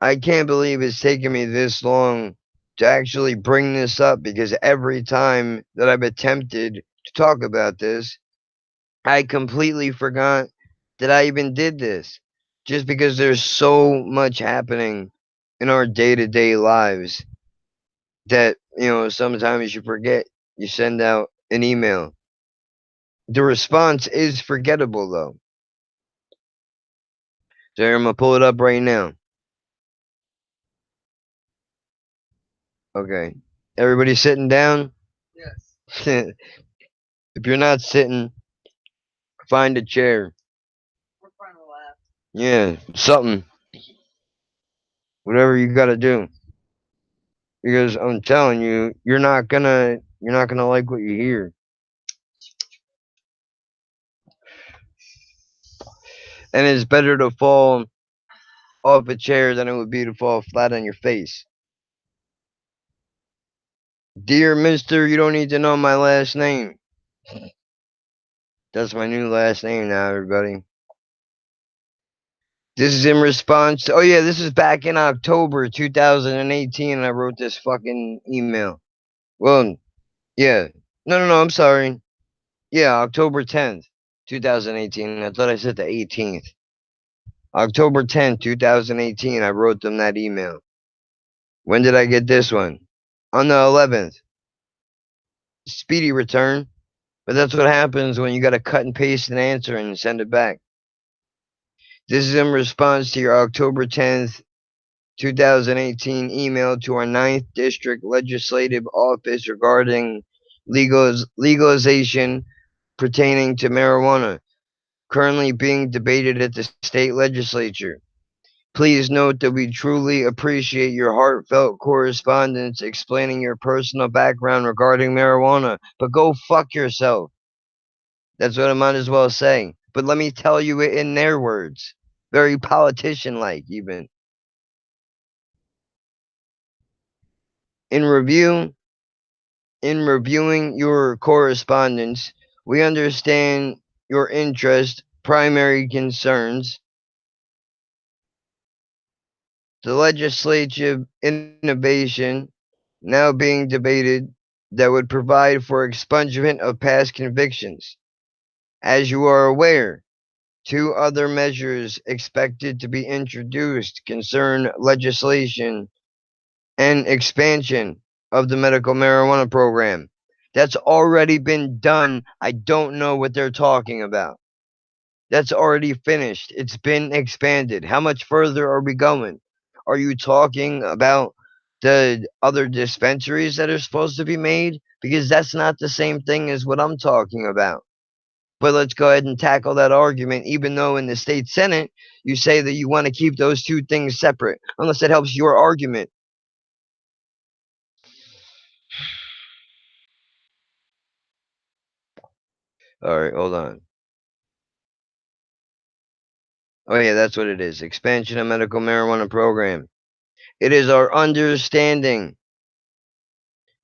I can't believe it's taken me this long to actually bring this up because every time that I've attempted to talk about this, I completely forgot that I even did this. Just because there's so much happening in our day to day lives that, sometimes you forget. You send out an email. The response is forgettable, though. So here, I'm going to pull it up right now. Okay. Everybody sitting down? Yes. If you're not sitting, find a chair. We're trying to laugh. Yeah, something. Whatever you got to do. Because I'm telling you, you're not gonna like what you hear. And it's better to fall off a chair than it would be to fall flat on your face. Dear Mister, you don't need to know my last name. That's my new last name now, everybody. This is in response to, oh yeah, this is back in October 2018 and I wrote this fucking email. Well, yeah. No, no, no, I'm sorry. Yeah, October 10th, 2018. I thought I said the 18th. October 10th, 2018, I wrote them that email. When did I get this one? On the 11th. Speedy return. But that's what happens when you got to cut and paste an answer and send it back. This is in response to your October 10th, 2018 email to our Ninth District Legislative Office regarding legalization pertaining to marijuana, currently being debated at the state legislature. Please note that we truly appreciate your heartfelt correspondence explaining your personal background regarding marijuana, but go fuck yourself. That's what I might as well say. But let me tell you it in their words. Very politician like, even. In review, in reviewing your correspondence, we understand your interest, primary concerns, the legislative innovation now being debated that would provide for expungement of past convictions. As you are aware, two other measures expected to be introduced concern legislation and expansion of the medical marijuana program. That's already been done. I don't know what they're talking about. That's already finished. It's been expanded. How much further are we going? Are you talking about the other dispensaries that are supposed to be made? Because that's not the same thing as what I'm talking about. But let's go ahead and tackle that argument, even though in the state Senate, you say that you want to keep those two things separate, unless it helps your argument. All right, hold on. Oh, yeah, that's what it is. Expansion of medical marijuana program. It is our understanding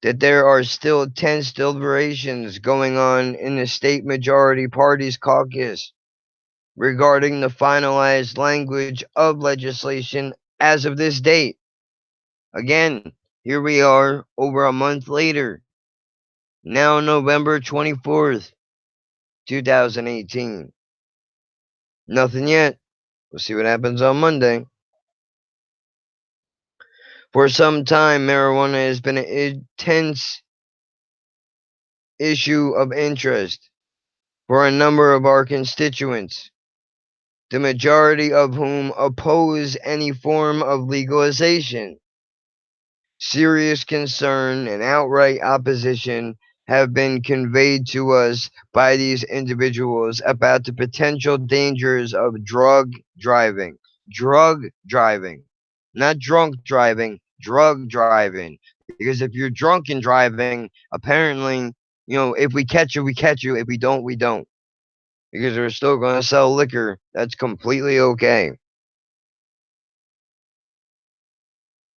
that there are still tense deliberations going on in the state majority party's caucus regarding the finalized language of legislation as of this date. Again, here we are over a month later, now November 24th, 2018. Nothing yet. We'll see what happens on Monday. For some time, marijuana has been an intense issue of interest for a number of our constituents, the majority of whom oppose any form of legalization. Serious concern and outright opposition have been conveyed to us by these individuals about the potential dangers of drug driving, not drunk driving, drug driving. Because if you're drunk and driving, apparently, if we catch you, we catch you. If we don't, we don't. Because we're still going to sell liquor. That's completely okay.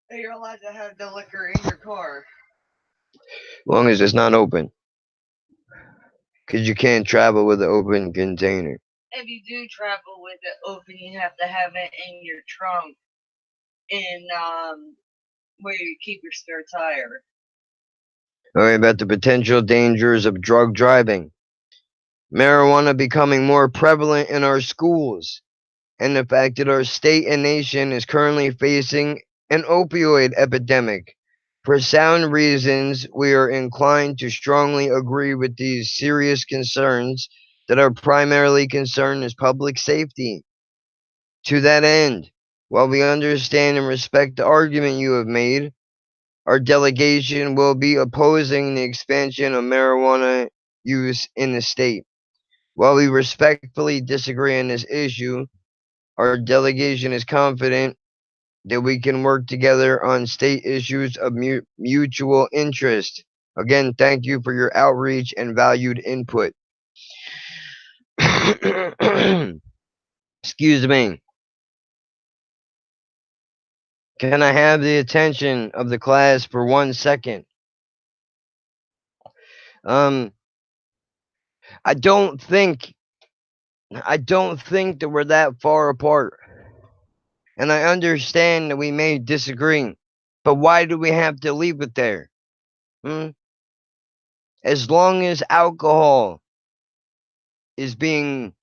As You're allowed to have the liquor in your car. long as it's not open. Because you can't travel with an open container. If you do travel with it open, you have to have it in your trunk, in where you keep your spare tire. All right, about the potential dangers of drug driving. Marijuana becoming more prevalent in our schools, and the fact that our state and nation is currently facing an opioid epidemic. For sound reasons, we are inclined to strongly agree with these serious concerns that our primarily concern is public safety. To that end, while we understand and respect the argument you have made, our delegation will be opposing the expansion of marijuana use in the state. While we respectfully disagree on this issue, our delegation is confident that we can work together on state issues of mutual interest. Again, thank you for your outreach and valued input. Excuse me. Can I have the attention of the class for 1 second? Um, I don't think I don't think that we're that far apart. And I understand that we may disagree, but why do we have to leave it there? Hmm? As long as alcohol is being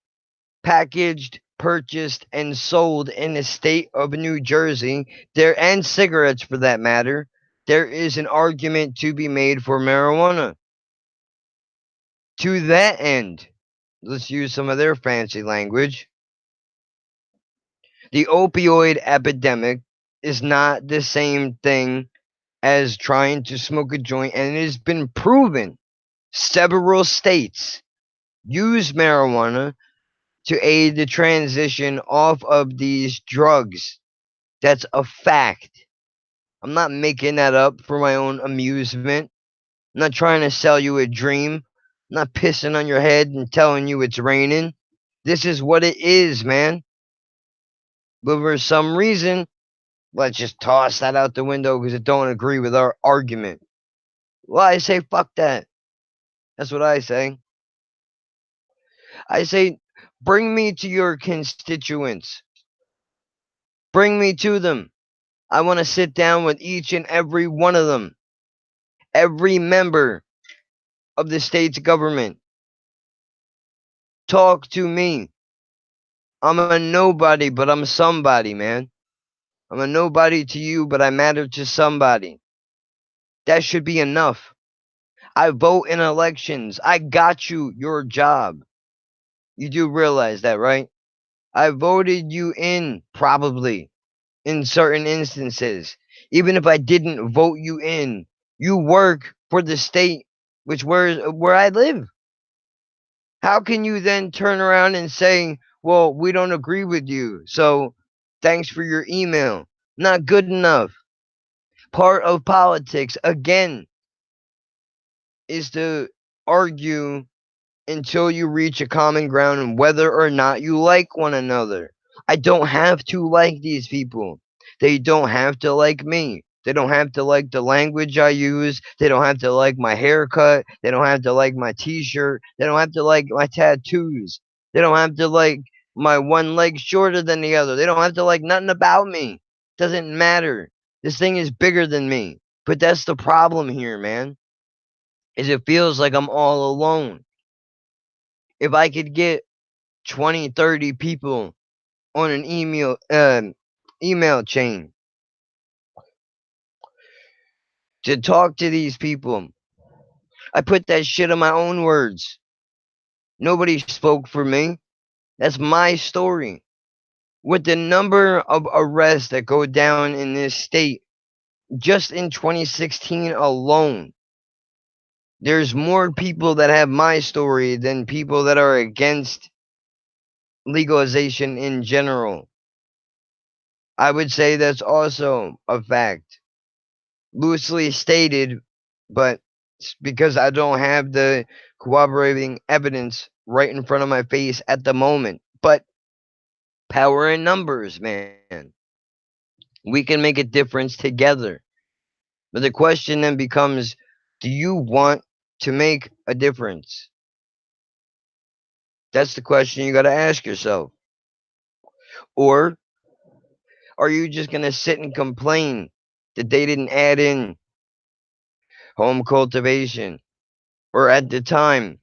packaged, purchased, and sold in the state of New Jersey, there and cigarettes for that matter, there is an argument to be made for marijuana. To that end, let's use some of their fancy language. The opioid epidemic is not the same thing as trying to smoke a joint, and it has been proven several states use marijuana to aid the transition off of these drugs. That's a fact. I'm not making that up for my own amusement. I'm not trying to sell you a dream. I'm not pissing on your head and telling you it's raining. This is what it is, man. But for some reason, let's just toss that out the window because it don't agree with our argument. Well, I say fuck that. That's what I say. I say bring me to your constituents. Bring me to them. I want to sit down with each and every one of them. Every member of the state's government. Talk to me. I'm a nobody, but I'm somebody, man. I'm a nobody to you, but I matter to somebody. That should be enough. I vote in elections. I got you your job. You do realize that, right? I voted you in, probably, in certain instances. Even if I didn't vote you in, you work for the state where I live. How can you then turn around and say, well, we don't agree with you, so thanks for your email? Not good enough. Part of politics, again, is to argue until you reach a common ground and whether or not you like one another. I don't have to like these people. They don't have to like me. They don't have to like the language I use. They don't have to like my haircut. They don't have to like my t shirt. They don't have to like my tattoos. They don't have to like my one leg shorter than the other. They don't have to like nothing about me. Doesn't matter. This thing is bigger than me. But that's the problem here, man. Is it feels like I'm all alone. If I could get 20, 30 people on an email chain to talk to these people, I put that shit in my own words. Nobody spoke for me. That's my story. With the number of arrests that go down in this state, just in 2016 alone, there's more people that have my story than people that are against legalization in general. I would say that's also a fact. Loosely stated, but because I don't have the corroborating evidence right in front of my face at the moment. But power in numbers, man. We can make a difference together. But the question then becomes, do you want to make a difference? That's the question you got to ask yourself. Or are you just going to sit and complain that they didn't add in home cultivation? Or at the time,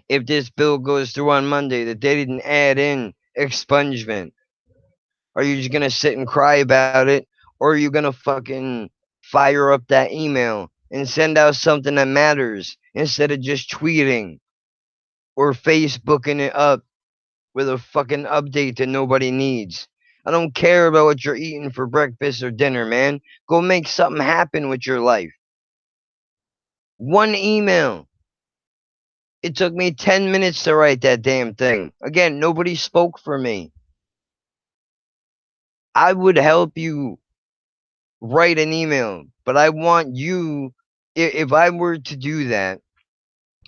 if this bill goes through on Monday, that they didn't add in expungement? Are you just going to sit and cry about it? Or are you going to fucking fire up that email and send out something that matters instead of just tweeting or Facebooking it up with a fucking update that nobody needs? I don't care about what you're eating for breakfast or dinner, man. Go make something happen with your life. One email. It took me 10 minutes to write that damn thing. Again, nobody spoke for me. I would help you write an email, but I want you, if I were to do that,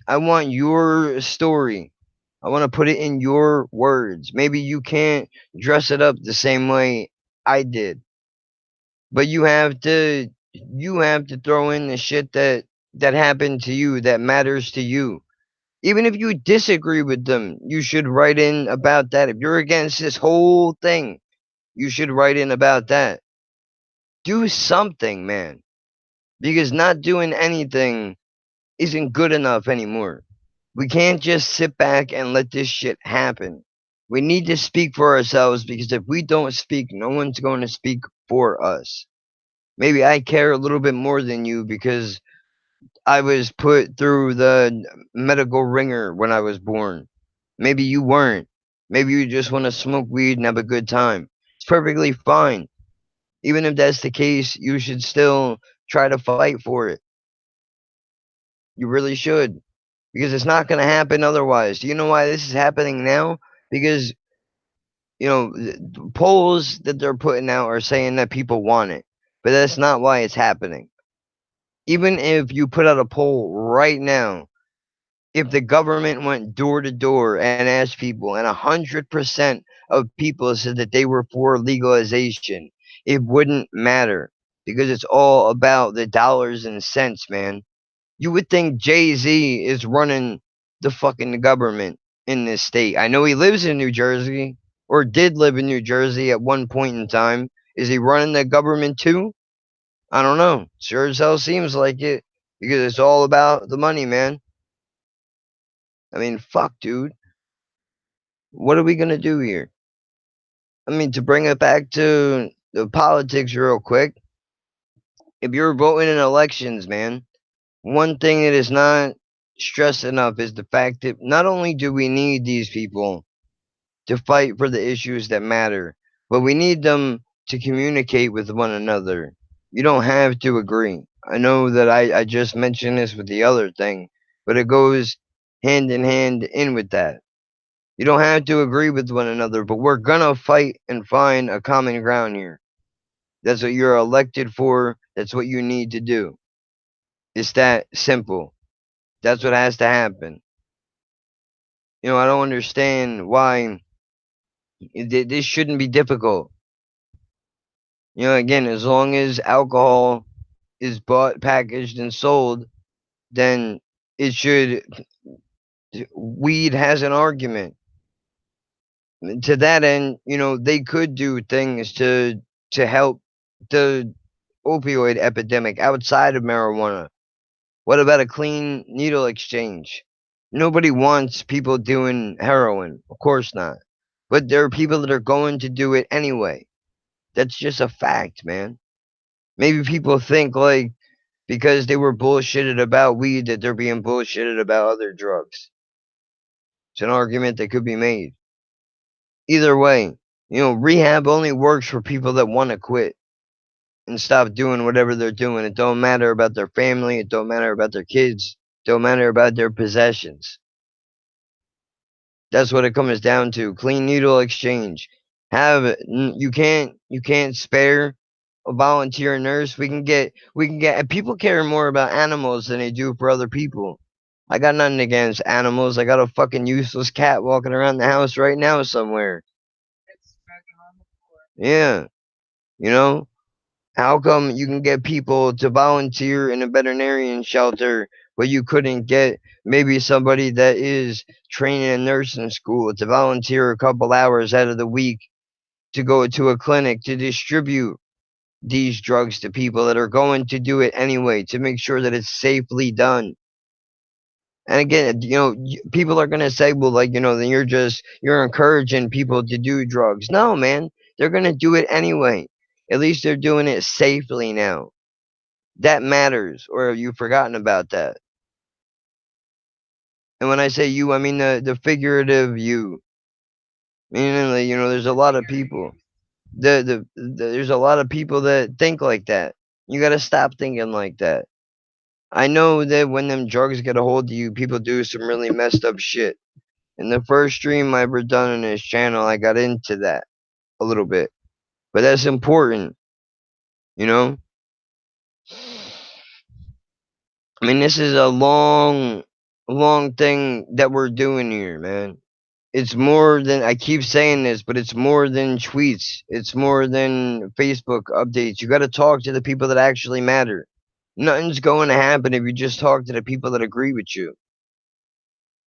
I want your story. I want to put it in your words. Maybe you can't dress it up the same way I did, but you have to throw in the shit that happened to you that matters to you. Even if you disagree with them, you should write in about that. If you're against this whole thing, you should write in about that. Do something, man, because not doing anything isn't good enough anymore. We can't just sit back and let this shit happen. We need to speak for ourselves because if we don't speak, no one's going to speak for us. Maybe I care a little bit more than you because I was put through the medical ringer when I was born. Maybe you weren't. Maybe you just want to smoke weed and have a good time. It's perfectly fine. Even if that's the case, you should still try to fight for it. You really should. Because it's not going to happen otherwise. Do you know why this is happening now? Because, the polls that they're putting out are saying that people want it. But that's not why it's happening. Even if you put out a poll right now, if the government went door to door and asked people, and 100% of people said that they were for legalization, it wouldn't matter because it's all about the dollars and cents, man. You would think Jay-Z is running the fucking government in this state. I know he lives in New Jersey or did live in New Jersey at one point in time. Is he running the government too? I don't know. Sure as hell seems like it because it's all about the money, man. I mean, fuck, dude. What are we gonna do here? I mean, to bring it back to the politics real quick, if you're voting in elections, man, one thing that is not stressed enough is the fact that not only do we need these people to fight for the issues that matter, but we need them to communicate with one another. You don't have to agree. I know that I just mentioned this with the other thing, but it goes hand in hand in with that. You don't have to agree with one another, but we're gonna fight and find a common ground here. That's what you're elected for. That's what you need to do. It's that simple. That's what has to happen. I don't understand why this shouldn't be difficult. Again, as long as alcohol is bought, packaged, and sold, then it should. Weed has an argument. To that end, they could do things to help the opioid epidemic outside of marijuana. What about a clean needle exchange? Nobody wants people doing heroin, of course not. But there are people that are going to do it anyway. That's just a fact, man. Maybe people think like because they were bullshitted about weed that they're being bullshitted about other drugs. It's an argument that could be made. Either way, rehab only works for people that want to quit and stop doing whatever they're doing. It don't matter about their family. It don't matter about their kids. It don't matter about their possessions. That's what it comes down to. Clean needle exchange. You can't spare a volunteer nurse. We can get and people care more about animals than they do for other people. I got nothing against animals. I got a fucking useless cat walking around the house right now somewhere. It's smoking on the floor. Yeah, you know, how come you can get people to volunteer in a veterinarian shelter, but you couldn't get maybe somebody that is training in nursing school to volunteer a couple hours out of the week to go to a clinic to distribute these drugs to people that are going to do it anyway to make sure that it's safely done? And again, people are gonna say, well, like, then you're encouraging people to do drugs. No, man, they're gonna do it anyway. At least they're doing it safely now. That matters, or have you forgotten about that? And when I say you, I mean the figurative you. Meaning, like, there's a lot of people. There's a lot of people that think like that. You got to stop thinking like that. I know that when them drugs get a hold of you, people do some really messed up shit. In the first stream I ever done on this channel, I got into that a little bit, but that's important, you know. I mean, this is a long, long thing that we're doing here, man. It's more than I keep saying this, but it's more than tweets. It's more than Facebook updates. You got to talk to the people that actually matter. Nothing's going to happen if you just talk to the people that agree with you.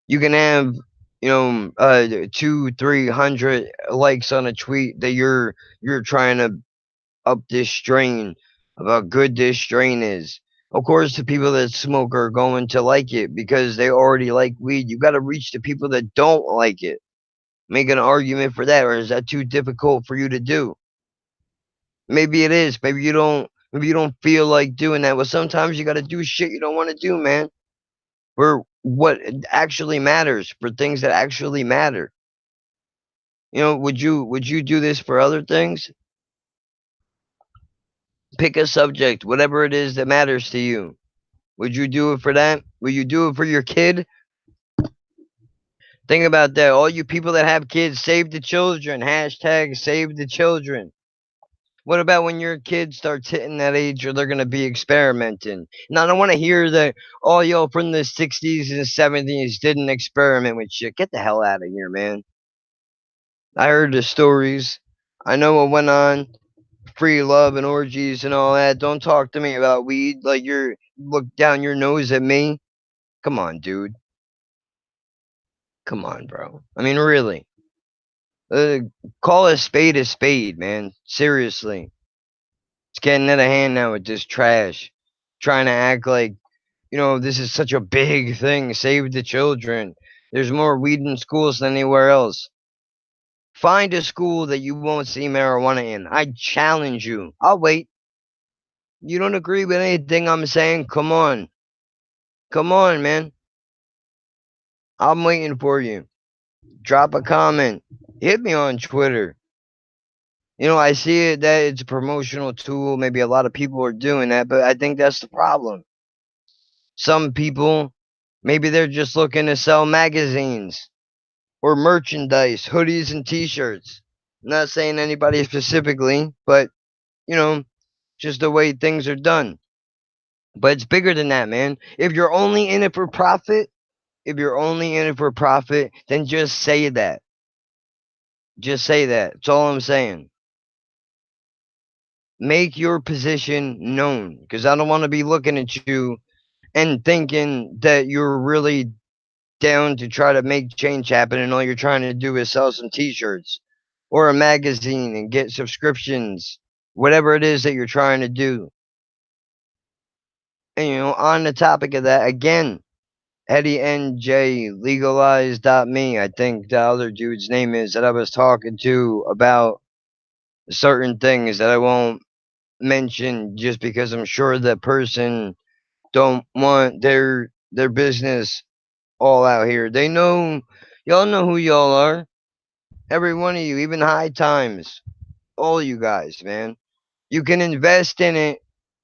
You can have, two, 300 likes on a tweet that you're trying to up this strain of how good this strain is. Of course, the people that smoke are going to like it because they already like weed. You got to reach the people that don't like it. Make an argument for that, or is that too difficult for you to do? Maybe it is. Maybe you don't feel like doing that. Well, sometimes you got to do shit you don't want to do, man. For what actually matters, for things that actually matter. Would you do this for other things? Pick a subject, whatever it is that matters to you. Would you do it for that? Would you do it for your kid? Think about that. All you people that have kids, save the children. Hashtag save the children. What about when your kid starts hitting that age where they're going to be experimenting? Now, I don't want to hear that, oh, yo, from the 60s and 70s didn't experiment with shit. Get the hell out of here, man. I heard the stories. I know what went on. Free love and orgies and all that. Don't talk to me about weed like you're look down your nose at me. Come on, dude. Come on, bro. I mean, really. Uh, Call a spade, man. Seriously. It's getting out of hand now with this trash. Trying to act like, this is such a big thing. Save the children. There's more weed in schools than anywhere else. Find a school that you won't see marijuana in. I challenge you. I'll wait. You don't agree with anything I'm saying? Come on. Come on, man. I'm waiting for you. Drop a comment. Hit me on Twitter. I see it that it's a promotional tool. Maybe a lot of people are doing that, but I think that's the problem. Some people, maybe they're just looking to sell magazines or merchandise, hoodies and t-shirts. Not saying anybody specifically, but you know, just the way things are done. But it's bigger than that, man. If you're only in it for profit, then just say that. Just say that. That's all I'm saying. Make your position known because I don't want to be looking at you and thinking that you're really down to try to make change happen, and all you're trying to do is sell some t-shirts or a magazine and get subscriptions, whatever it is that you're trying to do. And on the topic of that, again, Eddie NJ legalize.me, I think the other dude's name is, that I was talking to about certain things that I won't mention just because I'm sure that person don't want their business all out here. They know, y'all know who y'all are. Every one of you, even High Times, all you guys, man. You can invest in it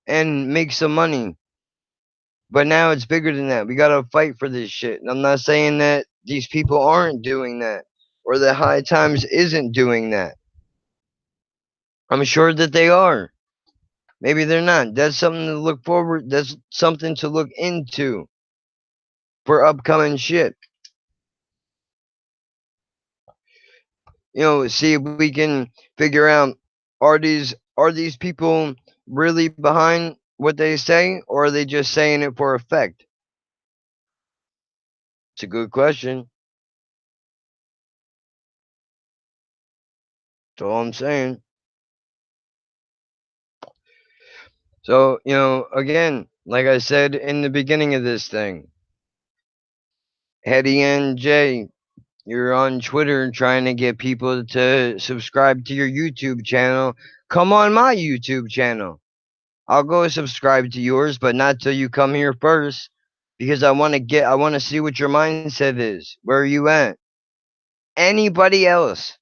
and make some money. But now it's bigger than that. We gotta fight for this shit. And I'm not saying that these people aren't doing that or that High Times isn't doing that. I'm sure that they are. Maybe they're not. That's something to look forward. That's something to look into for upcoming shit. See if we can figure out, are these people really behind what they say, or are they just saying it for effect? It's a good question. That's all I'm saying. So, again, like I said in the beginning of this thing, Hetty NJ, you're on Twitter trying to get people to subscribe to your YouTube channel. Come on my YouTube channel. I'll go subscribe to yours, but not till you come here first, because I want to see what your mindset is. Where are you at? Anybody else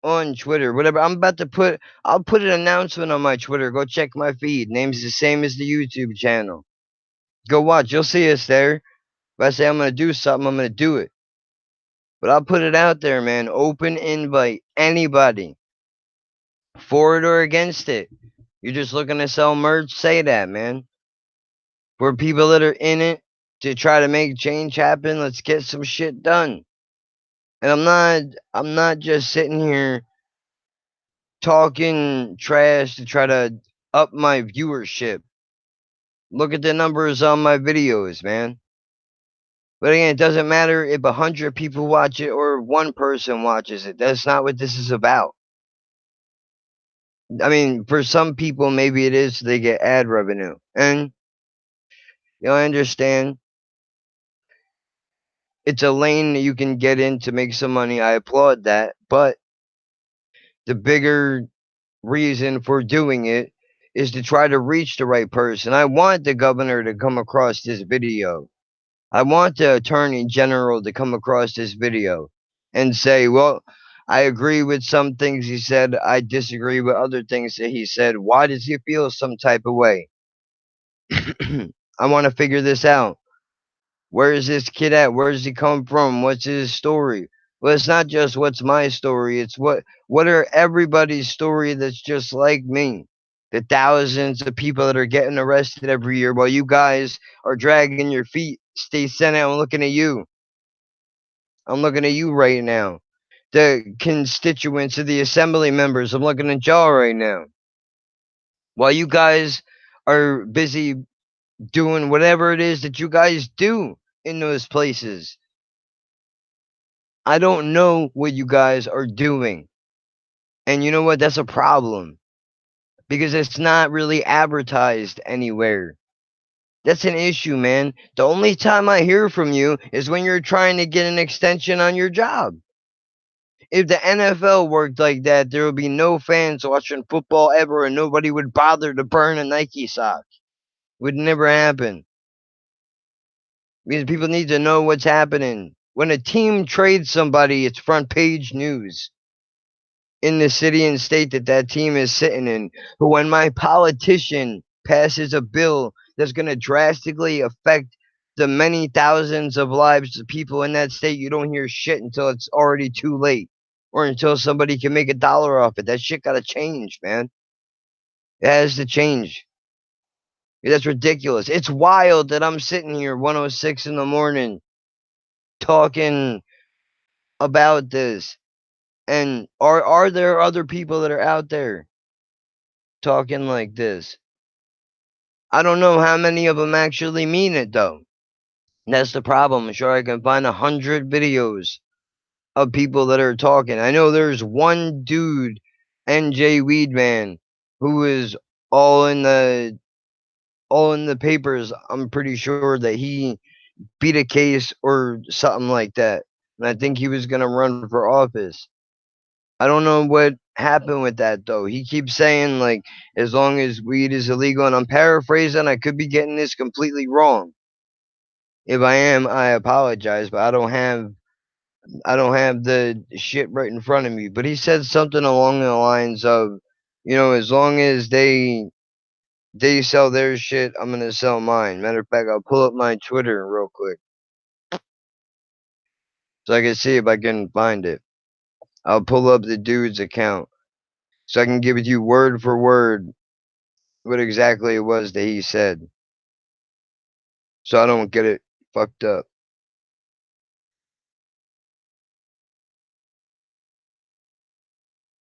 on Twitter, whatever. I'll put an announcement on my Twitter. Go check my feed. Name's the same as the YouTube channel. Go watch. You'll see us there. If I say I'm gonna do something, I'm gonna do it. But I'll put it out there, man. Open invite. Anybody. For it or against it. You're just looking to sell merch, say that, man. We're people that are in it to try to make change happen. Let's get some shit done. And I'm not just sitting here talking trash to try to up my viewership. Look at the numbers on my videos, man. But again, it doesn't matter if 100 people watch it or one person watches it. That's not what this is about. I mean, for some people, maybe it is so they get ad revenue. And I understand it's a lane that you can get in to make some money. I applaud that. But the bigger reason for doing it is to try to reach the right person. I want the governor to come across this video. I want the attorney general to come across this video and say, well, I agree with some things he said. I disagree with other things that he said. Why does he feel some type of way? I want to figure this out. Where is this kid at? Where does he come from? What's his story? Well, it's not just what's my story. It's what are everybody's story that's just like me. The thousands of people that are getting arrested every year while you guys are dragging your feet. Stay Senate, I'm looking at you. I'm looking at you right now. The constituents of the assembly members, I'm looking at y'all right now. While you guys are busy doing whatever it is that you guys do in those places. I don't know what you guys are doing. And you know what? That's a problem because it's not really advertised anywhere. That's an issue, man. The only time I hear from you is when you're trying to get an extension on your job. If the NFL worked like that, there would be no fans watching football ever and nobody would bother to burn a Nike sock. Would never happen. Because people need to know what's happening. When a team trades somebody, it's front page news in the city and state that that team is sitting in. But when my politician passes a bill that's going to drastically affect the many thousands of lives of people in that state, you don't hear shit until it's already too late or until somebody can make a dollar off it. That shit got to change, man. It has to change. That's ridiculous. It's wild that I'm sitting here 106 in the morning talking about this. And are there other people that are out there talking like this? I don't know how many of them actually mean it though. That's the problem. I'm sure I can find 100 videos of people that are talking. I know there's one dude, NJ Weedman, who is all in the all in the papers. I'm pretty sure that he beat a case or something like that. And I think he was gonna run for office. I don't know what happened with that though. He keeps saying like as long as weed is illegal, and I'm paraphrasing, I could be getting this completely wrong. If I am, I apologize, but I don't have the shit right in front of me. But he said something along the lines of, as long as they sell their shit, I'm gonna sell mine. Matter of fact, I'll pull up my Twitter real quick so I can see if I can find it. I'll pull up the dude's account so I can give it you word for word what exactly it was that he said, so I don't get it fucked up.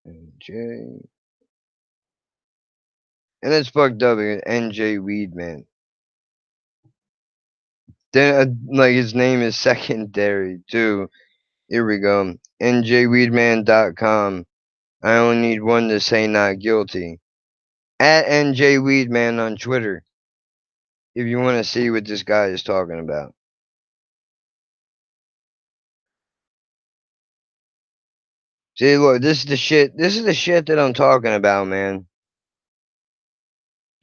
NJ, and it's fucked up. NJ Weedman. Then like his name is secondary too. Here we go. NJWeedman.com. I only need one to say not guilty. At NJWeedman on Twitter. If you want to see what this guy is talking about. See, look, this is the shit. This is the shit that I'm talking about, man.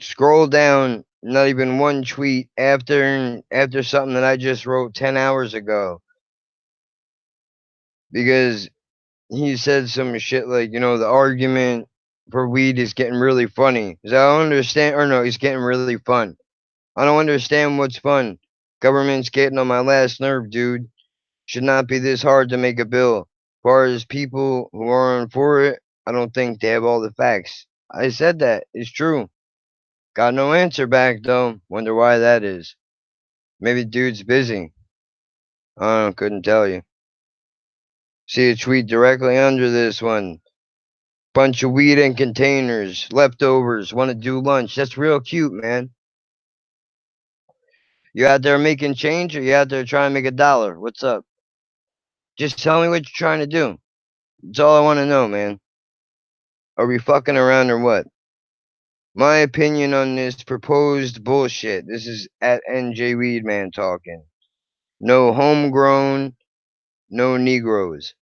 Scroll down. Not even one tweet after something that I just wrote 10 hours ago, because he said some shit like, the argument for weed is getting really funny. 'Cause I don't understand, or no, he's getting really fun. I don't understand what's fun. Government's getting on my last nerve, dude. Should not be this hard to make a bill. As far as people who aren't for it, I don't think they have all the facts. I said that. It's true. Got no answer back, though. Wonder why that is. Maybe dude's busy. I don't know, couldn't tell you. See a tweet directly under this one. Bunch of weed in containers, leftovers, want to do lunch. That's real cute, man. You out there making change, or you out there trying to make a dollar? What's up? Just tell me what you're trying to do. That's all I want to know, man. Are we fucking around or what? My opinion on this proposed bullshit. This is at NJ Weedman talking. No homegrown, no Negroes.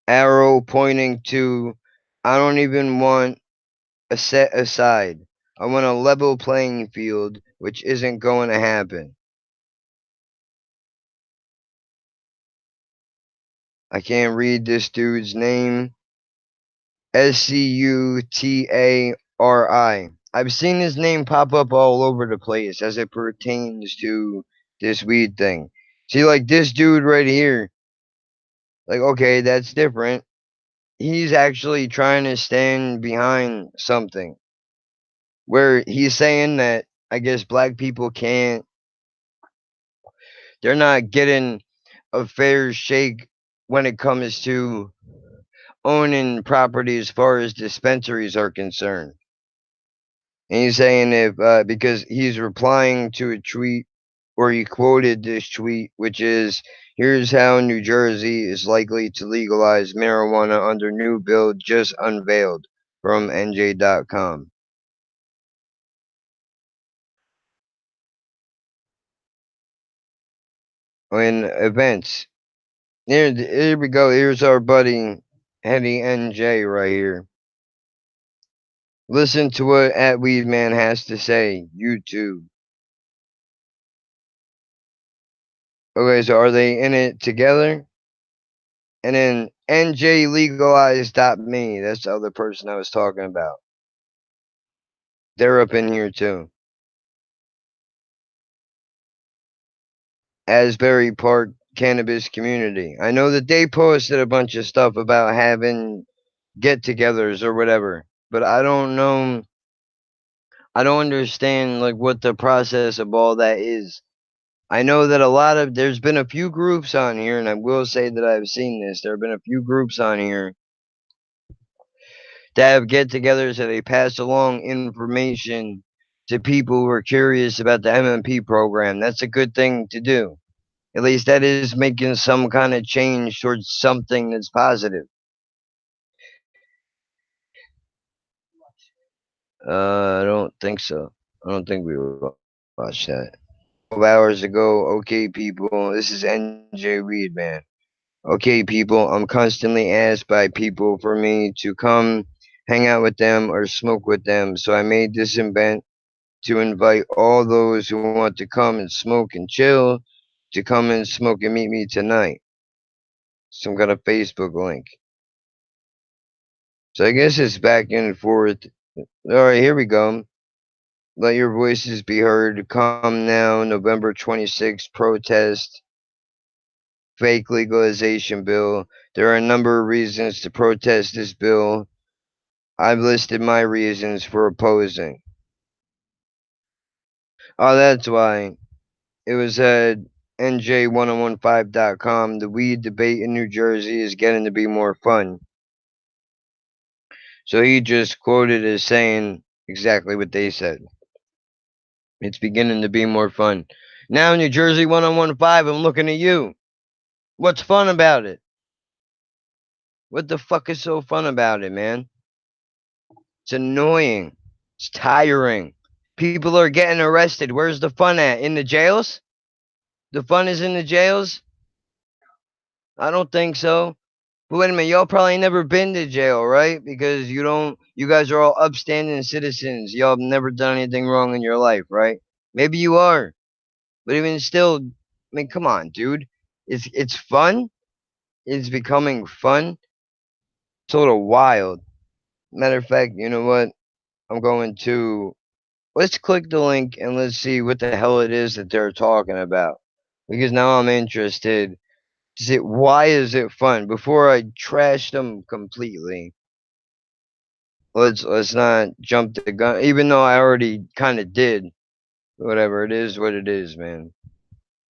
Arrow pointing to, I don't even want a set aside. I want a level playing field, which isn't going to happen. I can't read this dude's name. Sutari. I've seen his name pop up all over the place as it pertains to this weed thing. See, like this dude right here, like, okay, that's different. He's actually trying to stand behind something where he's saying that I guess black people they're not getting a fair shake when it comes to owning property as far as dispensaries are concerned. And he's saying if because he's replying to a tweet, or he quoted this tweet, which is, "Here's how New Jersey is likely to legalize marijuana under new bill just unveiled," from NJ.com. In events, here we go. Here's our buddy Eddie NJ right here. Listen to what at Weedman has to say. YouTube. Okay, so are they in it together? And then NJLegalize.me. That's the other person I was talking about. They're up in here too. Asbury Park Cannabis Community. I know that they posted a bunch of stuff about having get togethers or whatever, but I don't know. I don't understand like what the process of all that is. I know that there's been a few groups on here, and I will say that I've seen this. There have been a few groups on here that have get togethers that they pass along information to people who are curious about the MMP program. That's a good thing to do. At least that is making some kind of change towards something that's positive. I don't think so. I don't think we watched that. 12 hours ago, okay, people, this is NJ Weed, man. Okay, people, I'm constantly asked by people for me to come hang out with them or smoke with them, so I made this event to invite all those who want to come and smoke and chill to come and smoke and meet me tonight. Some kind of Facebook link. So I guess it's back and forth. Alright, here we go. Let your voices be heard. Come now, November 26th protest, fake legalization bill. There are a number of reasons to protest this bill. I've listed my reasons for opposing. Oh, that's why. It was at NJ1015.com. The weed debate in New Jersey is getting to be more fun. So he just quoted as saying exactly what they said. It's beginning to be more fun. Now, New Jersey 1015, I'm looking at you. What's fun about it? What the fuck is so fun about it, man? It's annoying. It's tiring. People are getting arrested. Where's the fun at? In the jails? The fun is in the jails? I don't think so. But wait a minute, y'all probably never been to jail, right? Because you guys are all upstanding citizens. Y'all have never done anything wrong in your life, right? Maybe you are. But even still, I mean, come on, dude. It's fun. It's becoming fun. Sort of wild. Matter of fact, you know what? I'm going to let's click the link and let's see what the hell it is that they're talking about. Because now I'm interested. Why is it fun? Before I trash them completely, let's not jump the gun. Even though I already kind of did. Whatever it is, what it is, man.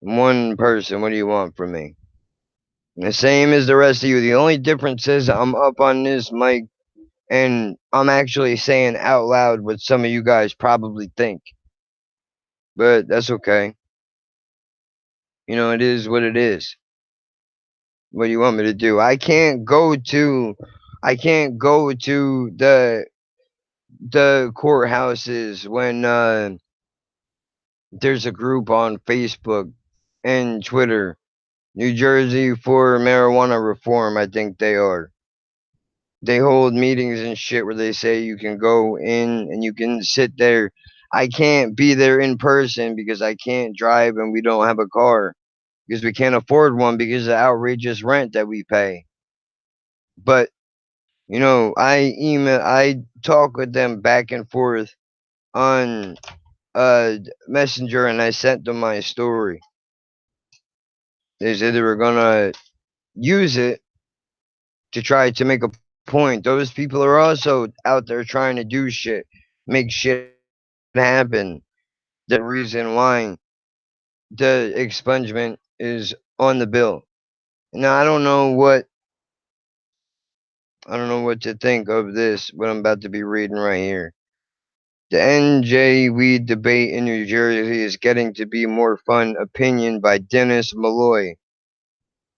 I'm one person. What do you want from me? The same as the rest of you. The only difference is I'm up on this mic and I'm actually saying out loud what some of you guys probably think. But that's okay. It is what it is. What do you want me to do? I can't go to the courthouses when there's a group on Facebook and Twitter. New Jersey for marijuana reform, I think they are. They hold meetings and shit where they say you can go in and you can sit there. I can't be there in person because I can't drive and we don't have a car because we can't afford one because of the outrageous rent that we pay. But I talk with them back and forth on Messenger and I sent them my story. They said they were gonna use it to try to make a point. Those people are also out there trying to do shit, make shit happen. That's the reason why the expungement is on the bill. Now I don't know what to think of this, what I'm about to be reading right here. The NJ weed debate in New Jersey is getting to be more fun. Opinion by Dennis Malloy.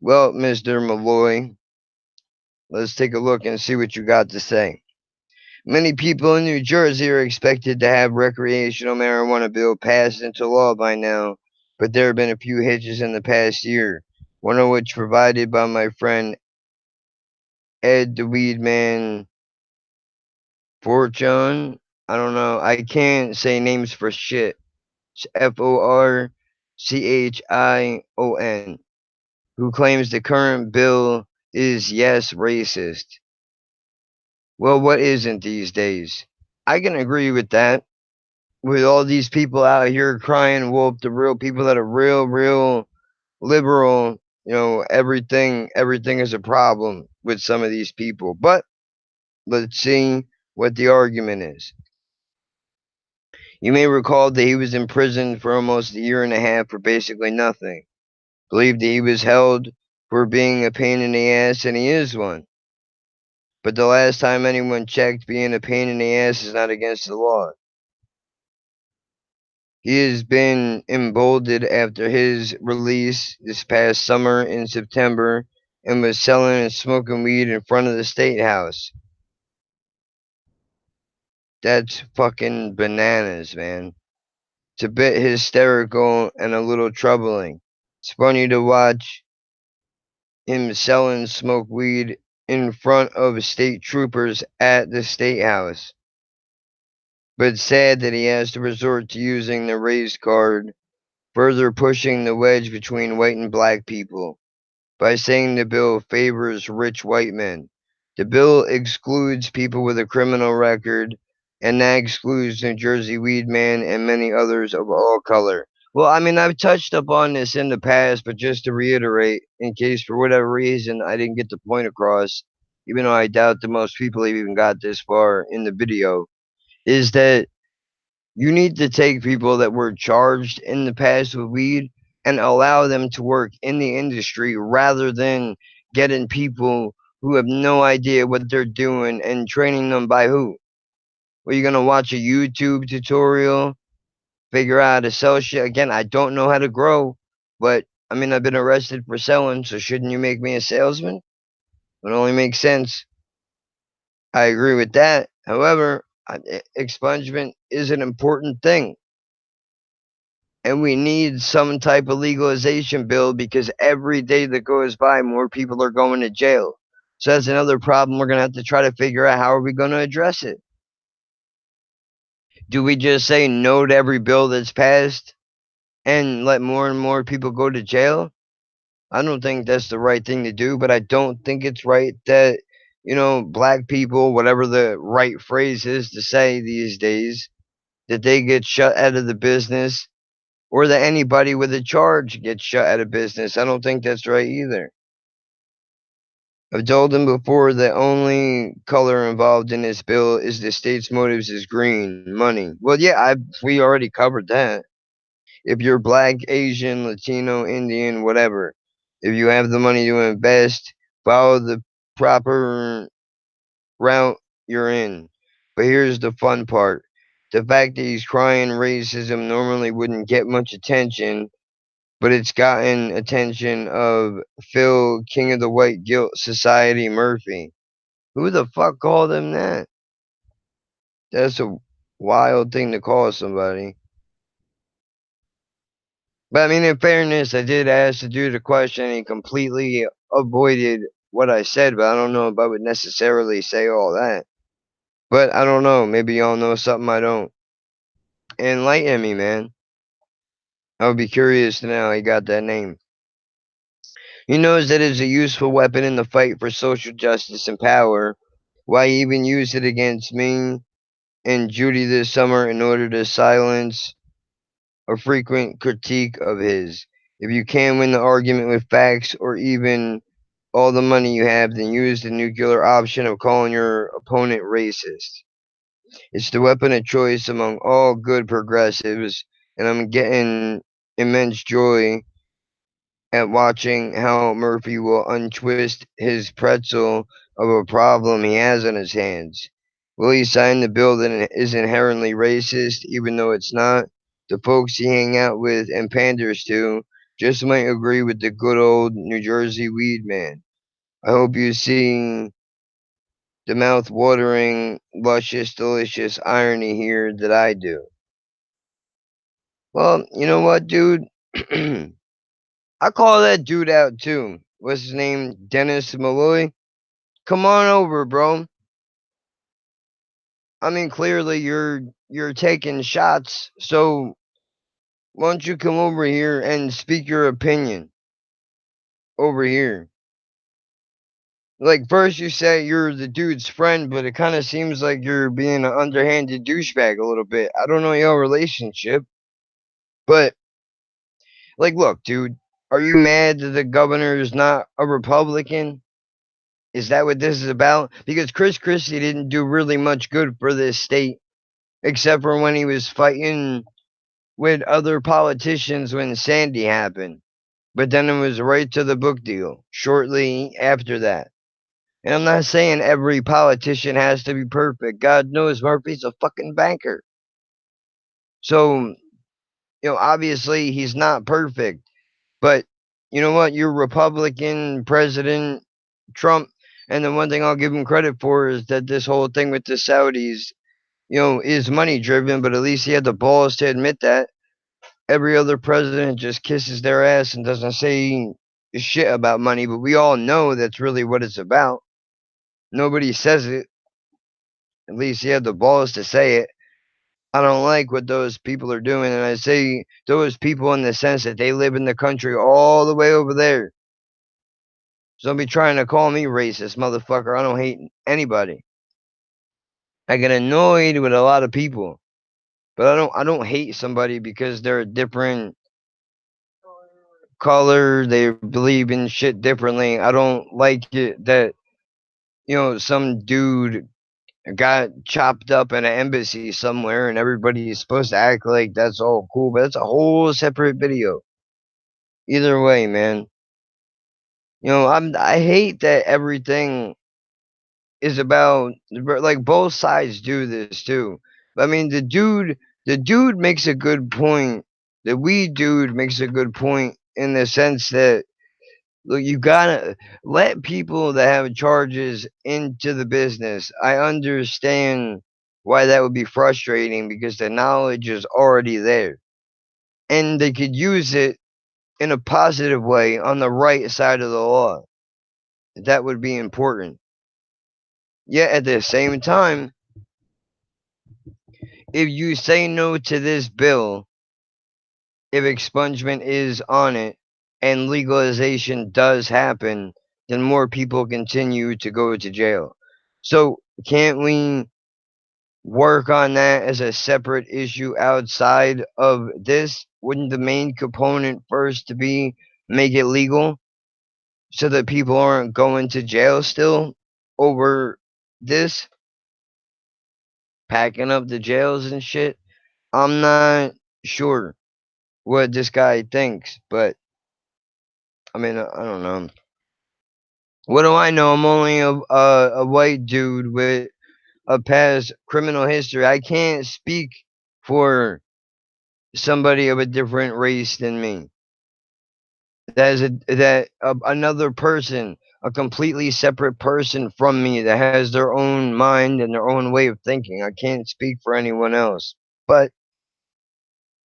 Well, Mr. Malloy, let's take a look and see what you got to say. Many people in New Jersey are expected to have recreational marijuana bill passed into law by now, but there have been a few hitches in the past year, one of which provided by my friend Ed the Weed Man Fortune. I don't know. I can't say names for shit. It's Forchion, who claims the current bill is, yes, racist. Well, what isn't these days? I can agree with that. With all these people out here crying wolf, the real people that are real liberal, everything is a problem with some of these people. But let's see what the argument is. You may recall that he was in prison for almost a year and a half for basically nothing. Believed that he was held for being a pain in the ass, and he is one. But the last time anyone checked, being a pain in the ass is not against the law. He has been emboldened after his release this past summer in September and was selling and smoking weed in front of the state house. That's fucking bananas, man. It's a bit hysterical and a little troubling. It's funny to watch him sell and smoke weed in front of state troopers at the state house, but sad that he has to resort to using the race card, further pushing the wedge between white and black people by saying the bill favors rich white men. The bill excludes people with a criminal record, and that excludes New Jersey weed man and many others of all color. Well, I mean, I've touched upon this in the past, but just to reiterate, in case for whatever reason I didn't get the point across, even though I doubt that most people have even got this far in the video, is that you need to take people that were charged in the past with weed and allow them to work in the industry rather than getting people who have no idea what they're doing and training them by who? Are you gonna watch a YouTube tutorial, figure out how to sell shit? Again, I don't know how to grow, but I mean, I've been arrested for selling, so shouldn't you make me a salesman? It only makes sense. I agree with that. However, expungement is an important thing. And we need some type of legalization bill because every day that goes by, more people are going to jail. So that's another problem we're going to have to try to figure out how are we going to address it. Do we just say no to every bill that's passed and let more and more people go to jail? I don't think that's the right thing to do, but I don't think it's right that, black people, whatever the right phrase is to say these days, that they get shut out of the business or that anybody with a charge gets shut out of business. I don't think that's right either. I've told him before that only color involved in this bill is the state's motives is green, money. Well, yeah, we already covered that. If you're black, Asian, Latino, Indian, whatever, if you have the money to invest, follow the proper route you're in. But here's the fun part. The fact that he's crying racism normally wouldn't get much attention, but it's gotten attention of Phil, King of the White Guilt Society Murphy. Who the fuck called him that? That's a wild thing to call somebody. But I mean, in fairness, I did ask the dude a question and he completely avoided what I said, but I don't know if I would necessarily say all that. But I don't know. Maybe y'all know something I don't. Enlighten me, man. I would be curious to know how he got that name. He knows that it's a useful weapon in the fight for social justice and power. Why he even used it against me and Judy this summer in order to silence a frequent critique of his. If you can't win the argument with facts or even all the money you have, then use the nuclear option of calling your opponent racist. It's the weapon of choice among all good progressives, and I'm getting immense joy at watching how Murphy will untwist his pretzel of a problem he has on his hands. Will he sign the bill that is inherently racist, even though it's not? The folks he hang out with and panders to just might agree with the good old New Jersey weed man. I hope you see the mouth-watering, luscious, delicious irony here that I do. Well, you know what, dude? I call that dude out too. What's his name? Dennis Malloy? Come on over, bro. I mean, clearly you're taking shots, so why don't you come over here and speak your opinion over here? Like first you say you're the dude's friend, but it kind of seems like you're being an underhanded douchebag a little bit. I don't know your relationship, but like, look, dude, are you mad that the governor is not a Republican? Is that what this is about? Because Chris Christie didn't do really much good for this state, except for when he was fighting with other politicians when Sandy happened. But then it was right to the book deal shortly after that. And I'm not saying every politician has to be perfect. God knows Murphy's a fucking banker. So Obviously he's not perfect, but you know what? You're Republican President Trump, and the one thing I'll give him credit for is that this whole thing with the Saudis, is money driven, but at least he had the balls to admit that. Every other president just kisses their ass and doesn't say shit about money, but we all know that's really what it's about. Nobody says it. At least he had the balls to say it. I don't like what those people are doing, and I say those people in the sense that they live in the country all the way over there. So don't be trying to call me racist, motherfucker. I don't hate anybody. I get annoyed with a lot of people, but I don't hate somebody because they're a different color. They believe in shit differently. I don't like it that some dude got chopped up in an embassy somewhere and everybody's supposed to act like that's all cool, but that's a whole separate video. Either way, man. I hate that everything is about, like, both sides do this too. I mean, the dude makes a good point. The weed dude makes a good point in the sense that, look, you gotta let people that have charges into the business. I understand why that would be frustrating because the knowledge is already there. And they could use it in a positive way on the right side of the law. That would be important. Yet at the same time, if you say no to this bill, if expungement is on it and legalization does happen, then more people continue to go to jail. So can't we work on that as a separate issue outside of this? Wouldn't the main component first to be make it legal so that people aren't going to jail still over this, packing up the jails and shit? I'm not sure what this guy thinks, but I mean, I don't know. What do I know? I'm only a white dude with a past criminal history. I can't speak for somebody of a different race than me. Another person, a completely separate person from me that has their own mind and their own way of thinking. I can't speak for anyone else. But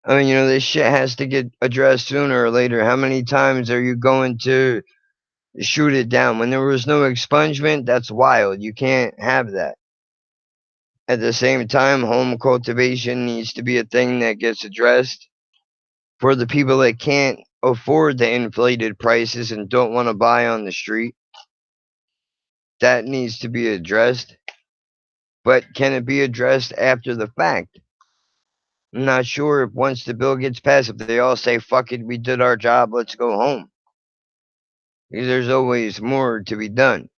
I mean, this shit has to get addressed sooner or later. How many times are you going to shoot it down? When there was no expungement, that's wild. You can't have that. At the same time, home cultivation needs to be a thing that gets addressed for the people that can't afford the inflated prices and don't want to buy on the street. That needs to be addressed. But can it be addressed after the fact? I'm not sure if once the bill gets passed, if they all say, fuck it, we did our job, let's go home. Because there's always more to be done.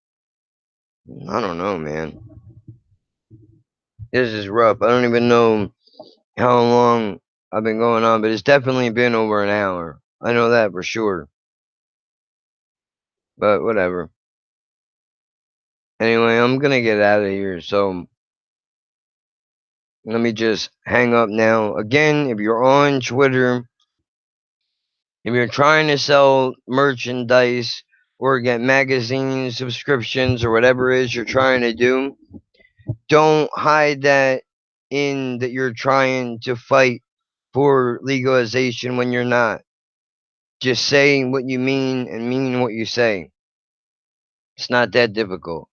I don't know, man. This is rough. I don't even know how long I've been going on, but it's definitely been over an hour. I know that for sure. But whatever. Anyway, I'm gonna get out of here. So let me just hang up now. Again, if you're on Twitter, if you're trying to sell merchandise or get magazine subscriptions or whatever it is you're trying to do, don't hide that in that you're trying to fight for legalization when you're not. Just say what you mean and mean what you say. It's not that difficult.